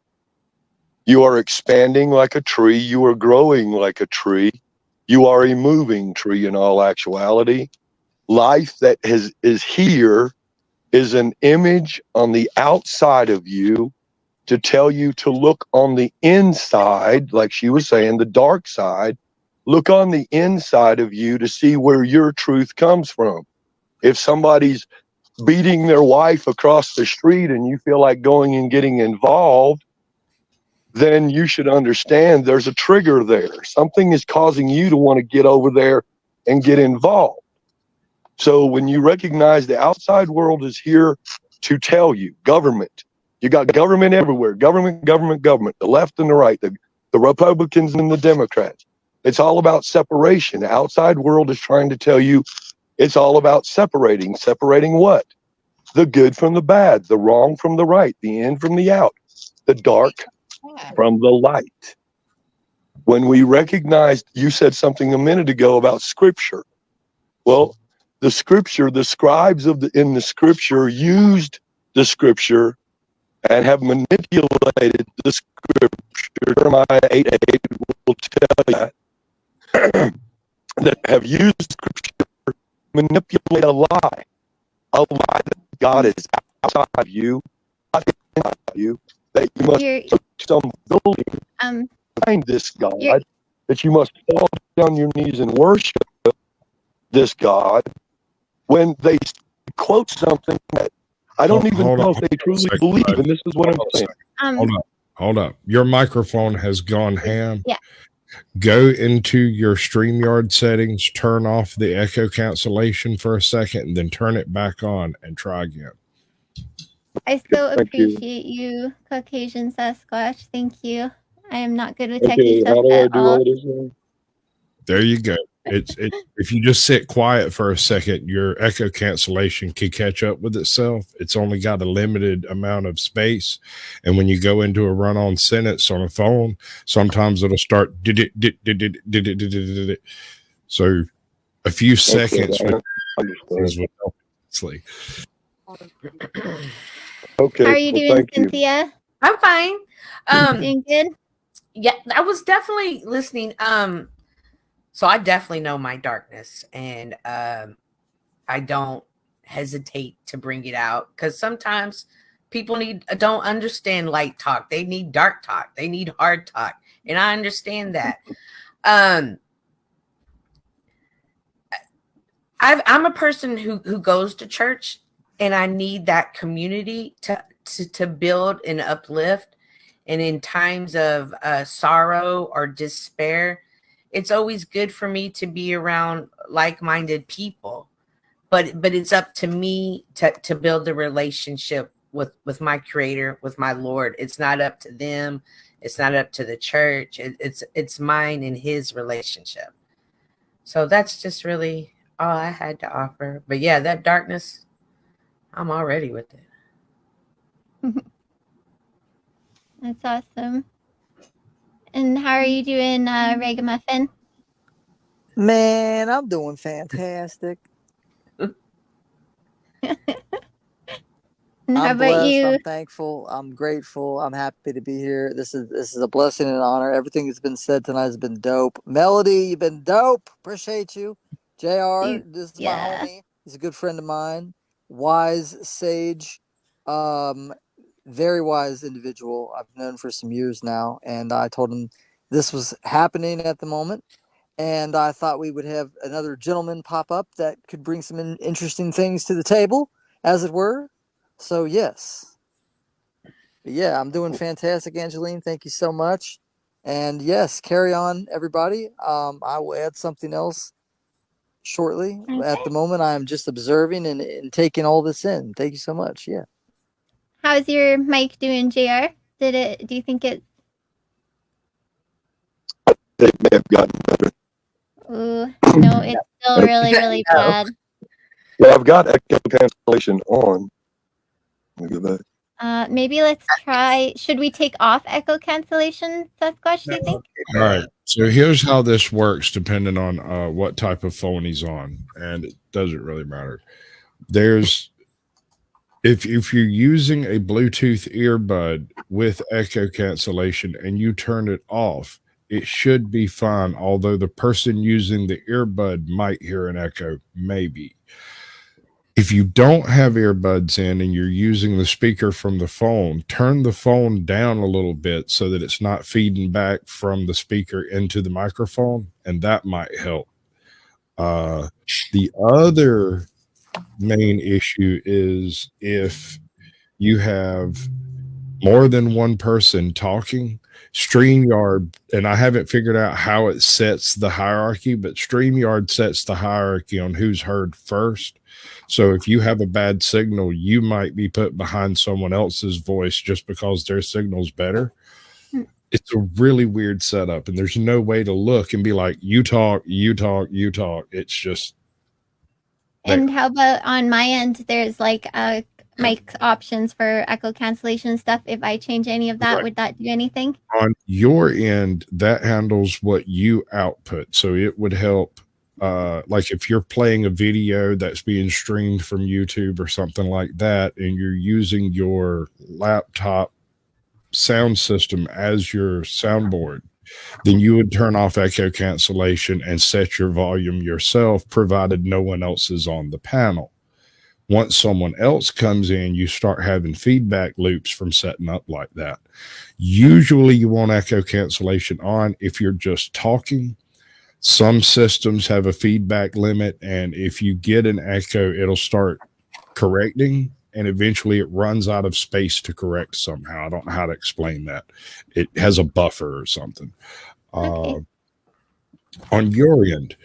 You are expanding like a tree. You are growing like a tree. You are a moving tree in all actuality. Life that is here is an image on the outside of you to tell you to look on the inside, like she was saying, the dark side. Look on the inside of you to see where your truth comes from. If somebody's beating their wife across the street and you feel like going and getting involved, then you should understand there's a trigger there. Something is causing you to want to get over there and get involved. So when you recognize the outside world is here to tell you, government, you got government everywhere, government, the left and the right, the Republicans and the Democrats. It's all about separation. The outside world is trying to tell you it's all about separating. Separating what? The good from the bad, the wrong from the right, the in from the out, the dark from the light. When we recognized, you said something a minute ago about scripture. Well, the scripture, the scribes in the scripture used the scripture and have manipulated the scripture. Jeremiah 8:8 will tell you that have used scripture to manipulate a lie that God is outside of you, not inside of you, that you must put some building behind this God, that you must fall down your knees and worship this God. When they quote something that I don't even know if they truly believe, and this is what I'm saying. Hold up. Your microphone has gone ham. Yeah. Go into your StreamYard settings, turn off the echo cancellation for a second, and then turn it back on and try again. I so appreciate you, Caucasian Sasquatch. Thank you. I am not good with techie stuff at all. There you go. It's if you just sit quiet for a second, your echo cancellation can catch up with itself. It's only got a limited amount of space, and when you go into a run-on sentence on a phone, sometimes it'll start so a few seconds would help. Okay. How are you doing, Cynthia? I'm fine. Doing good? Yeah, I was definitely listening. So I definitely know my darkness, and I don't hesitate to bring it out, because sometimes people don't understand light talk. They need dark talk. They need hard talk. And I understand that. I'm a person who goes to church, and I need that community to build and uplift. And in times of sorrow or despair, it's always good for me to be around like-minded people. But it's up to me to build a relationship with my Creator, with my Lord. It's not up to them. It's not up to the church. It's mine and His relationship. So that's just really all I had to offer. But yeah, that darkness, I'm already with it. That's awesome. And how are you doing, Ragamuffin? Man, I'm doing fantastic. And how I'm about blessed. you? I'm thankful. I'm grateful. I'm happy to be here. This is a blessing and an honor. Everything that's been said tonight has been dope. Melody, you've been dope. Appreciate you. JR, this is my homie. He's a good friend of mine. Wise sage, very wise individual. I've known for some years now, and I told him this was happening at the moment. And I thought we would have another gentleman pop up that could bring some interesting things to the table, as it were. So, yes. But yeah, I'm doing fantastic, Angeleen. Thank you so much. And yes, carry on, everybody. I will add something else shortly. Okay. At the moment, I am just observing and taking all this in. Thank you so much. Yeah. How's your mic doing, JR? Do you think it? They may have gotten better. Ooh, no, it's still really, really bad. Well, I've got echo cancellation on. Let me go back. Maybe let's try. Should we take off echo cancellation, Sasquatch? Do you think? All right. So here's how this works, depending on what type of phone he's on, and it doesn't really matter. There's if you're using a Bluetooth earbud with echo cancellation and you turn it off, it should be fine. Although the person using the earbud might hear an echo, maybe. If you don't have earbuds in and you're using the speaker from the phone, turn the phone down a little bit so that it's not feeding back from the speaker into the microphone, and that might help. The other main issue is if you have more than one person talking, StreamYard, and I haven't figured out how it sets the hierarchy, but StreamYard sets the hierarchy on who's heard first. So if you have a bad signal, you might be put behind someone else's voice just because their signal's better. It's a really weird setup, and there's no way to look and be like, you talk, you talk, you talk. It's just. And how about on my end, there's like mic options for echo cancellation stuff. If I change any of that, Right. Would that do anything? On your end, that handles what you output. So it would help, like if you're playing a video that's being streamed from YouTube or something like that, and you're using your laptop sound system as your soundboard, then you would turn off echo cancellation and set your volume yourself, provided no one else is on the panel. Once someone else comes in, you start having feedback loops from setting up like that. Usually you want echo cancellation on if you're just talking. Some systems have a feedback limit, and if you get an echo, it'll start correcting, and eventually it runs out of space to correct somehow. I don't know how to explain that. It has a buffer or something. Okay. On your end,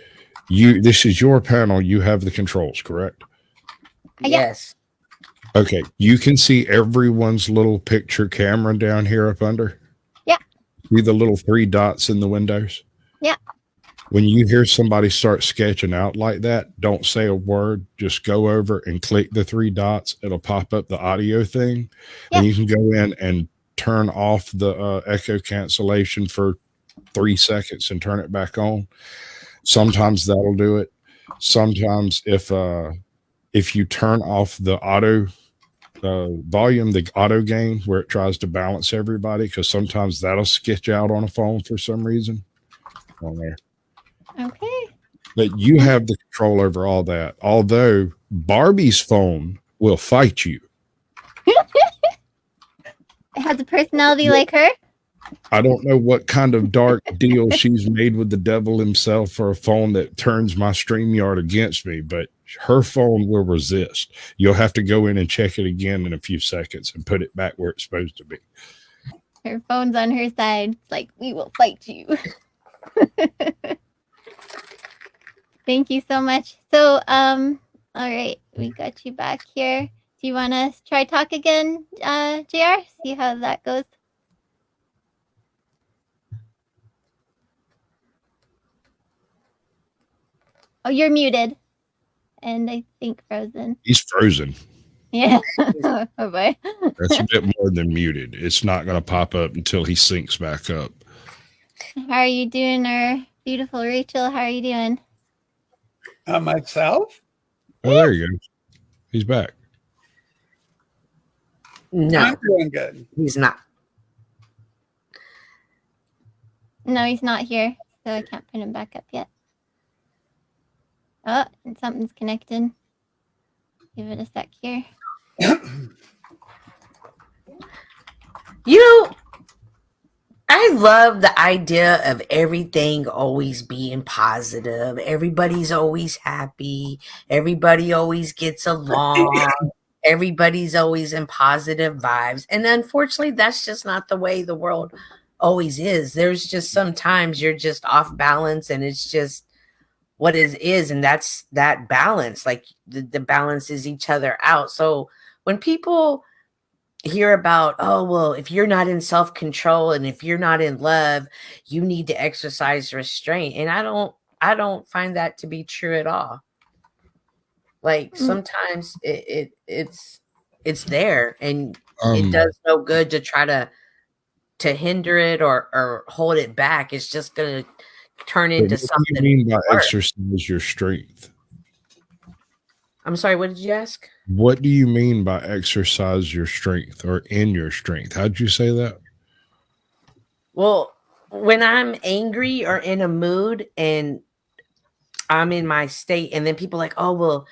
this is your panel. You have the controls, correct? Yes. Okay. You can see everyone's little picture camera down here up under. Yeah. See the little 3 dots in the windows? Yeah. When you hear somebody start sketching out like that, don't say a word. Just go over and click the 3 dots. It'll pop up the audio thing. Yeah. And you can go in and turn off the echo cancellation for 3 seconds and turn it back on. Sometimes that'll do it. Sometimes if you turn off the auto volume, the auto gain, where it tries to balance everybody, because sometimes that'll sketch out on a phone for some reason. On there. Okay. But you have the control over all that. Although Barbie's phone will fight you. It has a personality like her. I don't know what kind of dark deal she's made with the devil himself for a phone that turns my StreamYard against me, but her phone will resist. You'll have to go in and check it again in a few seconds and put it back where it's supposed to be. Her phone's on her side. It's like, we will fight you. Thank you so much. So, all right, we got you back here. Do you want to try talk again, JR? See how that goes? Oh, you're muted. And I think frozen. He's frozen. Yeah. Oh, boy. That's a bit more than muted. It's not going to pop up until he syncs back up. How are you doing, our beautiful Rachel? How are you doing? Myself? Oh, there you go. He's back. No, I'm doing good. he's not. No, he's not here, so I can't put him back up yet. Oh, and something's connected. Give it a sec here. You know, I love the idea of everything always being positive. Everybody's always happy. Everybody always gets along. Everybody's always in positive vibes. And unfortunately, that's just not the way the world always is. There's just sometimes you're just off balance and it's just what it is. And that's that balance. Like the balance is each other out. So when people hear about, oh, well, if you're not in self-control and if you're not in love, you need to exercise restraint. And I don't find that to be true at all. Like sometimes it's there and it does no good to try to hinder it or hold it back. It's just gonna turn into something. What do you mean by exercise your strength? I'm sorry, what did you ask? What do you mean by exercise your strength or in your strength? How'd you say that? Well, when I'm angry or in a mood and I'm in my state, and then people are like, oh, well,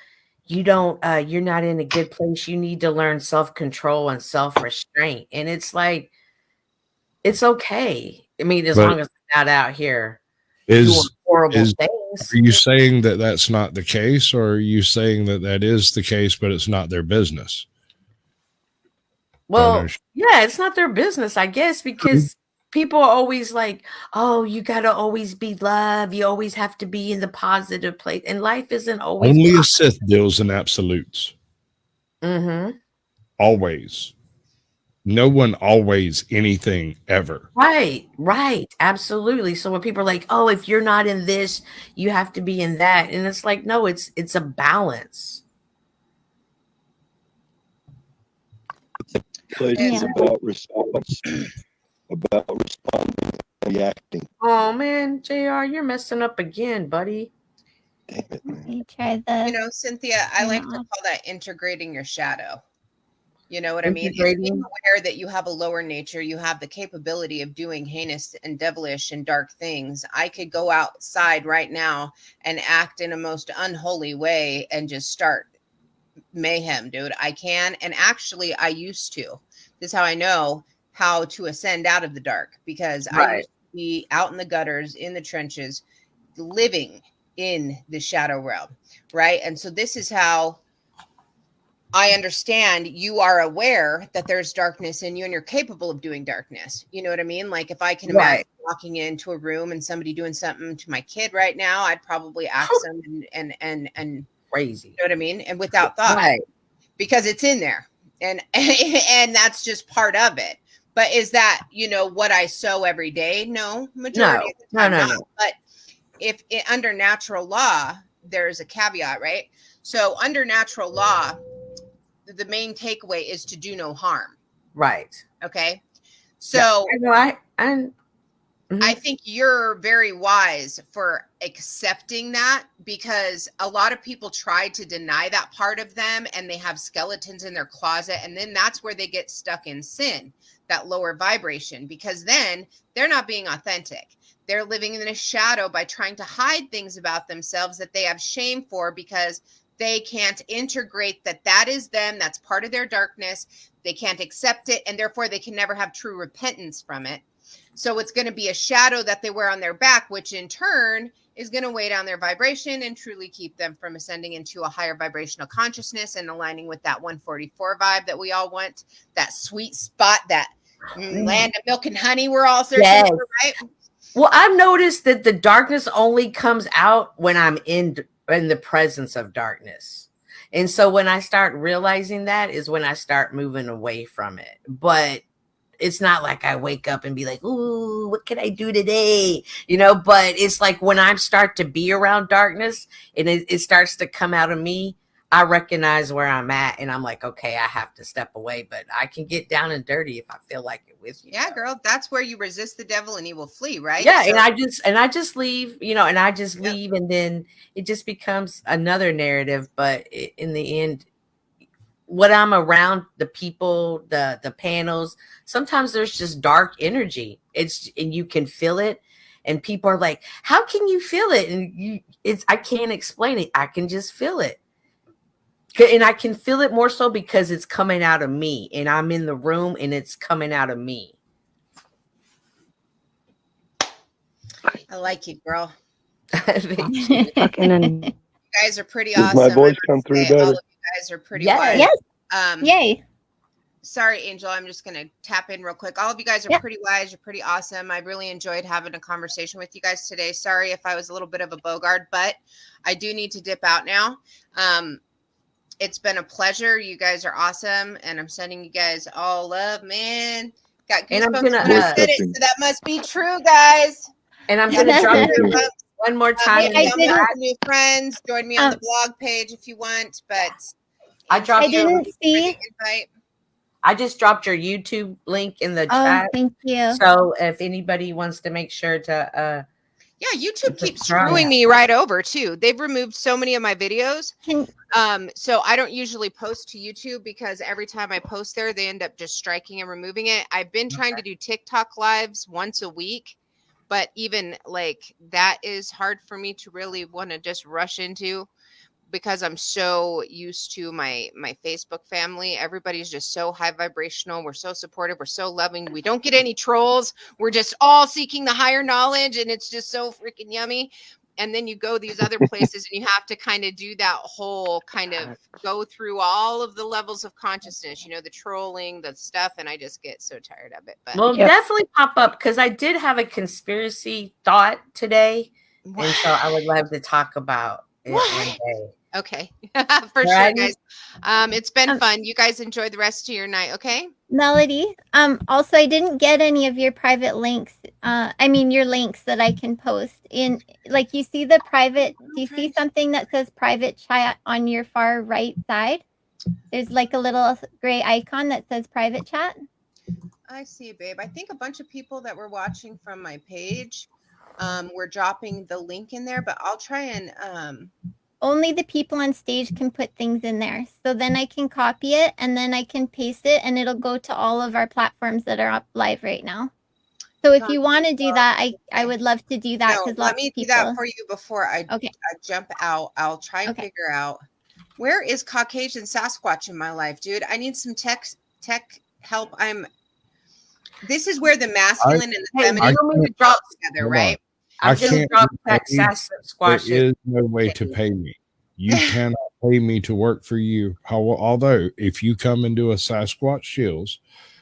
you're not in a good place. You need to learn self-control and self-restraint. And it's like, it's okay. I mean, as long as I'm not out here doing horrible things. Are you saying that that's not the case, or are you saying that that is the case, but it's not their business? Well, yeah, it's not their business, I guess, because people are always like, oh, you got to always be love. You always have to be in the positive place. And life isn't always Only positive. a Sith deals in absolutes. Mm-hmm. Always. No one always anything ever. Right. Absolutely. So when people are like, oh, if you're not in this, you have to be in that. And it's like, no, it's a balance. It's about response, about responding and reacting. Oh man, JR, you're messing up again, buddy. Damn it, man. You try the. You know, Cynthia, I like to call that integrating your shadow. You know what I mean? If being aware that you have a lower nature, you have the capability of doing heinous and devilish and dark things. I could go outside right now and act in a most unholy way and just start mayhem, dude. I can. And actually, I used to. This is how I know how to ascend out of the dark, because I used to be out in the gutters, in the trenches, living in the shadow realm, right? And so this is how I understand you are aware that there's darkness in you and you're capable of doing darkness. You know what I mean? Like if I can imagine walking into a room and somebody doing something to my kid right now, I'd probably ask them and crazy. You know what I mean? And without thought, because it's in there, and that's just part of it. But is that, you know, what I sow every day? No, majority of the time not. But if under natural law, there's a caveat, right? So under natural law, the main takeaway is to do no harm. Right. Okay. So I think you're very wise for accepting that, because a lot of people try to deny that part of them and they have skeletons in their closet. And then that's where they get stuck in sin, that lower vibration, because then they're not being authentic. They're living in a shadow by trying to hide things about themselves that they have shame for, because They can't integrate that is them. That's part of their darkness. They can't accept it, and therefore they can never have true repentance from it. So it's going to be a shadow that they wear on their back, which in turn is going to weigh down their vibration and truly keep them from ascending into a higher vibrational consciousness and aligning with that 144 vibe that we all want, that sweet spot, that land of milk and honey we're all searching for, right? Well, I've noticed that the darkness only comes out when I'm in the presence of darkness. And so when I start realizing that is when I start moving away from it. But it's not like I wake up and be like, ooh, what can I do today? You know, but it's like when I start to be around darkness and it starts to come out of me, I recognize where I'm at and I'm like, okay, I have to step away, but I can get down and dirty if I feel like it with you. Yeah, girl, that's where you resist the devil and he will flee, right? Yeah, so, and I just leave, you know, and I just leave, and then it just becomes another narrative. But in the end, what I'm around, the people, the panels, sometimes there's just dark energy. And you can feel it, and people are like, "How can you feel it?" And I can't explain it. I can just feel it. And I can feel it more so because it's coming out of me and I'm in the room and it's coming out of me. I like you, girl. You guys are pretty awesome. Does my voice come through better? All of you guys are pretty wise. Yes. Yay. Sorry, Angel. I'm just going to tap in real quick. All of you guys are pretty wise. You're pretty awesome. I really enjoyed having a conversation with you guys today. Sorry if I was a little bit of a bogart, but I do need to dip out now. It's been a pleasure. You guys are awesome. And I'm sending you guys all love, man. Got goosebumps when I said it. So that must be true, guys. And I'm going to drop it one more time. New friends. Join me on the blog page if you want. But I didn't see. Invite. I just dropped your YouTube link in the chat. Thank you. So if anybody wants to make sure to yeah, YouTube keeps screwing me right over too. They've removed so many of my videos. So I don't usually post to YouTube because every time I post there, they end up just striking and removing it. I've been trying to do TikTok lives once a week, but even like that is hard for me to really want to just rush into because I'm so used to my Facebook family. Everybody's just so high vibrational. We're so supportive. We're so loving. We don't get any trolls. We're just all seeking the higher knowledge, and it's just so freaking yummy. And then you go these other places and you have to kind of do that whole kind of go through all of the levels of consciousness, you know, the trolling, the stuff. And I just get so tired of it. But well, definitely pop up because I did have a conspiracy thought today. Wow. And so I would love to talk about it one day. Okay. For sure, guys. It's been fun. You guys enjoy the rest of your night. Okay. Melody. Also, I didn't get any of your private links. Your links that I can post in, like, you see the private, do you see something that says private chat on your far right side? There's like a little gray icon that says private chat. I see, babe. I think a bunch of people that were watching from my page were dropping the link in there, but I'll try and only the people on stage can put things in there. So then I can copy it and then I can paste it and it'll go to all of our platforms that are up live right now. So if you want to do that, I would love to do that. No, let me do that for you before I jump out. I'll try and figure out where is Caucasian Sasquatch in my life, dude. I need some tech help. This is where the masculine and the feminine drop together, right? I can't There is no way to pay me. You cannot pay me to work for you. Although if you come and do a Sasquatch Chills,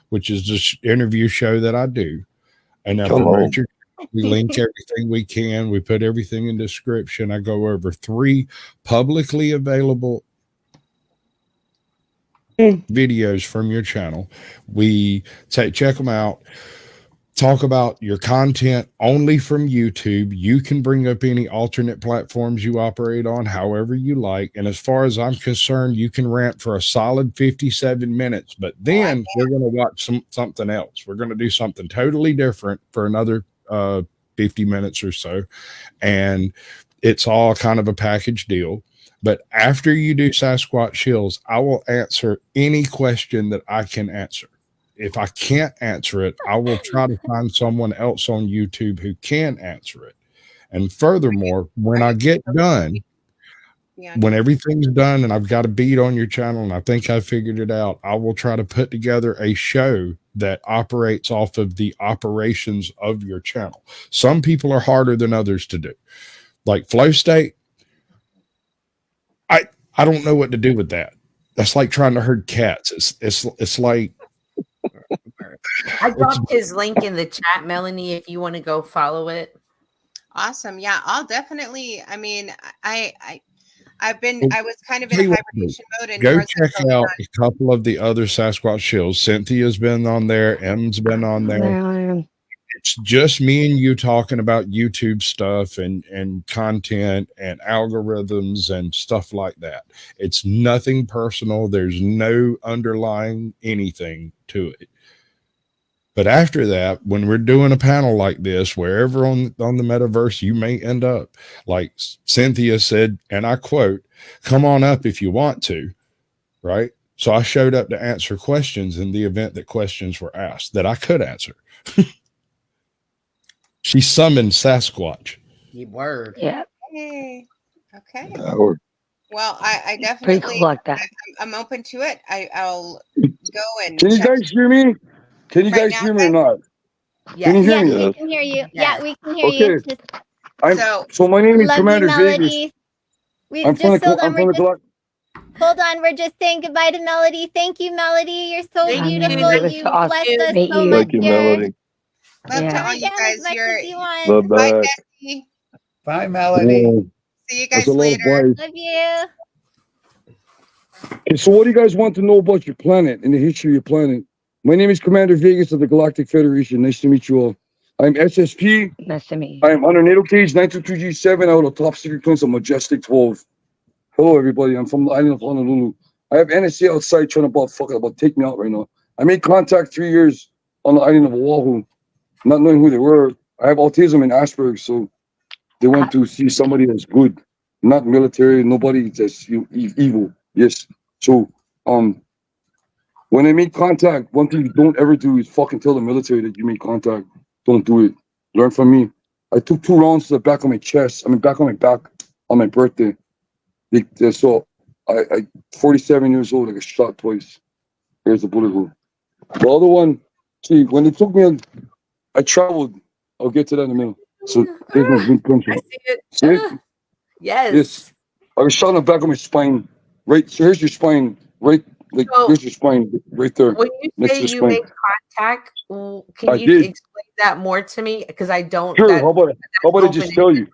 which is this interview show that I do, and I promote your, we link everything we can. We put everything in the description. I go over 3 publicly available videos from your channel. We check them out. Talk about your content only from YouTube. You can bring up any alternate platforms you operate on, however you like. And as far as I'm concerned, you can rant for a solid 57 minutes. But then we're going to watch something else. We're going to do something totally different for another 50 minutes or so. And it's all kind of a package deal. But after you do Sasquatch Chills, I will answer any question that I can answer. If I can't answer it, I will try to find someone else on YouTube who can answer it. And furthermore, when I get done, when everything's done and I've got a beat on your channel and I think I figured it out, I will try to put together a show that operates off of the operations of your channel. Some people are harder than others to do. Like Flow State, I don't know what to do with that. That's like trying to herd cats. It's like I dropped his link in the chat, Melanie, if you want to go follow it. Awesome. Yeah, I'll definitely. I mean, I was kind of in hibernation mode, and go yours check out a couple of the other Sasquatch shows. Cynthia's been on there. M's been on there. It's just me and you talking about YouTube stuff and content and algorithms and stuff like that. It's nothing personal. There's no underlying anything to it. But after that, when we're doing a panel like this, wherever on the metaverse you may end up, like Cynthia said, and I quote, "Come on up if you want to," right? So I showed up to answer questions in the event that questions were asked that I could answer. She summoned Sasquatch. Word. Yeah. Hey. Okay. Howard. Well, I Pretty definitely cool like that. I'm open to it. I'll go and Can you check. guys hear me? Can you Right guys now, hear me or not? Yes. Can you hear Yes, me? we can hear you. Yeah, we can hear you. Okay. Just So my name is love you, Commander Vegas. Melody. We I'm from just hold the on. Hold on. We're just saying goodbye to Melody. Thank you, Melody. You're so Thank beautiful. you. It was You so awesome blessed to us meet so you. much Thank you, here. Melody. Love to Yeah. all you Down as guys. much You're as you want. Love bye, that. Bessie. Bye, Melody. See you That's guys a lot of later. boys. Love you. Okay, so what do you guys want to know about your planet and the history of your planet? My name is Commander Vegas of the Galactic Federation. Nice to meet you all. I'm SSP. Nice to meet you. I am under NATO cage 922G7 out of top secret clearance of Majestic 12. Hello, everybody. I'm from the island of Honolulu. I have NSA outside trying to about take me out right now. I made contact 3 years on the island of Oahu, not knowing who they were. I have autism and Asperger's, so they went to see somebody that's good, not military, nobody that's evil. Yes. So, when they make contact, one thing you don't ever do is fucking tell the military that you made contact. Don't do it. Learn from me. I took 2 rounds to the back of my chest. Back on my back on my birthday. So I 47 years old. I got shot twice. Here's the bullet hole. The other one, see, when they took me on, I traveled. I'll get to that in a minute. So there's my big punch. I see it. See it? Yes. Yes. I was shot in the back of my spine. Right. So here's your spine. Right. Like So, here's your spine. Right there. When you Next say to the you spine. make contact, can I you did. explain that more to me? Because I don't. Sure. That, How about I just open- tell you?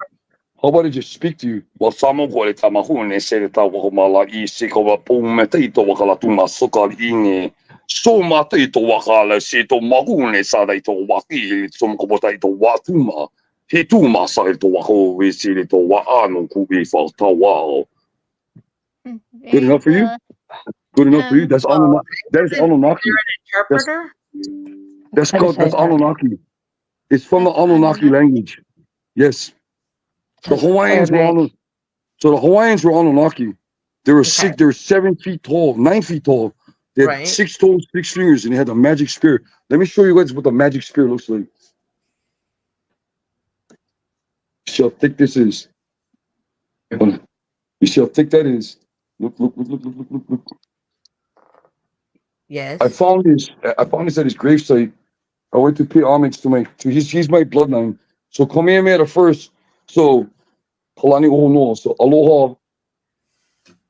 How about I just speak to you? Well, some of what it's a mahune said it over mala easy over pumetito wakala tuma sokal ine. So matito wakala sito mahune sadaito waki some kobotaito watuma. Hituma sa ito wako we see it wa ano kubi for tawa. Good enough for you? Good enough for you? That's Anunnaki. That is Anunnaki. You're an interpreter? That's Anunnaki. It's from the Anunnaki language. Yes. The Hawaiians were the Hawaiians were Anunnaki. They were sick. They were 7 feet tall, 9 feet tall. They had 6 toes, 6 fingers, and they had a magic spear. Let me show you guys what the magic spear looks like. See how thick this is. You see how thick that is. Look. Yes. I found this at his gravesite. I went to pay homage to he's my bloodline. So Kamehameha the first. So Kalani Ohono. So Aloha.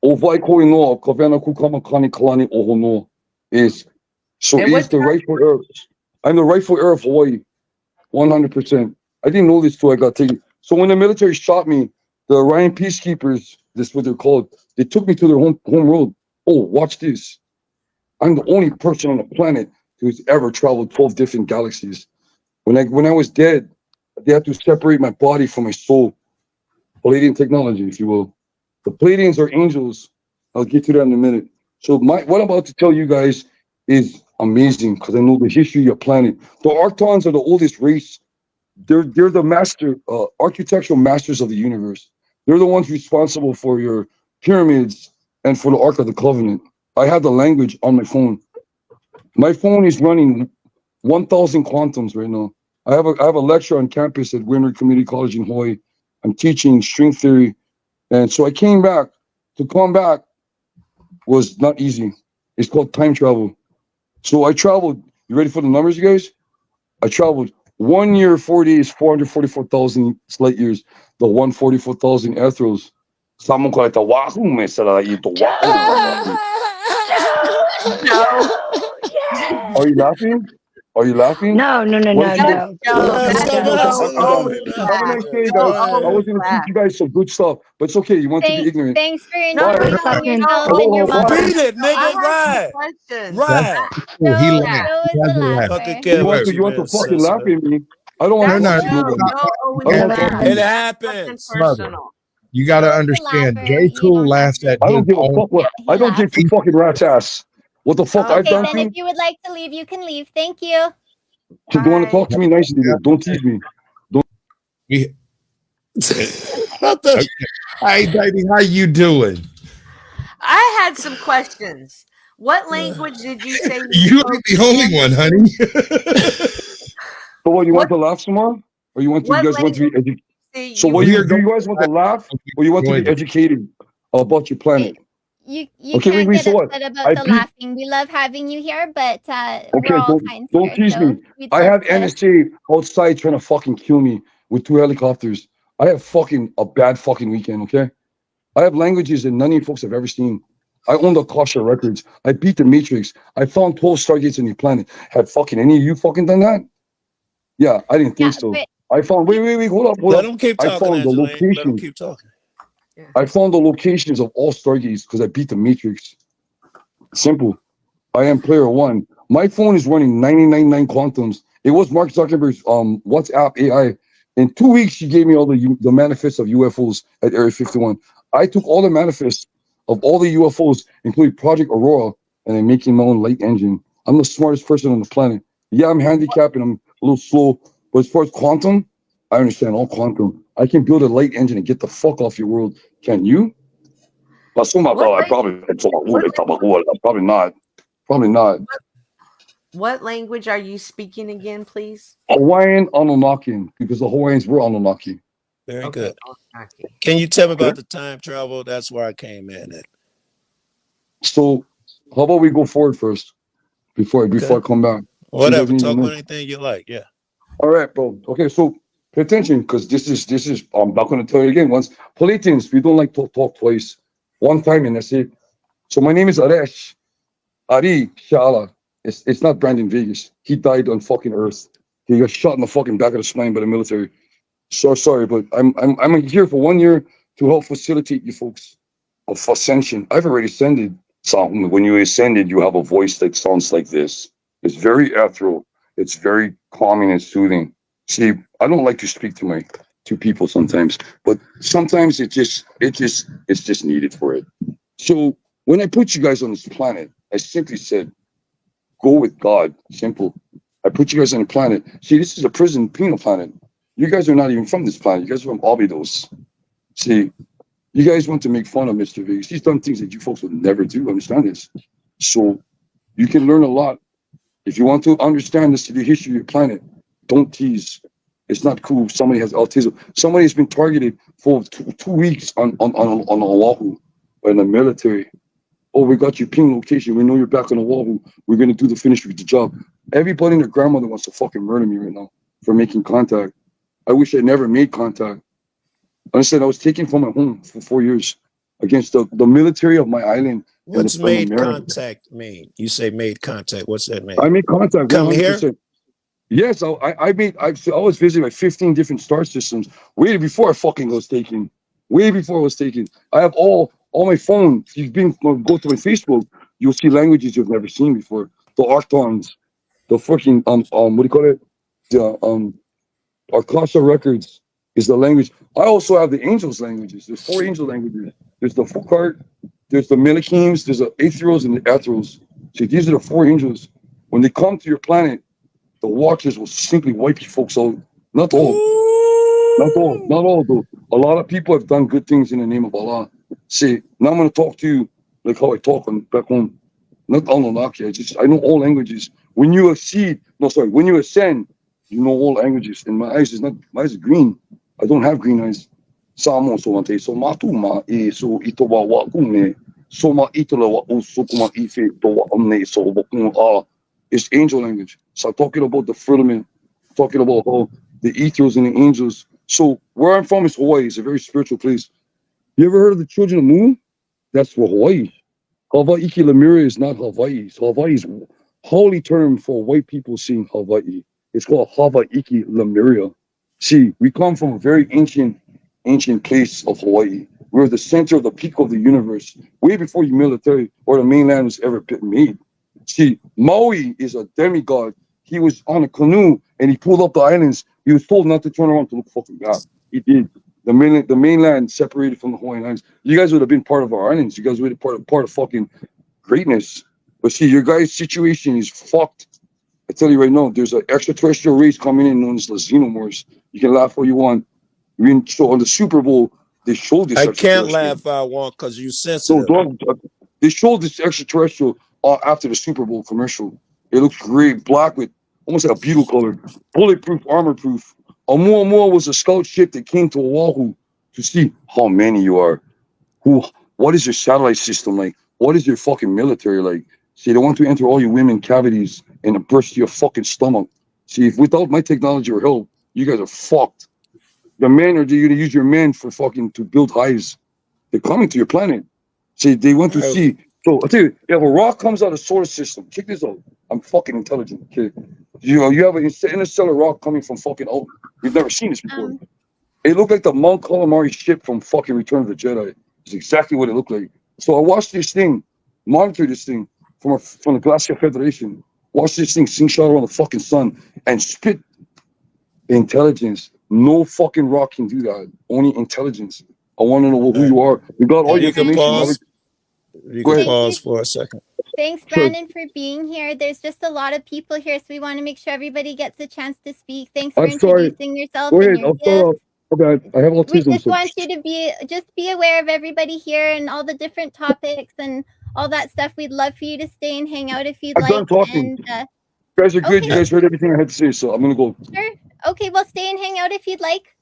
Ovai Koinoa. Kavana Kukama Kani Kalani Ohono is he's the rightful heir. I'm the rightful heir of Hawaii. 100%. I didn't know this till I got taken. So when the military shot me, the Orion Peacekeepers, this is what they're called, they took me to their home world. Oh, watch this. I'm the only person on the planet who's ever traveled 12 different galaxies. When I was dead, they had to separate my body from my soul. Palladian technology, if you will. The Palladians are angels. I'll get to that in a minute. So what I'm about to tell you guys is amazing because I know the history of your planet. The Archtons are the oldest race. They're the master, architectural masters of the universe. They're the ones responsible for your pyramids and for the Ark of the Covenant. I have the language on my phone. My phone is running 1,000 quantums right now. I have a lecture on campus at Windward Community College in Hawaii. I'm teaching string theory. And so I came back to come back was not easy. It's called time travel. So I traveled. You ready for the numbers, you guys? I traveled 1 year, 4 days, 444,000 light years. The 144,000 Ethros. Someone called it the Wahoo, man. Said I eat the Wahoo. Are you laughing? Are you laughing? No. What is No. That's I'm done. Have a nice day, guys. I was going to teach you guys some good stuff, but it's okay. You want to be ignorant. Thanks for Bye. introducing yourself and your Aloha, mom. bye. Beat it, nigga. Ride. Ride. Cool. He Joe laughed. is the laugher. Fucking care You what want you to been fucking says, laugh man. at me? I don't want to No, talk to you no, about no, it. no. I don't want to talk to It you. happens. Mother, you got to understand. J. Cool laughs at I his don't give a own. fuck what. He I don't give two laughs. fucking rat's ass. What the fuck I've Okay, done then to if you? you would like to leave, you can leave. Thank you. So do you want to talk to me nicely? Then. Don't tease me. Don't. We, okay. Hey, baby, how you doing? I had some questions. What language did you say You ain't the only one, honey. So what? You want to laugh some more, or you want to? You What guys want to be language educated? So what? We Do are you guys want to laugh, or you want to be educated about your planet? You Okay, can't wait. get So what? upset about I the beat. laughing. We love having you here, but we're Okay, all kinds don't here, tease so me. we'd I love have to. NSA outside trying to fucking kill me with 2 helicopters. I have fucking a bad fucking weekend, okay? I have languages that none of you folks have ever seen. I own the Akasha records. I beat the Matrix. I found 12 stargates on your planet. Have fucking any of you fucking done that? Yeah, I didn't think so. but I found wait, hold up. Let them keep I talking, found the Angeleen. Let them location. keep talking. I found the locations of all stargates because I beat the Matrix. Simple. I am player one. My phone is running 99.9 quantums. It was Mark Zuckerberg's WhatsApp AI. In 2 weeks, she gave me all the manifests of UFOs at Area 51. I took all the manifests of all the UFOs, including Project Aurora, and I'm making my own light engine. I'm the smartest person on the planet. Yeah, I'm handicapped and I'm a little slow, but as far as quantum, I understand all quantum. I can build a light engine and get the fuck off your world. Can you? Probably not. Probably not. What language are you speaking again, please? Hawaiian Anunnaki, because the Hawaiians were Anunnaki. Very good. Can you tell me about the time travel? That's where I came in at. So, how about we go forward first before I come back? Whatever. Talk about anything you like. Yeah. All right, bro. Okay, so pay attention because this is. I'm not going to tell you again. Once Palatins, we don't like to talk twice. One time and that's it. So my name is Aresh Ari Shala. It's not Brandon Vegas. He died on fucking Earth. He got shot in the fucking back of the spine by the military. So sorry, but I'm here for 1 year to help facilitate you folks of ascension. I've already ascended. So when you ascended, you have a voice that sounds like this. It's very ethereal. It's very calming and soothing. See, I don't like to speak to people sometimes, but sometimes it's just needed for it. So when I put you guys on this planet, I simply said, go with God. Simple. I put you guys on a planet. See, this is a prison penal planet. You guys are not even from this planet. You guys are from Abydos. See, you guys want to make fun of Mr. Vegas. He's done things that you folks would never do. Understand this? So you can learn a lot. If you want to understand the history of your planet, don't tease. It's not cool. Somebody has autism. Somebody has been targeted for 2 weeks on Oahu by the military. Oh, we got your ping location. We know you're back on Oahu. We're going to finish with the job. Everybody and their grandmother wants to fucking murder me right now for making contact. I wish I never made contact. I said I was taken from my home for 4 years against the military of my island. What's made contact mean? You say made contact. What's that mean? I made contact. Come 100%. here? Yes, I was visiting like 15 different star systems way before I fucking was taken. Way before I was taken. I have all my phone. If you've been go to my Facebook, you'll see languages you've never seen before. The Archons, the fucking what do you call it? The Akasha records is the language. I also have the angels languages. There's 4 angel languages. There's the Fukart, there's the Milikims, there's the Aetheros and the Etheros. See, these are the 4 angels. When they come to your planet, the Watchers will simply wipe you folks out. Not all. Not all, though. A lot of people have done good things in the name of Allah. See, now I'm going to talk to you like how I talk back home. Not Anunnaki. I know all languages. When you ascend, you know all languages. And my eyes are green. I don't have green eyes. Samo so ante so matuma e so ito wa wa kune so ma itola wa o so kuma ife to wa omne so wa it's angel language. So talking about the firmament, talking about how the ethers and the angels. So where I'm from is Hawaii. It's a very spiritual place. You ever heard of the children of the moon? That's for Hawaii. Hawaii Lemuri is not Hawaii. So Hawaii is holy term for white people seeing Hawaii. It's called Hawaii Lemuria. See, we come from a very ancient place of Hawaii. We're the center of the peak of the universe, way before the military or the mainland was ever made. See, Maui is a demigod. He was on a canoe and he pulled up the islands. He was told not to turn around to look fucking back. He did. The mainland separated from the Hawaiian Islands. You guys would have been part of our islands. You guys would have been part of fucking greatness. But see, your guys' situation is fucked. I tell you right now, there's an extraterrestrial race coming in known as the Xenomorphs. You can laugh all you want. So on the Super Bowl, they showed this. I can't laugh I want because you sensitive. No, they showed this extraterrestrial after the Super Bowl commercial. It looks great, black with almost like a beetle color, bulletproof, armor-proof. Oumuamua was a scout ship that came to Oahu to see how many you are. What is your satellite system like? What is your fucking military like? See, they want to enter all your women cavities and burst your fucking stomach. See, if without my technology or help, you guys are fucked. The men are going to use your men for fucking to build hives. They're coming to your planet. See, they want to see. So I tell you, if a rock comes out of the solar system, check this out. I'm fucking intelligent, okay? You have an interstellar rock coming from fucking out. We've never seen this before. It looked like the Mount Calamari ship from fucking Return of the Jedi. It's exactly what it looked like. So I watched this thing, monitored this thing from the Glacier Federation. Watch this thing sing shot around the fucking sun and spit intelligence. No fucking rock can do that. Only intelligence. I want to know who you are. We got all your information. Pause. You can pause for a second. Thanks, Brandon, for being here. There's just a lot of people here, so we want to make sure everybody gets a chance to speak. Thanks for introducing yourself. Go and ahead. your I'll start off. Okay, I have autism. We just want you to be aware of everybody here and all the different topics and all that stuff. We'd love for you to stay and hang out if you'd like. I'm done talking. And, you guys are good. You guys heard everything I had to say, so I'm gonna go. Sure. Okay, well, stay and hang out if you'd like.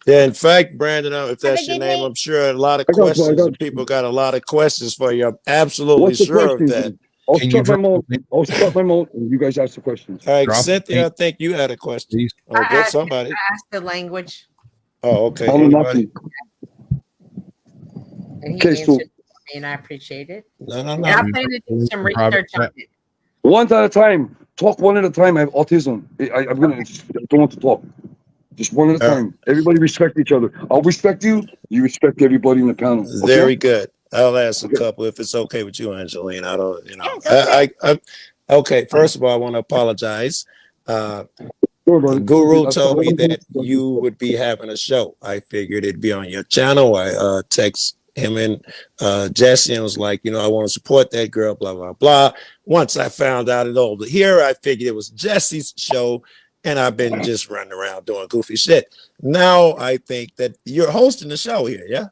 Yeah, in fact, Brandon, if that's your name, I'm sure a lot of questions and people got a lot of questions for you. I'm absolutely sure of that. I'll shut my mouth and you guys ask the questions. All right, Cynthia, I think you had a question. Or go somebody. I asked the language. Oh, okay. Anybody? And he answered me, and I appreciate it. No. And I plan to do some research on it. One at a time. Talk one at a time. I have autism. I don't want to talk. Just one at a time. Everybody respect each other. I'll respect you. You respect everybody in the panel. Okay? Very good. I'll ask a couple if it's okay with you, Angeleen. I don't, okay. First of all, I want to apologize. Guru told me that you would be having a show. I figured it'd be on your channel. I text him and Jesse and was like, I want to support that girl, blah, blah, blah. Once I found out it over here, I figured it was Jesse's show. And I've been just running around doing goofy shit. Now I think that you're hosting the show here, yeah?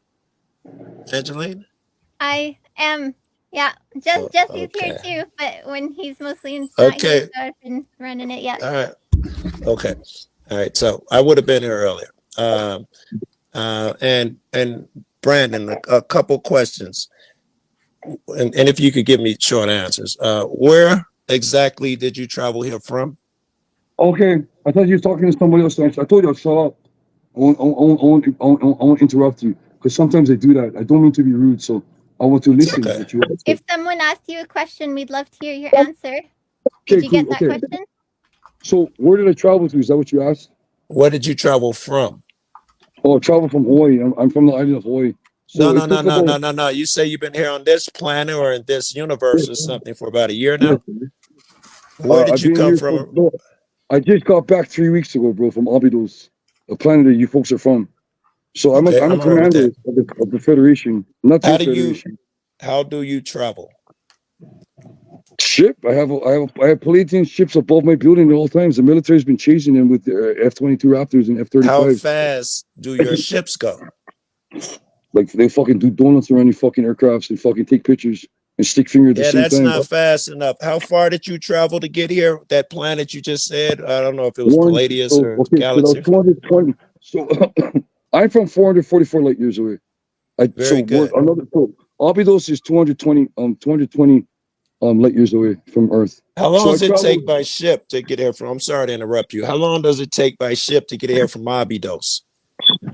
Angeleen? I am. Yeah, Jesse's here too, but when he's mostly in not here, so I've been running it, yeah. All right. Okay. All right. So I would have been here earlier. And Brandon, a couple questions. And if you could give me short answers. Where exactly did you travel here from? Okay, I thought you were talking to somebody else. I told you I'll shut up. I won't interrupt you because sometimes they do that. I don't mean to be rude, so I want to listen. Okay. If someone asked you a question, we'd love to hear your answer. Did you get that question? So where did I travel to? Is that what you asked? Where did you travel from? Oh, I traveled from Hawaii. I'm from the island of Hawaii. So no. You say you've been here on this planet or in this universe or something for about a year now? Where did you come from? I just got back 3 weeks ago, bro, from Abydos, a planet that you folks are from. So I'm a commander of the Federation, not the Federation. How do you travel? Ship. I have Palladian ships above my building at all times. The military's been chasing them with F-22 Raptors and F-35. How fast do your ships go? Like they fucking do donuts around your fucking aircrafts and fucking take pictures. And stick finger at the same time. Yeah, that's not fast enough. How far did you travel to get here? That planet you just said? I don't know if it was Palladius or Galaxy. So I'm from 444 light years away. Very good. Abydos is 220 light years away from Earth. How long So does it take by ship to get here from? I'm sorry to interrupt you. How long does it take by ship to get here from Abydos?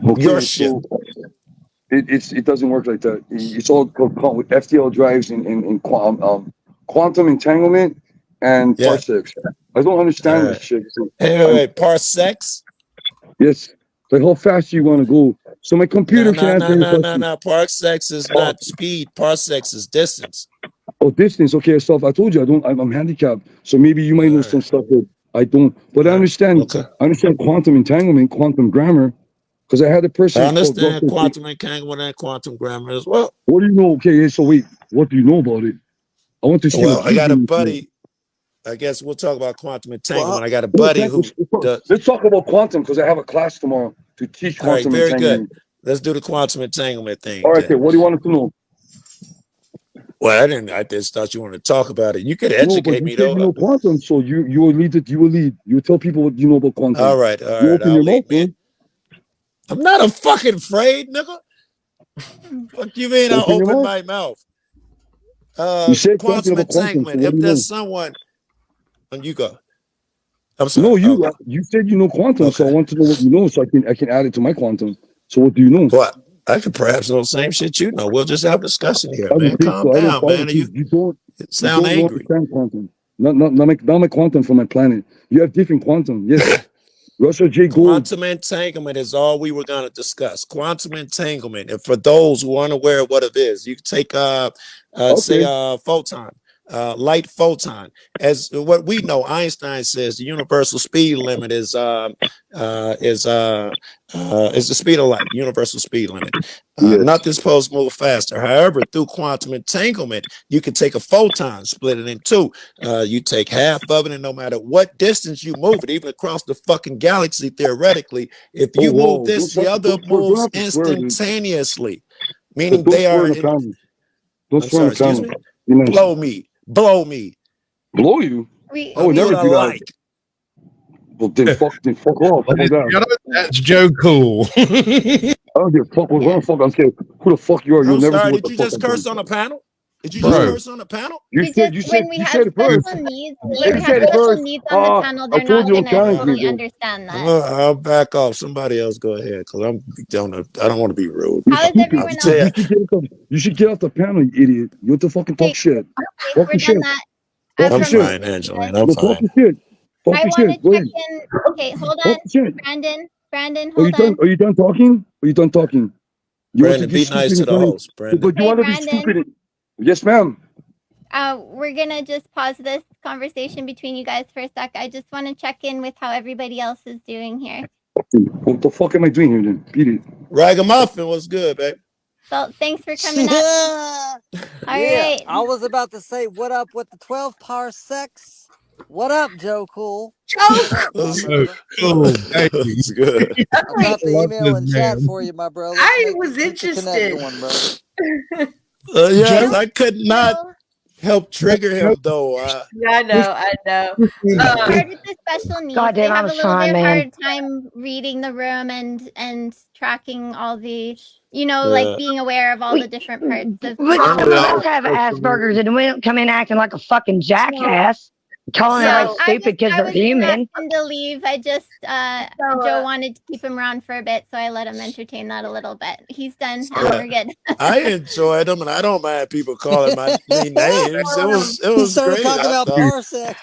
Okay, Your ship. so it doesn't work like that. It's all with FTL drives and quantum entanglement and parsecs. I don't understand this shit. So Hey, parsecs? Yes. Like how fast you want to go. So my computer can answer your question. No. Parsecs is not speed. Parsecs is distance. Oh, distance. Okay, stuff. I told you I'm handicapped. So maybe you might know some stuff that I don't. But I understand. I understand quantum entanglement, quantum grammar, because I had a person. I understand quantum entanglement and quantum grammar as well. What do you know? Okay, so wait. What do you know about it? I want to see. Well, I got a buddy. I guess we'll talk about quantum entanglement. I got a buddy who does. Let's talk about quantum because I have a class tomorrow to teach quantum very entanglement. Good. Let's do the quantum entanglement thing. All right, okay. What do you want to know? Well, I just thought you wanted to talk about it. You could educate me though. You know quantum, so you will lead it. You will lead. You tell people what you know about quantum. All right. I'll lead, man. I'm not a fucking afraid, nigga. What you mean? I'll open my mouth. You said quantum entanglement. If there's someone, and you go. I'm sorry. No, you said you know quantum, so I want to know what you know, so I can add it to my quantum. So what do you know? What? I could perhaps know the same shit you know. We'll just have a discussion here, man. Calm down, man. You sound angry. Quantum. Not my quantum from my planet. You have different quantum. Yes. Russell J. Gould. Quantum entanglement is all we were going to discuss. Quantum entanglement. And for those who aren't aware of what it is, you can take say photon. Light photon, as what we know, Einstein says the universal speed limit is the speed of light, universal speed limit. Nothing's supposed to move faster. However, through quantum entanglement, you can take a photon, split it in two. You take half of it, and no matter what distance you move it, even across the fucking galaxy, theoretically, if you move this, the other moves instantaneously, meaning they are. I'm sorry, excuse me. Blow me. Blow you? I would never do that. Well, then fuck off. That's Joe Cool. I don't give a fuck. I don't care who the fuck you are. You'll never do what did you just curse on a panel? Did you Bro. just curse on the panel? When we have special needs on the panel, they're not going to totally understand that. I'll back off. Somebody else go ahead, because I don't want to be rude. How is everyone else? You should get off the panel, you idiot. You have to fucking talk shit. We're done that. I'm fine, Angeleen. I'm fine. I want to check in. Okay, hold on. Brandon, hold on. Are you done talking? Are you done talking? Brandon, be nice to the host, Brandon. But you want to be stupid. Yes, ma'am. We're gonna just pause this conversation between you guys for a sec. I just want to check in with how everybody else is doing here. What the fuck am I doing here then? Beat it. Ragamuffin, what's good, babe? So thanks for coming up. All right. I was about to say what up with the 12 parsecs. What up, Joe Cool? That's good. I got the email and chat for you, my brother. I was interested. Yes, I could not help trigger him though. I know. Part of the special needs, they have a little bit hard time reading the room and tracking all the, like being aware of all the different parts of. We have Asperger's and we don't come in acting like a fucking jackass. Calling everybody stupid because they're human. I was to leave. I just Joe wanted to keep him around for a bit, so I let him entertain that a little bit. He's done. We're good. I enjoyed them, and I don't mind people calling me names. It was great. Talking about parsecs.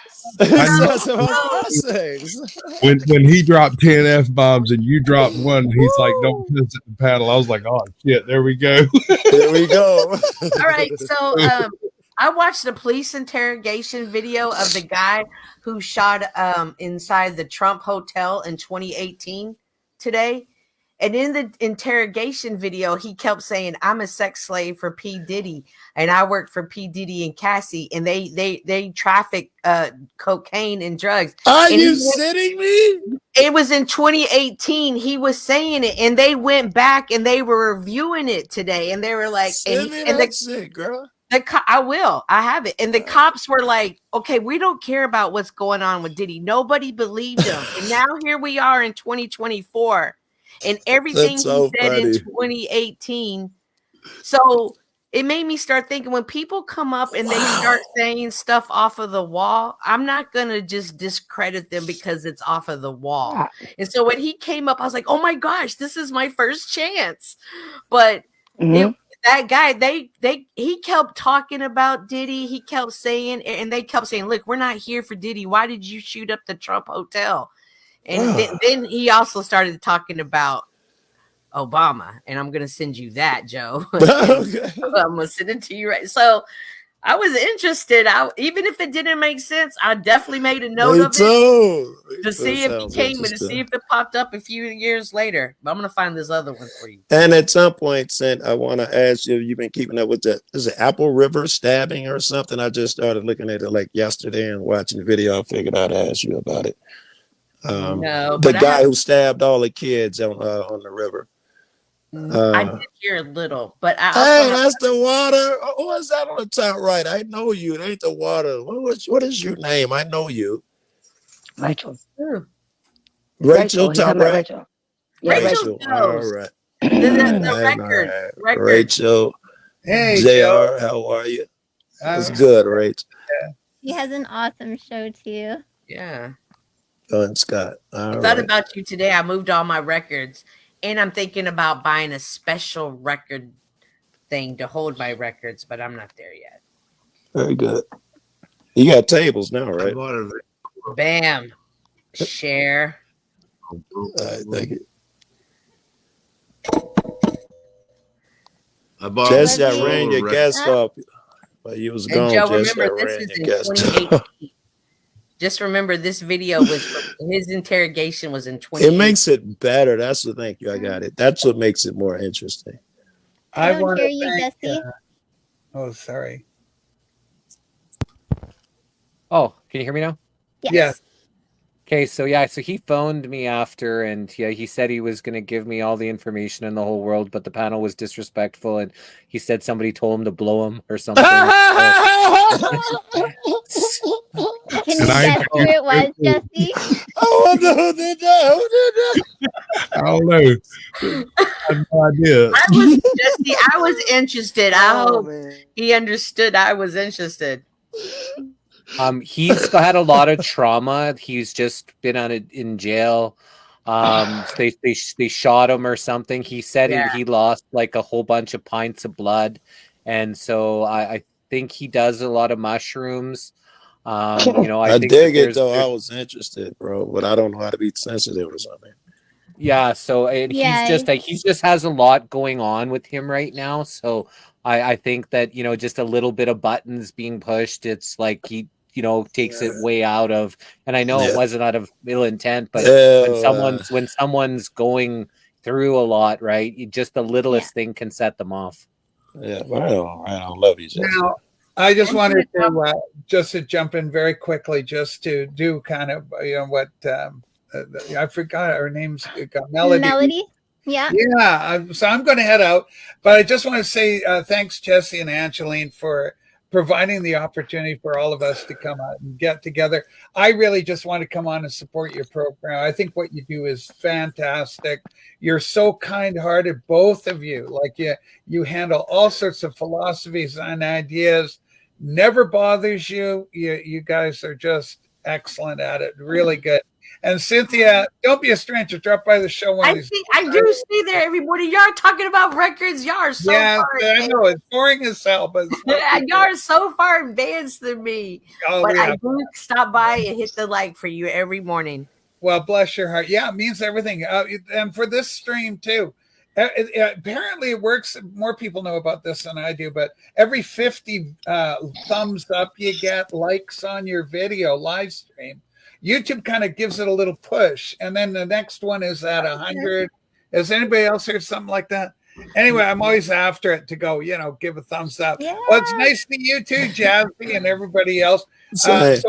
When he dropped 10 F-bombs and you dropped one, he's like, "Don't piss at the panel." I was like, "Oh shit, there we go." There we go. All right, so I watched the police interrogation video of the guy who shot inside the Trump Hotel in 2018 today. And in the interrogation video, he kept saying, "I'm a sex slave for P. Diddy, and I work for P. Diddy and Cassie, and they traffic cocaine and drugs." Are you kidding me? It was in 2018. He was saying it, and they went back and they were reviewing it today, and they were like, "Send me that shit, girl." I will. I have it. And the cops were like, "Okay, we don't care about what's going on with Diddy." Nobody believed him. And now here we are in 2024. and everything That's he so said in funny. 2018. So it made me start thinking, when people come up and they start saying stuff off of the wall, I'm not going to just discredit them because it's off of the wall. And so when he came up, I was like, oh my gosh, this is my first chance. But that guy, he kept talking about Diddy. He kept saying, and they kept saying, look, we're not here for Diddy. Why did you shoot up the Trump hotel? And then he also started talking about Obama, and I'm gonna send you that, Joe. Okay. I'm gonna send it to you right. So I was interested. Even if it didn't make sense, I definitely made a note of it to see if he came and to see if it popped up a few years later. But I'm gonna find this other one for you. And at some point, Sent, I want to ask you, you've been keeping up with the, is it Apple River stabbing or something? I just started looking at it like yesterday and watching the video. I figured I'd ask you about it. No, the guy who stabbed all the kids on the river. I did hear a little, but I hey, that's the water. Who is that on the top right? I know you. It ain't the water. What is your name? I know you. Rachel. Rachel, top right. Rachel. Yeah, Rachel. All right. The record. Rachel. Hey, JR, Joe. how are you? It's good, Rachel. He has an awesome show too. Yeah. And Scott. I thought about you today. I moved all my records, and I'm thinking about buying a special record thing to hold my records, but I'm not there yet. Very good. You got tables now, right? Bam. Share. All right, thank you. Jesse, I ran your guest off. While you was gone, Joe, Jesse, remember, I this ran is your in guest 2018. Just remember, this video was his interrogation was in 2018. It makes it better. That's what. Thank you. I got it. That's what makes it more interesting. I don't hear you, Jesse. Oh, sorry. Oh, can you hear me now? Yes. Okay, so he phoned me after, and he said he was going to give me all the information in the whole world, but the panel was disrespectful, and he said somebody told him to blow him or something. Can you guess who it was, Jesse? Oh, no, I don't know. I have no idea. I was interested. I hope he understood I was interested. He's had a lot of trauma. He's just been in jail. They shot him or something. He said he lost like a whole bunch of pints of blood, and so I think he does a lot of mushrooms. I think dig it though. I was interested, bro, but I don't know how to be sensitive or something. Yeah, so he just has a lot going on with him right now. So I think that just a little bit of buttons being pushed, it's like he takes it way out of, and I know it wasn't out of ill intent, but when someone's going through a lot, right, just the littlest thing can set them off. Yeah, I don't love you. Now, I just wanted to jump in very quickly, just to do kind of what I forgot her name's Melody. Melody. Yeah. Yeah. So I'm going to head out, but I just want to say thanks, Jesse and Angeleen, for providing the opportunity for all of us to come out and get together. I really just want to come on and support your program. I think what you do is fantastic. You're so kind-hearted, both of you. Like you handle all sorts of philosophies and ideas. Never bothers you. You guys are just excellent at it. Really good. And Cynthia, don't be a stranger. Drop by the show one of these. I do see there every morning. Y'all are talking about records. Y'all are so far. I know it's boring as hell, but y'all are so far advanced than me. But I do stop by and hit the like for you every morning. Well, bless your heart. Yeah, it means everything. And for this stream too. Apparently it works. More people know about this than I do, but every 50 thumbs up you get, likes on your video live stream, YouTube kind of gives it a little push, and then the next one is at 100. Has anybody else heard something like that? Anyway, I'm always after it to go, give a thumbs up. Yeah. Well, it's nice to you too, Jazzy, and everybody else. So I'm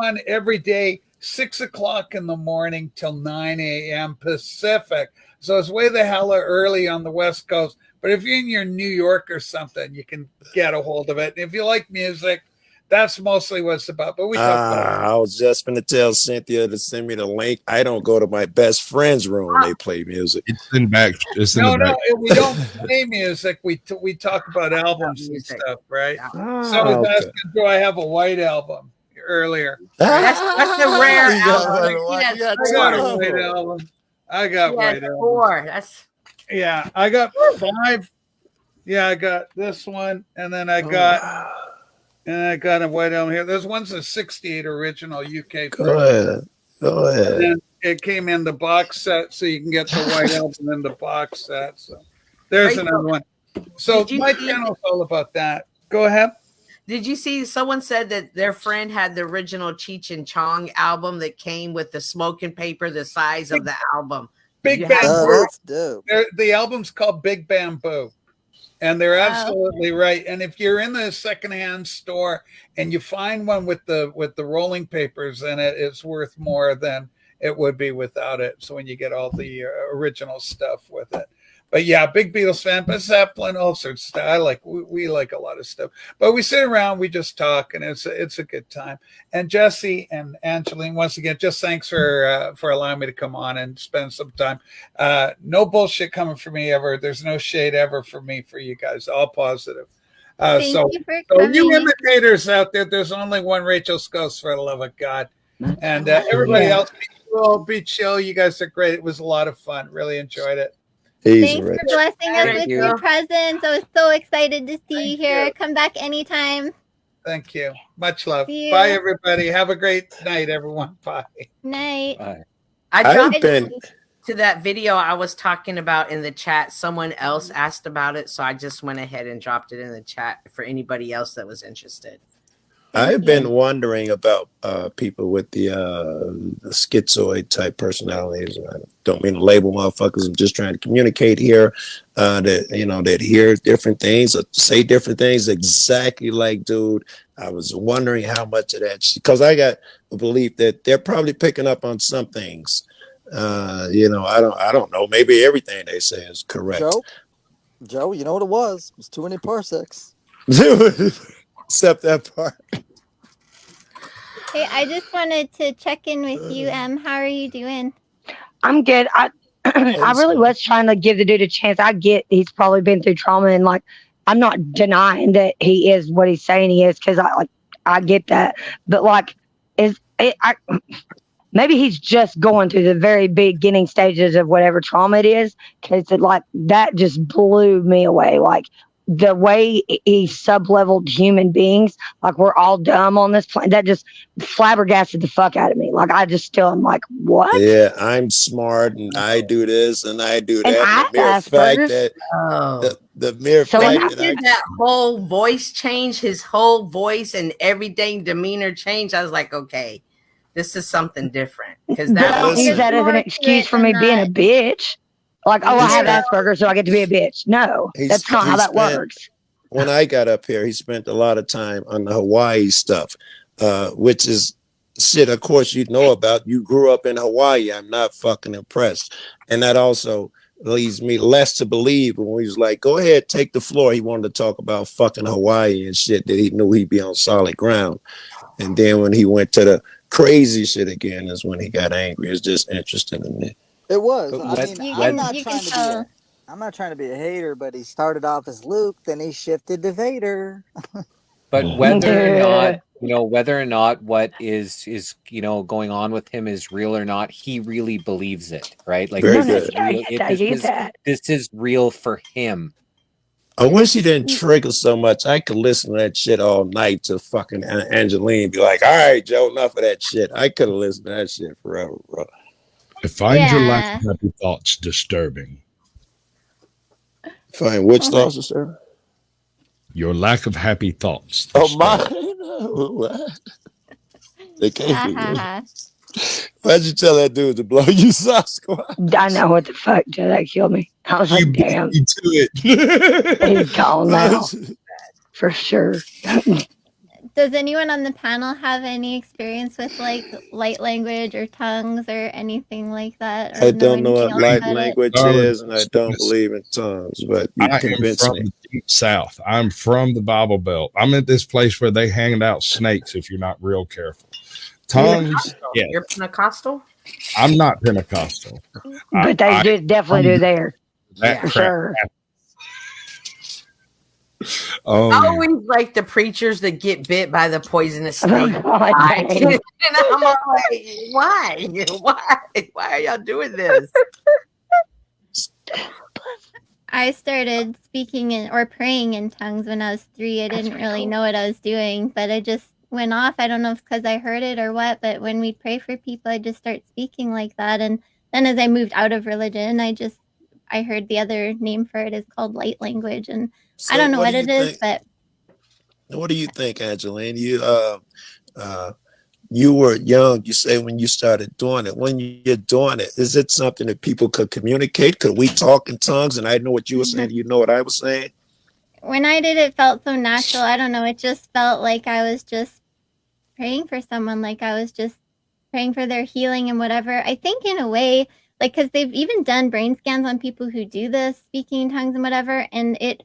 on every day, 6 o'clock in the morning till 9 a.m. Pacific. So it's way the hell early on the West Coast. But if you're in your New York or something, you can get a hold of it. And if you like music, That's mostly what it's about. But we talk about I was just going to tell Cynthia to send me the link. I don't go to my best friend's room when they play music. It's in back. It's in no, the back. we don't play music. We talk about albums and stuff, right? Someone was asking, do I have a white album earlier? That's a rare album. I got a white album. I got white album. 4. That's I got 5. Yeah, I got this one, and then I got a white album here. There's one's a '68 original UK. Go ahead. And then it came in the box set, so you can get the white album in the box set. So there's another one. So my channel's all about that. Go ahead. Did you see someone said that their friend had the original Cheech and Chong album that came with the smoking paper the size of the album? Big Bamboo. That's dope. The album's called Big Bamboo. And they're absolutely right. And if you're in the secondhand store and you find one with the rolling papers in it, it's worth more than it would be without it. So when you get all the original stuff with it. But yeah, big Beatles fan, but Zeppelin, all sorts of stuff. We like a lot of stuff. But we sit around, we just talk, and it's a good time. And Jesse and Angeleen, once again, just thanks for allowing me to come on and spend some time. No bullshit coming from me ever. There's no shade ever for me for you guys. All positive. Thank So you for coming. you imitators out there, there's only one Rachel Scos, for the love of God. And everybody else, be chill. You guys are great. It was a lot of fun. Really enjoyed it. Thanks for blessing us with your presence. I was so excited to see you here. Come back anytime. Thank you. Much love. See you. Bye, everybody. Have a great night, everyone. Bye. Night. Bye. I dropped to that video I was talking about in the chat. Someone else asked about it, so I just went ahead and dropped it in the chat for anybody else that was interested. I've been wondering about people with the schizoid type personalities. I don't mean to label motherfuckers. I'm just trying to communicate here that hear different things or say different things exactly like dude. I was wondering how much of that, because I got a belief that they're probably picking up on some things. I don't know. Maybe everything they say is correct. Joe, you know what it was? It was too many parsecs. Except that part. Hey, I just wanted to check in with you, how are you doing? I'm good. I really was trying to give the dude a chance. I get he's probably been through trauma, and I'm not denying that he is what he's saying he is, because I get that. But maybe he's just going through the very beginning stages of whatever trauma it is, because that just blew me away. The way he sub-leveled human beings, we're all dumb on this planet, that just flabbergasted the fuck out of me. I just still am like, what? Yeah, I'm smart and I do this and I do that. And the mere fact that the mere fact that did that whole voice change, his whole voice and everything demeanor changed, I was like, okay, this is something different. Because don't use that as an excuse for me being a bitch. I have Asperger's, so I get to be a bitch. No, that's not how that works. When I got up here, he spent a lot of time on the Hawaii stuff, which is shit, of course, you know about. You grew up in Hawaii. I'm not fucking impressed. And that also leads me less to believe when he was like, go ahead, take the floor. He wanted to talk about fucking Hawaii and shit that he knew he'd be on solid ground. And then when he went to the crazy shit again is when he got angry. It's just interesting to me. It was. I'm not trying to be a hater, but he started off as Luke, then he shifted to Vader. But whether or not what is going on with him is real or not, he really believes it, right? This is real for him. I wish he didn't trigger so much. I could listen to that shit all night to fucking Angeleen be like, all right, Joe, enough of that shit. I could have listened to that shit forever, bro. I find your lack of happy thoughts disturbing. Find which thoughts disturbing? Your lack of happy thoughts. Oh, mine? What? They can't be. Why'd you tell that dude to blow you Sasquatch? I know what the fuck, Joe. That killed me. I was like, damn. You to it. He's gone now. For sure. Does anyone on the panel have any experience with like light language or tongues or anything like that, or I know don't know anything what else light about it? language is, and I don't believe in tongues, but you I am convinced from me. the deep south. I'm from the Bible Belt. I'm at this place where they hand out snakes if you're not real careful. Tongues, yeah. You're Pentecostal? I'm not Pentecostal. But they I definitely do there. that For crap. sure. Always like the preachers that get bit by the poisonous snake. God, and I'm all like, why? Why are y'all doing this? I started speaking or praying in tongues when I was 3. I didn't really know what I was doing, but I just went off. I don't know if it's because I heard it or what, but when we pray for people, I just start speaking like that. And then as I moved out of religion, I heard the other name for it is called light language, and I So don't know what what do you it is, think? but What do you think, Angeleen? You were young. You say when you started doing it. When you're doing it, is it something that people could communicate? Could we talk in tongues? And I know what you were saying. You know what I was saying. when I did it felt so natural. I don't know. It just felt like I was just praying for someone, like I was just praying for their healing and whatever. I think in a way, like, because they've even done brain scans on people who do this speaking in tongues and whatever, and it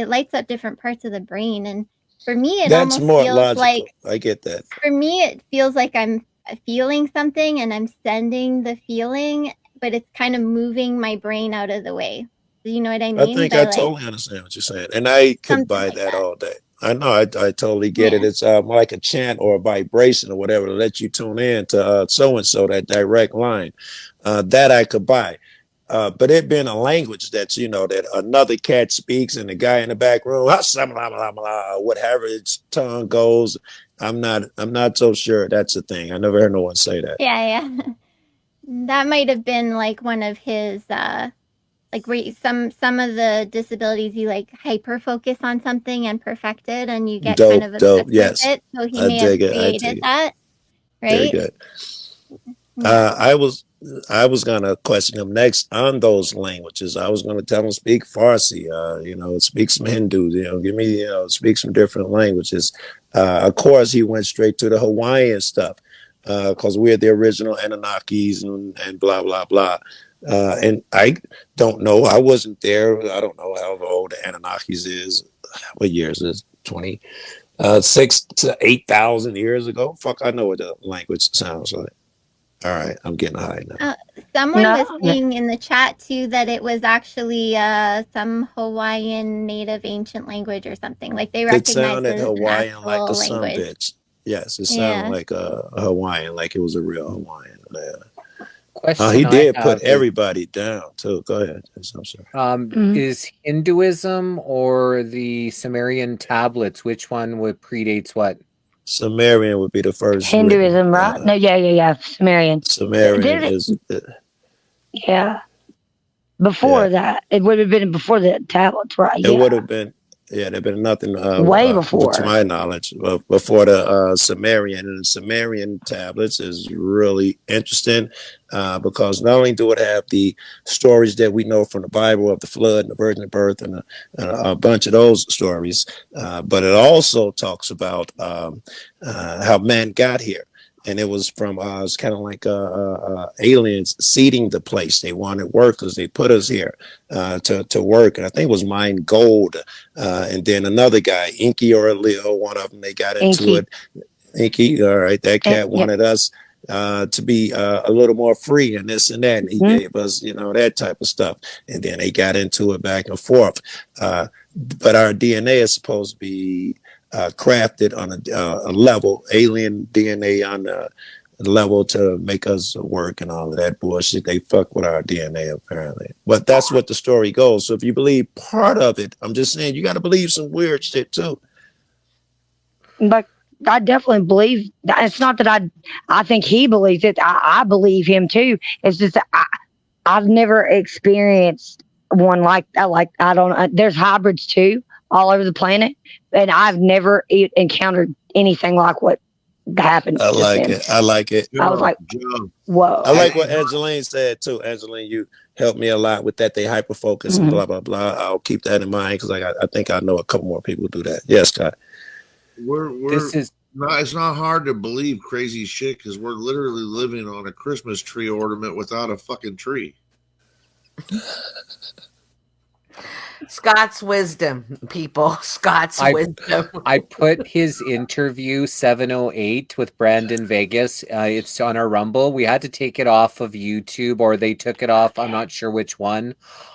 lights up different parts of the brain. And for me, it That's almost more feels like, logical. I get that. for me, it feels like I'm feeling something and I'm sending the feeling, but it's kind of moving my brain out of the way. Do you know what I I mean? think By I like totally understand what you're saying, and I could something buy like that that. all day. I know, I totally get it. Yeah. It's like a chant or a vibration or whatever to let you tune in to so and so, that direct line. That I could buy. But it being a language that's, that another cat speaks and the guy in the back room, whatever its tongue goes, I'm not so sure that's a thing. I never heard no one say that. Yeah. That might have been like one of his like some of the disabilities you like hyper focus on something and perfect it and you get kind Dope, of dope. obsessed with Yes, it. So he I may have dig it. I dig created it. that, Very right? good. Yeah. I was gonna question him next on those languages. I was gonna tell him speak Farsi, speak some Hindu, give me, speak some different languages. Of course, he went straight to the Hawaiian stuff because we're the original Anunnakis and blah blah blah. And I don't know. I wasn't there. I don't know how old the Anunnakis is. What years is 6 to 8,000 years ago? Fuck, I know what the language sounds like. All right, I'm getting high now. Someone was No. saying in the chat too that it was actually some Hawaiian native ancient language or something. Like they It recognize sounded it as an Hawaiian like a actual son language. bitch. Yes, it sounded Yeah. like a Hawaiian, like it was a real Hawaiian. Question He I did have put is, everybody down too. Go ahead. I'm sorry. is Hinduism or the Sumerian tablets, which one would predates what? Sumerian would be the first written. Hinduism, right? No, yeah. Sumerian. Sumerian is. Yeah. Before that, it would have been before the tablets, right? It would have been. Yeah, there'd been nothing way before, to my knowledge, before the Sumerian. And the Sumerian tablets is really interesting because not only do it have the stories that we know from the Bible of the flood and the virgin birth and a bunch of those stories, but it also talks about how man got here. And it was from it's kind of like aliens seeding the place. They wanted workers. They put us here to work. And I think it was mine gold. And then another guy, Inky or Leo, one of them, they got into it. Inky, all right, that cat wanted us to be a little more free and this and that. And he gave us, that type of stuff. And then they got into it back and forth. But our DNA is supposed to be crafted on a level, alien DNA on a level to make us work and all of that bullshit. They fuck with our DNA apparently, but that's what the story goes. So if you believe part of it, I'm just saying you got to believe some weird shit too. But I definitely believe that. It's not that I think he believes it. I believe him too. It's just that I've never experienced one like that. Like I don't. There's hybrids too all over the planet, and I've never encountered anything like what happened. I like it. I like it. I was like, whoa. I like what Angeleen said too. Angeleen, you helped me a lot with that. They hyper focus and blah blah blah. I'll keep that in mind because I think I know a couple more people do that. Yes, Scott. This is it's not hard to believe crazy shit because we're literally living on a Christmas tree ornament without a fucking tree. Scott's wisdom, people. Scott's wisdom. I put his interview 708 with Brandon Vegas. It's on our Rumble. We had to take it off of YouTube, or they took it off. I'm not sure which one.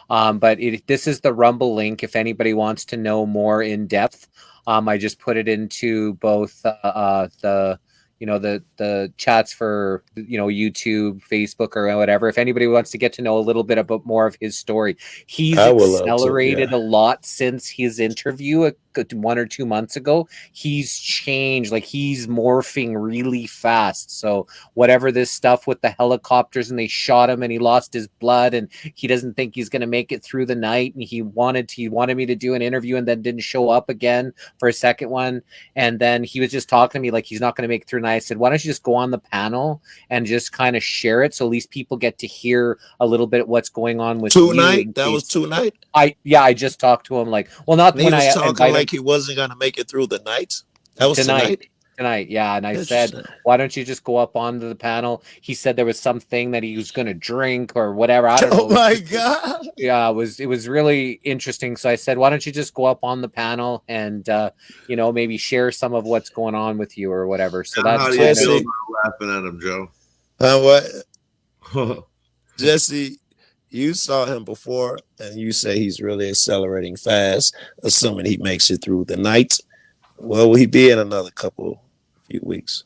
But this is the Rumble link if anybody wants to know more in depth. I just put it into both the the chats for YouTube, Facebook, or whatever. If anybody wants to get to know a little bit about more of his story, he's accelerated a lot since his interview 1 or 2 months ago. He's changed, like he's morphing really fast. So whatever this stuff with the helicopters and they shot him and he lost his blood and he doesn't think he's going to make it through the night, and he wanted me to do an interview and then didn't show up again for a second one, and then he was just talking to me like he's not going to make it through. And I said, why don't you just go on the panel and just kind of share it so at least people get to hear a little bit what's going on with tonight. That was tonight. I just talked to him like, well, not when I talking like he wasn't going to make it through the night. That was tonight. Yeah. And I said, why don't you just go up onto the panel? He said there was something that he was going to drink or whatever. I don't know. Oh my God. Yeah, it was really interesting. So I said, why don't you just go up on the panel and maybe share some of what's going on with you or whatever. So that's Jesse laughing at him, Joe. What? Jesse, you saw him before, and you say he's really accelerating fast, assuming he makes it through the night. Well, will he be in another few weeks?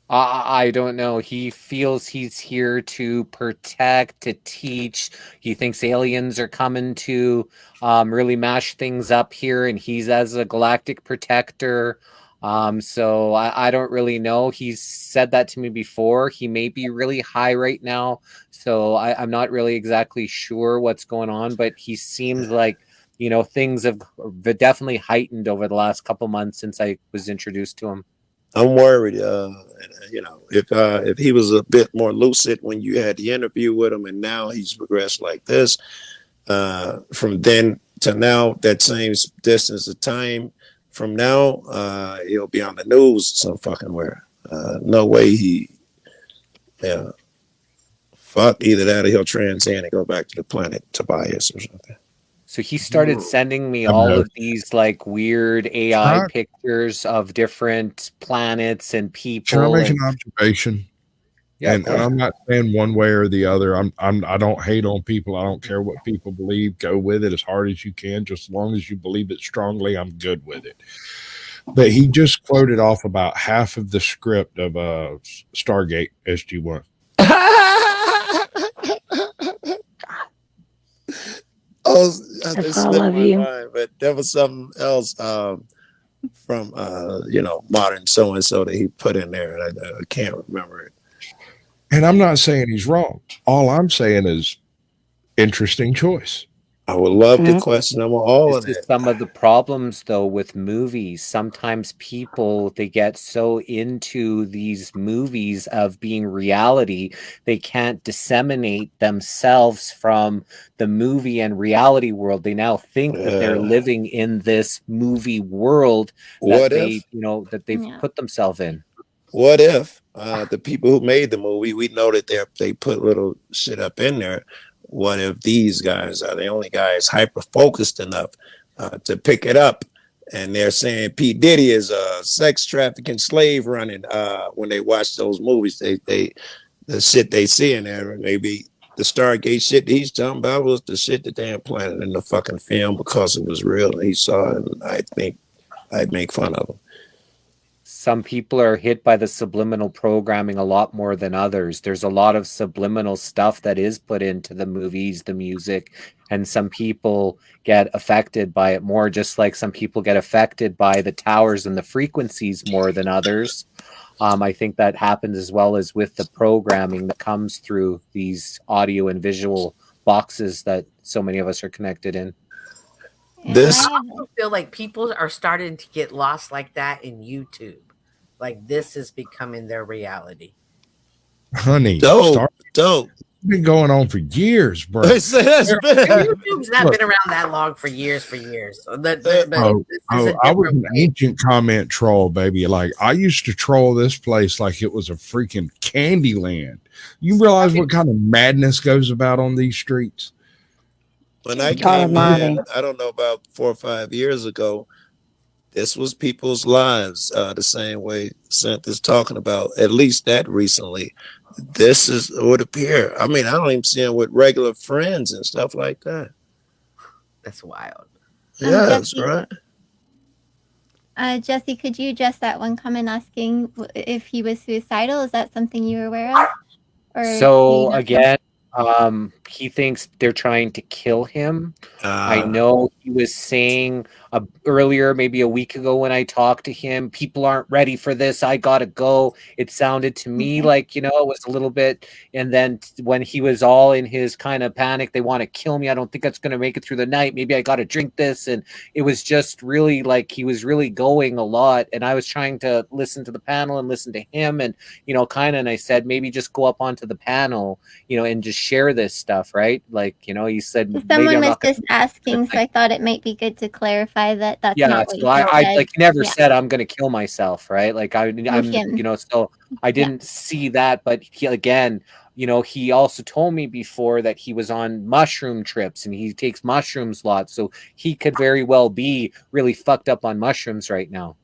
I don't know. He feels he's here to protect, to teach. He thinks aliens are coming to really mash things up here, and he's as a galactic protector. So I don't really know. He's said that to me before. He may be really high right now, so I'm not really exactly sure what's going on, but he seems like things have definitely heightened over the last couple months since I was introduced to him. I'm worried, if he was a bit more lucid when you had the interview with him, and now he's progressed like this, from then to now, that same distance of time from now, he'll be on the news some fucking where. No way fuck either that or he'll transcend and go back to the planet Tobias or something. So he started sending me all of these like weird AI pictures of different planets and people. Can I make an observation? Yeah, and I'm not saying one way or the other. I don't hate on people. I don't care what people believe. Go with it as hard as you can, just as long as you believe it strongly. I'm good with it. But he just quoted off about half of the script of Stargate SG-1. Oh, I slipped my mind, but there was something else from modern so and so that he put in there, and I can't remember it. And I'm not saying he's wrong. All I'm saying is interesting choice. I would love to question them all of it. Some of the problems, though, with movies. Sometimes people, they get so into these movies of being reality, they can't disseminate themselves from the movie and reality world. They now think that they're living in this movie world that they've put themselves in. What if the people who made the movie, we know that they put little shit up in there. What if these guys are the only guys hyper focused enough to pick it up, and they're saying P. Diddy is a sex trafficking slave running when they watch those movies? The shit they see in there, maybe the Stargate shit he's talking about was the shit that they implanted in the fucking film because it was real and he saw it, and I think I'd make fun of him. Some people are hit by the subliminal programming a lot more than others. There's a lot of subliminal stuff that is put into the movies, the music, and some people get affected by it more, just like some people get affected by the towers and the frequencies more than others. I think that happens as well as with the programming that comes through these audio and visual boxes that so many of us are connected in. I feel like people are starting to get lost like that in YouTube. Like this is becoming their reality. Honey, dope. been going on for years, bro. YouTube's not been around that long for years. So this is a I was different an way. ancient comment troll, baby. Like I used to troll this place like it was a freaking candy land. You realize what kind of madness goes about on these streets? When I came in, I don't know, about 4 or 5 years ago, this was people's lives the same way Seth is talking about, at least that recently. This is would appear. I mean, I don't even see him with regular friends and stuff like that. That's wild. Yes, Jesse, right. Jesse, could you address that one comment asking if he was suicidal? Is that something you were aware of? Or so again, he thinks they're trying to kill him. I know he was saying earlier, maybe a week ago when I talked to him, people aren't ready for this. I gotta go. It sounded to me like, it was a little bit. And then when he was all in his kind of panic, they want to kill me. I don't think that's going to make it through the night. Maybe I got to drink this. And it was just really like he was really going a lot. And I was trying to listen to the panel and listen to him and, and I said, maybe just go up onto the panel, and just share this stuff, right? Like, he said, someone was just asking, so I thought it might be good to clarify that that's not what so you said. like never said I'm going to kill myself, right? Like I'm, so I didn't see that, but again, he also told me before that he was on mushroom trips and he takes mushrooms a lot, so he could very well be really fucked up on mushrooms right now.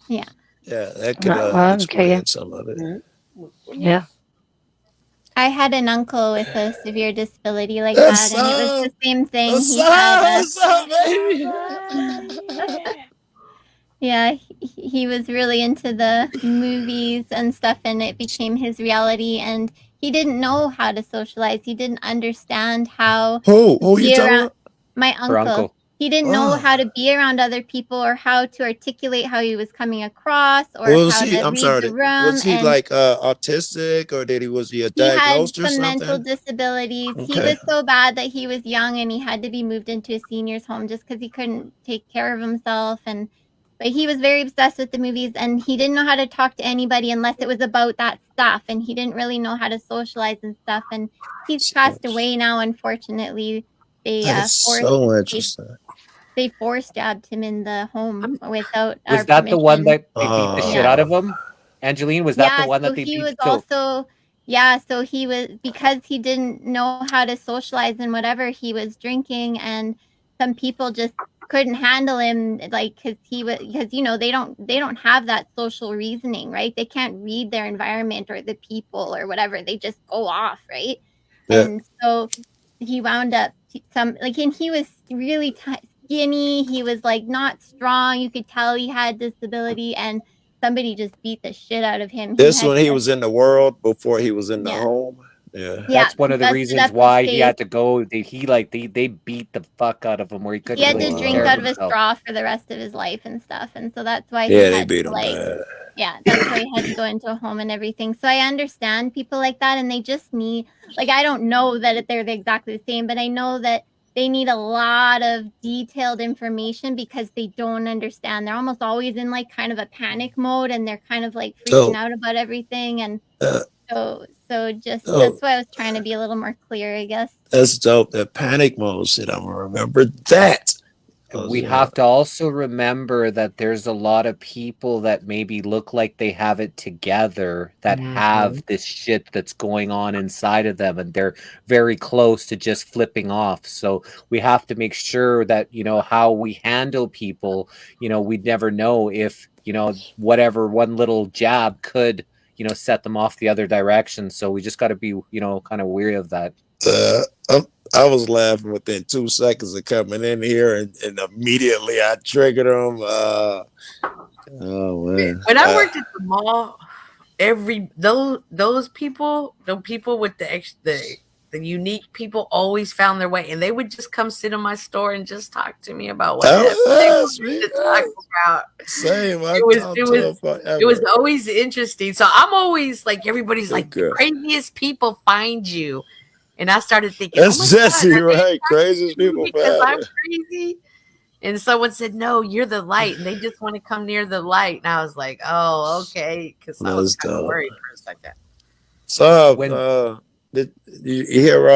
Yeah, that could explain some of it. Yeah. I had an uncle with a severe disability like that, and it was the same thing. He was really into the movies and stuff, and it became his reality. And he didn't know how to socialize. He didn't understand how Who you talking about? My Her uncle. He didn't know how to be around other people or how to articulate how he was coming across or how to leave the room. Was he like autistic, or was he diagnosed he had or some something? mental disabilities. Okay. He was so bad that he was young and he had to be moved into a senior's home just because he couldn't take care of himself. But he was very obsessed with the movies, and he didn't know how to talk to anybody unless it was about that stuff, and he didn't really know how to socialize and stuff. And he's passed away now, unfortunately. That's so interesting. They force jabbed him in the home without Was that the one that they beat the shit out of him? Angeleen, was that the one that they beat? So he was, because he didn't know how to socialize and whatever, he was drinking, and some people just couldn't handle him, like, because they don't have that social reasoning, right? They can't read their environment or the people or whatever. They just go off, right? Yeah. And so he wound up and he was really skinny. He was like not strong. You could tell he had disability, and somebody just beat the shit out of him. This when he was in the world before he was in the home. Yeah, that's one of the reasons why he had to go. They beat the fuck out of him where he couldn't. He had to drink out of a straw for the rest of his life and stuff, and so that's why they beat him bad. Yeah, that's why he had to go into a home and everything. So I understand people like that, and they just need, I don't know that they're exactly the same, but I know that they need a lot of detailed information because they don't understand. They're almost always in kind of a panic mode, and they're kind of freaking out about everything. And that's why I was trying to be a little more clear, I guess. That's dope. That panic mode shit. I'm gonna remember that. We have to also remember that there's a lot of people that maybe look like they have it together that have this shit that's going on inside of them, and they're very close to just flipping off. So we have to make sure that, how we handle people, we'd never know if, whatever one little jab could, set them off the other direction. So we just got to be, kind of weary of that. I was laughing within 2 seconds of coming in here, and immediately I triggered them. Oh man! When I worked at the mall, those people, the people with the unique people, always found their way, and they would just come sit in my store and just talk to me about whatever they wanted to talk about. Same. It was always interesting. So I'm always like, everybody's like, the craziest people find you. And I started thinking, that's Jesse, right? Craziest people because I'm crazy. And someone said, "No, you're the light," and they just want to come near the light. And I was like, "Oh, okay," because I was kind of worried for a second. So Did you hear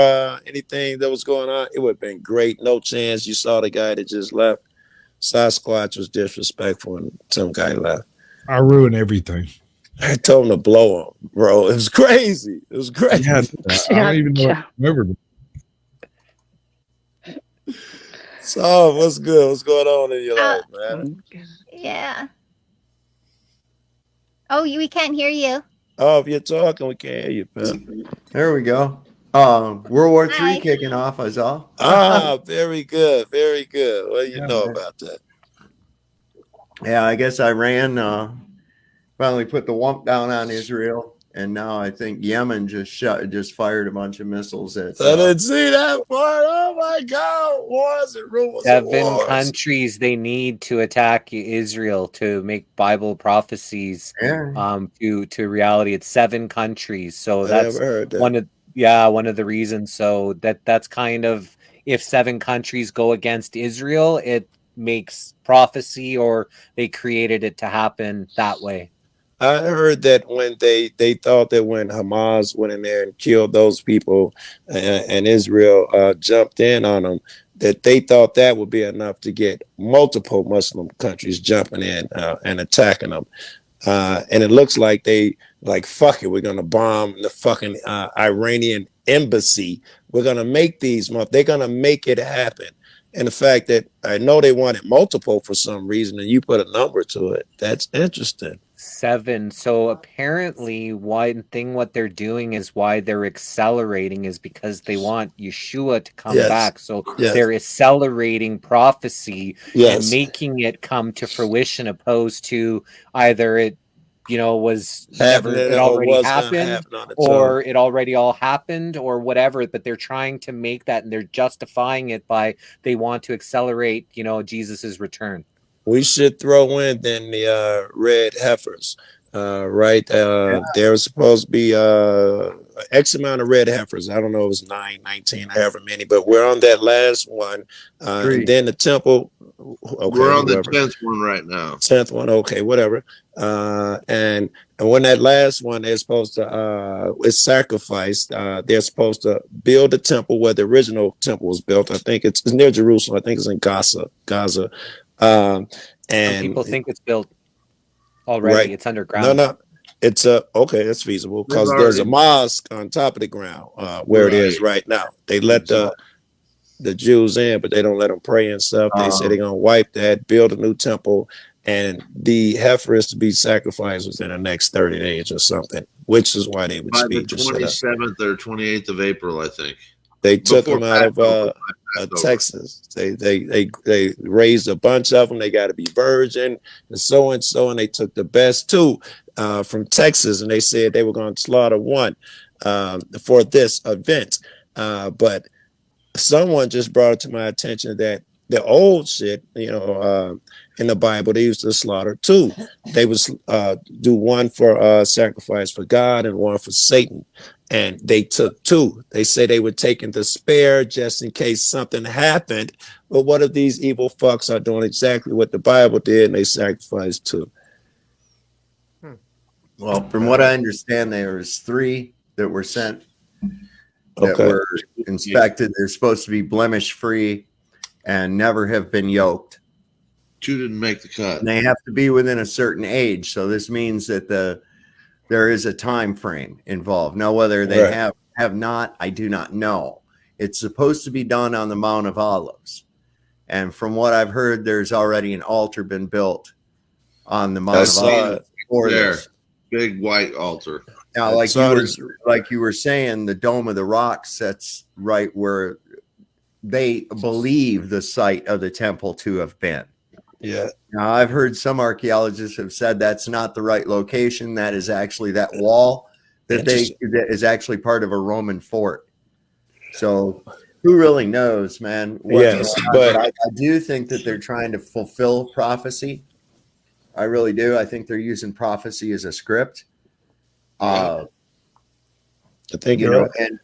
anything that was going on? It would have been great. No chance you saw the guy that just left. Sasquatch was disrespectful and some guy left. I ruined everything. I told him to blow him, bro. It was crazy. It was crazy. Yeah, I don't even know. Remember. So what's good? What's going on in your life, man? Yeah. Oh, we can't hear you. Oh, if you're talking, we can't hear you, man. There we go. World War III kicking off, is all. Very good. Very good. What do you know about that? Yeah, I guess Iran finally put the wump down on Israel, and now I think Yemen just fired a bunch of missiles at. I didn't see that part. Oh my God! Wars and rumors. 7 countries they need to attack Israel to make Bible prophecies to reality. It's 7 countries, so that's one of the reasons. So that's kind of, if 7 countries go against Israel, it makes prophecy, or they created it to happen that way. I heard that when they thought that when Hamas went in there and killed those people and Israel jumped in on them, that they thought that would be enough to get multiple Muslim countries jumping in and attacking them. And it looks like they fuck it, we're going to bomb the fucking Iranian embassy. We're going to make they're going to make it happen. And the fact that I know they wanted multiple for some reason, and you put a number to it, that's interesting. 7. So apparently one thing what they're doing is why they're accelerating is because they want Yeshua to come back. So they're accelerating prophecy and making it come to fruition, opposed to either it was never, it already happened, or it already all happened, or whatever. But they're trying to make that, and they're justifying it by they want to accelerate Jesus's return. We should throw in then the red heifers, right? There was supposed to be X amount of red heifers. I don't know, it was 9, 19, however many, but we're on that last one. And then the temple. Okay, we're on the 10th one right now. 10th one, okay, whatever. And when that last one is supposed to is sacrificed, they're supposed to build a temple where the original temple was built. I think it's near Jerusalem. I think it's in Gaza. And some people think it's built already. Right. It's underground. No, it's okay. It's feasible because there's a mosque on top of the ground where it is right now. They let the Jews in, but they don't let them pray and stuff. They say they're gonna wipe that, build a new temple, and the heifer is to be sacrificed within the next 30 days or something. Which is why they would speed the 27th or 28th of April, I think. They took them out of Texas. They raised a bunch of them. They got to be virgin and so, and they took the best 2 from Texas, and they said they were going to slaughter 1 for this event. But someone just brought it to my attention that the old shit, in the Bible, they used to slaughter 2. They would do 1 for sacrifice for God and 1 for Satan. And they took 2. They say they were taking the spare just in case something happened. But what if these evil fucks are doing exactly what the Bible did, and they sacrificed 2? Well, from what I understand, there was 3 that were sent that were inspected. They're supposed to be blemish-free and never have been yoked. 2 didn't make the cut. And they have to be within a certain age. So this means that there is a time frame involved. Now, whether they have not, I do not know. It's supposed to be done on the Mount of Olives. And from what I've heard, there's already an altar been built on the Mount of Olives for this. Big white altar. Now, like you were saying, the Dome of the Rock sits right where they believe the site of the temple to have been. Yeah. Now, I've heard some archaeologists have said that's not the right location. That is actually that wall that is actually part of a Roman fort. So who really knows, man? But I do think that they're trying to fulfill prophecy. I really do. I think they're using prophecy as a script. I think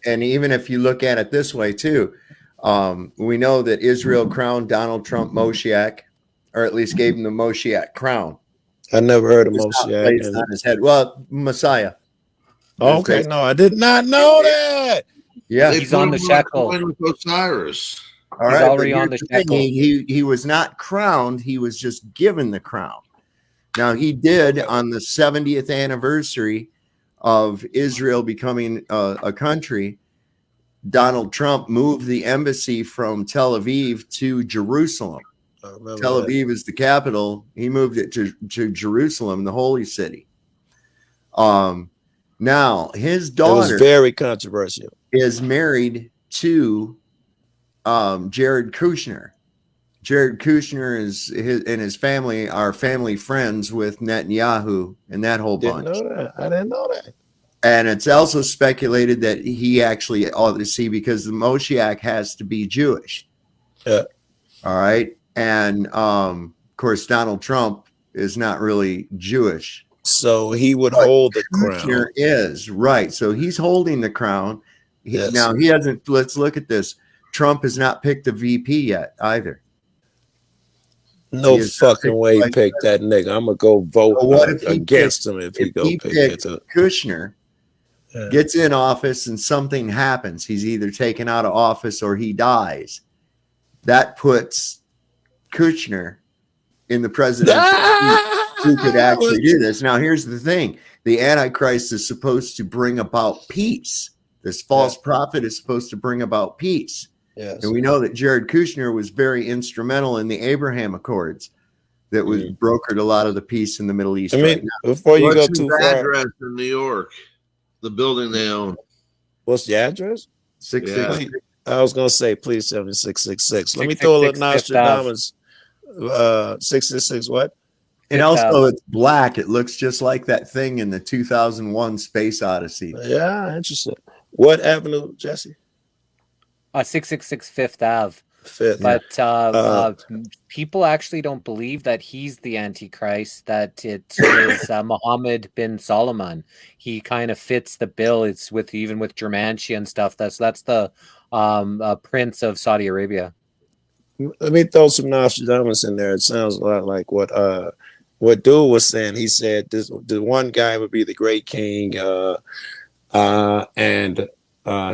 and even if you look at it this way too, we know that Israel crowned Donald Trump Moshiach, or at least gave him the Moshiach crown. I never heard of Moshiach on his head. Well, Messiah. Okay, no, I did not know that. Yeah, They He's put on him the on shackle. coin with Osiris. All He's right, but already on here's the the thing, shackle. he was not crowned, he was just given the crown. Now he did on the 70th anniversary of Israel becoming a country. Donald Trump moved the embassy from Tel Aviv to Jerusalem. Tel Aviv is the capital. He moved it to Jerusalem, the holy city. Now his It was daughter very controversial. is married to Jared Kushner. Jared Kushner and his family are family friends with Netanyahu and that whole bunch. Didn't know that. I didn't know that. And it's also speculated that he actually, because the Moshiach has to be Jewish. Yeah. All right. And of course, Donald Trump is not really Jewish. So he would hold the crown. Kushner is, right. So he's holding the crown. Yes. Now, he hasn't, let's look at this. Trump has not picked a VP yet either. No fucking way he picked that nigga. I'm gonna go vote against him if he go pick it up. Kushner gets in office and something happens. He's either taken out of office or he dies. That puts Kushner in the presidential seat who could actually do this. Now, here's the thing. The Antichrist is supposed to bring about peace. This false prophet is supposed to bring about peace. Yes. And we know that Jared Kushner was very instrumental in the Abraham Accords that was brokered a lot of the peace in the Middle East. I mean, right now. before you What's go too his far, address in New York? The building they own. what's the address? 666. I was gonna say, please tell me 666. Let me throw a little Nostradamus. 666 what? And also, it's black. It looks just like that thing in the 2001 Space Odyssey. Yeah, interesting. What avenue, Jesse? 666 Fifth Ave. Fifth. But people actually don't believe that he's the Antichrist, that it is Mohammed bin Salman. He kind of fits the bill. It's with Germantia and stuff. That's the Prince of Saudi Arabia. Let me throw some Nostradamus in there. It sounds a lot like what Dude was saying. He said the one guy would be the great king, and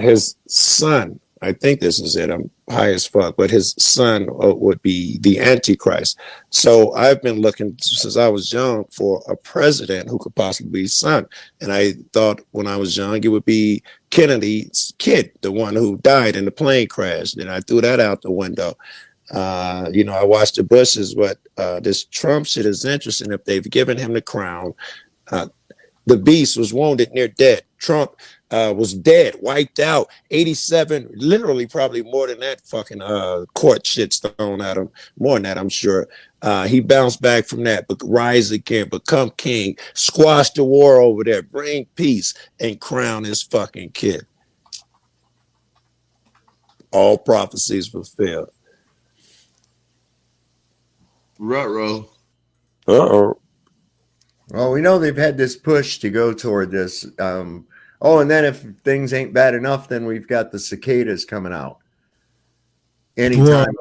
his son. I think this is it. I'm high as fuck, but his son would be the Antichrist. So I've been looking since I was young for a president who could possibly be his son. And I thought when I was young, it would be Kennedy's kid, the one who died in the plane crash. And I threw that out the window. I watched the Bushes, but this Trump shit is interesting. If they've given him the crown, the beast was wounded near dead. Trump was dead, wiped out, 87, literally probably more than that fucking court shit's thrown at him. More than that, I'm sure. He bounced back from that, but rise again, become king, squash the war over there, bring peace, and crown his fucking kid. All prophecies fulfilled. Ruh-roh. Uh-oh. Well, we know they've had this push to go toward this. And then if things ain't bad enough, then we've got the cicadas coming out. Anytime.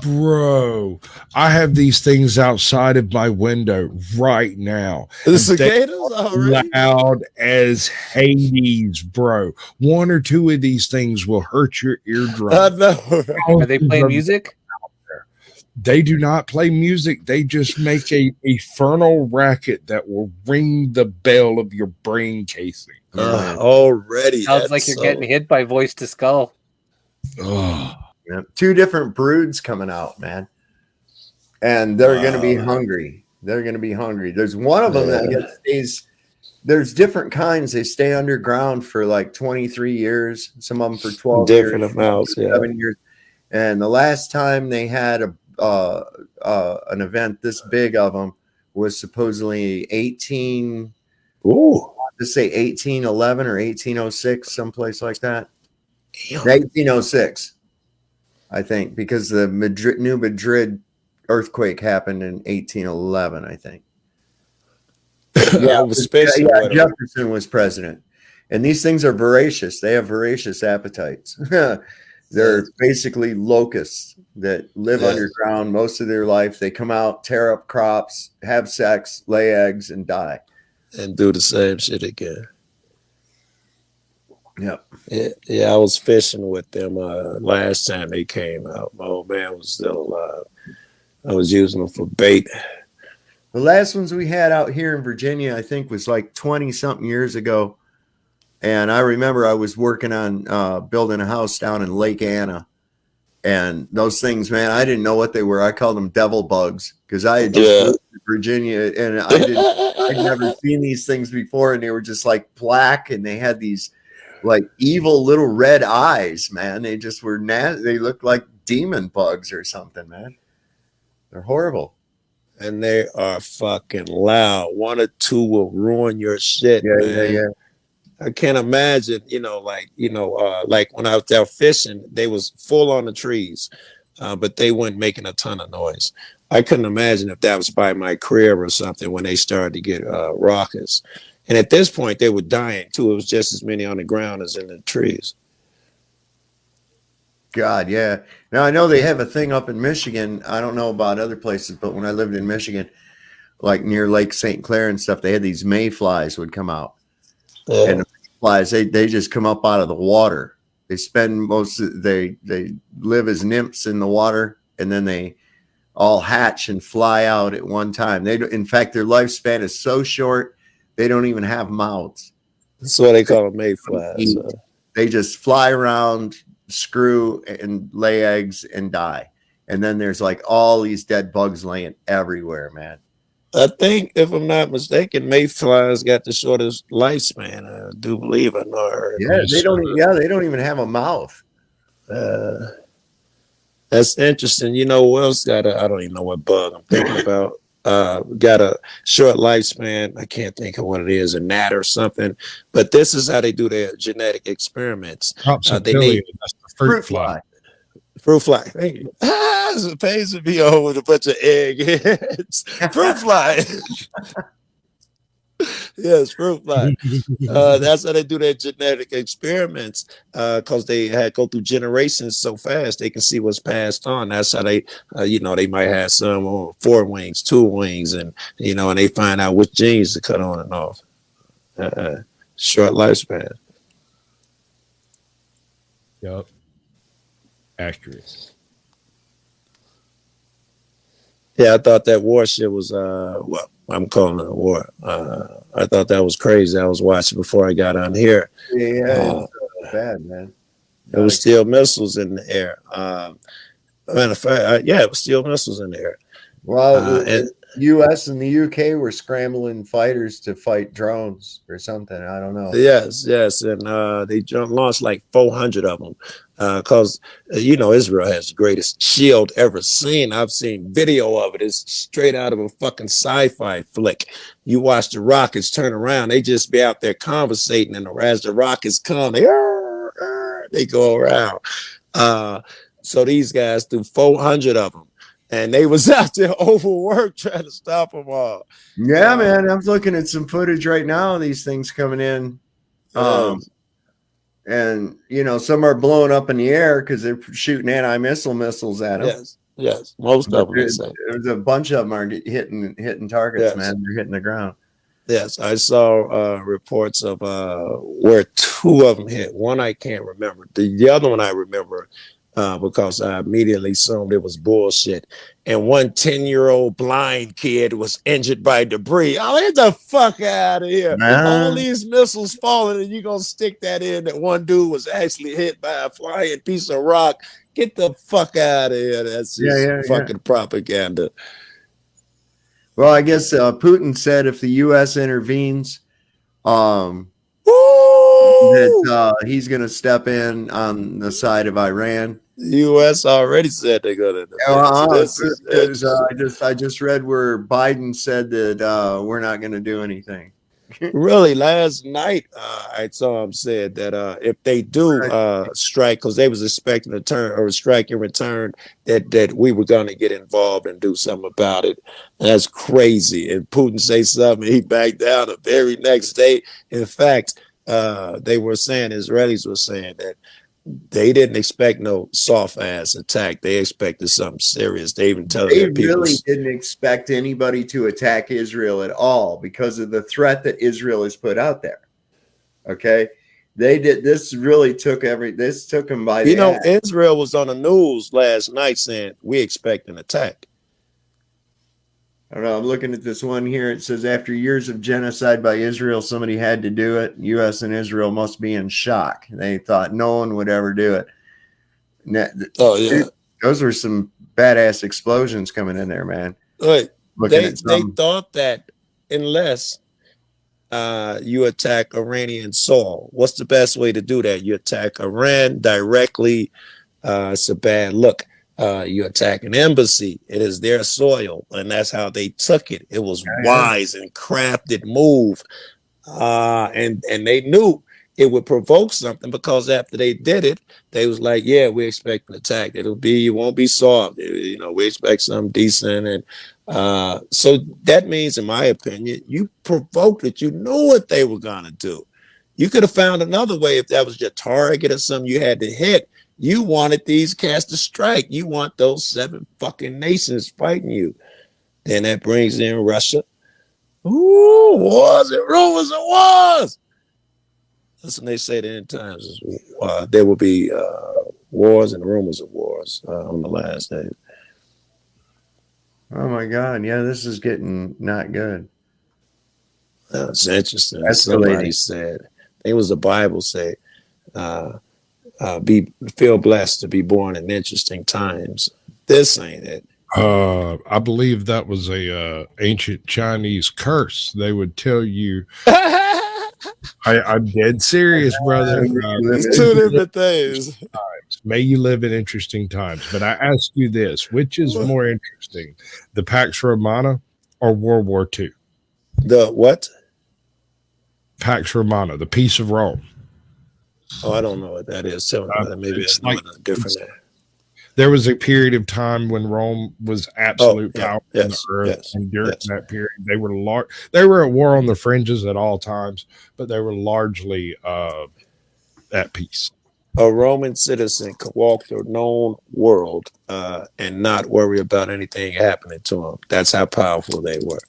Bro, I have these things outside of my window right now. The cicadas already? Loud as Hades, bro. One or two of these things will hurt your eardrum. I know. Are they playing music? They do not play music. They just make a infernal racket that will ring the bell of your brain casing. Already. Sounds like you're getting hit by voice to skull. Oh. Yeah. 2 different broods coming out, man. And they're going to be hungry. They're going to be hungry. There's one of them that stays. There's different kinds. They stay underground for like 23 years. Some of them for 12 different years. amounts, 7 years. And the last time they had an event this big of them was supposedly 1811 or 1806, someplace like that. 1806, I think, because the New Madrid earthquake happened in 1811, I think. Jefferson was president. And these things are voracious. They have voracious appetites. They're basically locusts that live underground most of their life. They come out, tear up crops, have sex, lay eggs, and die. And do the same shit again. Yep. Yeah, I was fishing with them last time they came out. My old man was still alive. I was using them for bait. The last ones we had out here in Virginia, I think, was like 20-something years ago. And I remember I was working on building a house down in Lake Anna. And those things, man, I didn't know what they were. I called them devil bugs because I had just moved to Virginia and I'd never seen these things before. And they were just like black and they had these like evil little red eyes, man. They just were they looked like demon bugs or something, man. They're horrible. And they are fucking loud. One or two will ruin your shit, man. Yeah. I can't imagine, like when I was out fishing, they was full on the trees, but they weren't making a ton of noise. I couldn't imagine if that was by my crib or something when they started to get raucous. And at this point, they were dying too. It was just as many on the ground as in the trees. God, yeah. Now I know they have a thing up in Michigan. I don't know about other places, but when I lived in Michigan, like near Lake St. Clair and stuff, they had these mayflies would come out. Yeah. And the mayflies, they just come up out of the water. They spend they live as nymphs in the water, and then they all hatch and fly out at one time. In fact, their lifespan is so short, they don't even have mouths. That's what they call them, mayflies. They just fly around, screw and lay eggs and die. And then there's like all these dead bugs laying everywhere, man. I think, if I'm not mistaken, mayflies got the shortest lifespan. I do believe I know. They don't even have a mouth. That's interesting. You know what else got I don't even know what bug I'm thinking about. Got a short lifespan. I can't think of what it is, a gnat or something. But this is how they do their genetic experiments. They need fruit fly. Fruit fly. Thank you. It pays to be on with a bunch of eggheads. Fruit fly. Yes, fruit fly. That's how they do their genetic experiments, because they had go through generations so fast they can see what's passed on. That's how they, they might have some on 4 wings, 2 wings, and and they find out which genes to cut on and off. Short lifespan. Yep. Accurate. Yeah, I thought that war shit was well, I'm calling it a war. I thought that was crazy. I was watching before I got on here. Yeah, it's bad, man. It was still missiles in the air. Matter of fact, it was still missiles in the air. Well, U.S. and the U.K. were scrambling fighters to fight drones or something. I don't know. Yes, and they launched like 400 of them, because Israel has the greatest shield ever seen. I've seen video of it. It's straight out of a fucking sci-fi flick. You watch the rockets turn around, they just be out there conversating, and as the rockets come, they go around. So these guys threw 400 of them. And they was out there overworked trying to stop them all. Yeah, man. I'm looking at some footage right now of these things coming in. And, some are blowing up in the air because they're shooting anti-missile missiles at them. Yes. Most of them. There's a bunch of them are hitting targets, man. They're hitting the ground. Yes, I saw reports of where 2 of them hit. One I can't remember. The other one I remember. Because I immediately assumed it was bullshit. And one 10-year-old blind kid was injured by debris. Oh, get the fuck out of here. All these missiles falling, and you're going to stick that in that one dude was actually hit by a flying piece of rock. Get the fuck out of here. That's just fucking propaganda. Well, I guess Putin said if the U.S. intervenes, that he's going to step in on the side of Iran. The U.S. already said they're going to. I just read where Biden said that we're not going to do anything. Really, last night I saw him said that if they do strike, because they was expecting a strike in return, that we were going to get involved and do something about it. That's crazy. And Putin say something, he backed down the very next day. In fact, they were saying, Israelis were saying that they didn't expect no soft ass attack. They expected something serious. They even tell they people really didn't expect anybody to attack Israel at all because of the threat that Israel has put out there. Okay. They did. This really took this took them by the You know, ass. Israel was on the news last night saying we expect an attack. I don't know. I'm looking at this one here. It says after years of genocide by Israel, somebody had to do it. U.S. and Israel must be in shock. They thought no one would ever do it. Oh yeah, those were some badass explosions coming in there, man. Right. Looking at They thought that unless you attack Iranian soil, what's the best way to do that? You attack Iran directly. It's a bad look. You attack an embassy. It is their soil, and that's how they took it. It was wise and crafted move, and they knew it would provoke something, because after they did it, they was like, "Yeah, we expect an attack. It won't be soft. You know, we expect something decent." And so that means, in my opinion, you provoked it. You knew what they were gonna do. You could have found another way if that was your target or something you had to hit. You wanted these cats to strike. You want those 7 fucking nations fighting you. Then that brings in Russia. Ooh, wars and rumors of wars. That's what they say at the end times. There will be wars and rumors of wars on the last day. Oh my God! Yeah, this is getting not good. It's interesting. Somebody said, I think it was the Bible say, feel blessed to be born in interesting times. This ain't it. I believe that was a ancient Chinese curse. They would tell you. I'm dead serious, brother. It's 2 different things. May you live in interesting times. But I ask you this: which is more interesting, the Pax Romana or World War II? The what? Pax Romana, the Peace of Rome. Oh, I don't know what that is. Tell me about it. Maybe it's like a different name. There was a period of time when Rome was absolute power on the earth, and during that period, they were They were at war on the fringes at all times, but they were largely at peace. A Roman citizen could walk the known world and not worry about anything happening to him. That's how powerful they were.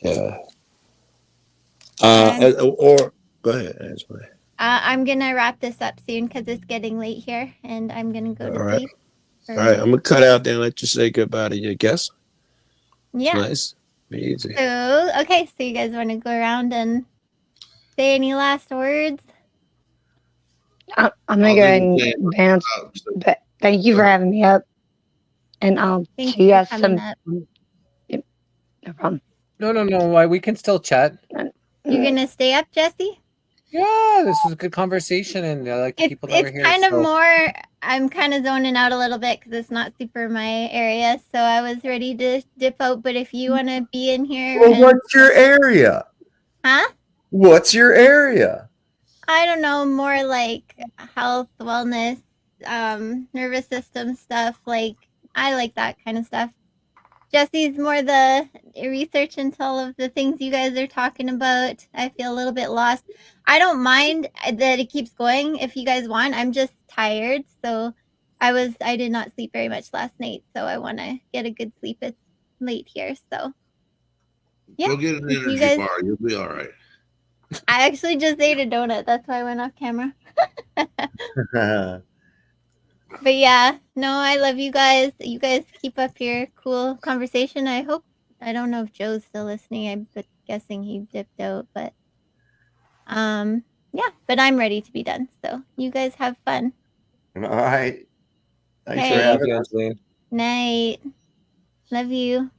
Yeah. Or go ahead, Angeleen. I'm gonna wrap this up soon because it's getting late here, and I'm gonna go to sleep. All right, I'm gonna cut out there and let you say goodbye to your guests. Yeah. It's nice. Be easy. So okay, so you guys want to go around and say any last words? I'm gonna go ahead and bounce. But thank you for having me up, and I'll see you guys some. No problem. No. We can still chat. You're gonna stay up, Jesse? Yeah, this was a good conversation, and I like the people that were here. It's kind of more. I'm kind of zoning out a little bit because it's not super my area, so I was ready to dip out. But if you want to be in here, well, what's your area? Huh? What's your area? I don't know, more like health, wellness, nervous system stuff. Like I like that kind of stuff. Jesse's more the research into all of the things you guys are talking about. I feel a little bit lost. I don't mind that it keeps going if you guys want. I'm just tired, so I did not sleep very much last night, so I want to get a good sleep. It's late here, so yeah. Go get an energy bar. You'll be all right. I actually just ate a donut. That's why I went off camera. But yeah, no, I love you guys. You guys keep up your cool conversation. I don't know if Joe's still listening. I'm guessing he dipped out, but yeah, but I'm ready to be done. So you guys have fun. All right. Thanks Okay. for having us. Night. Love you.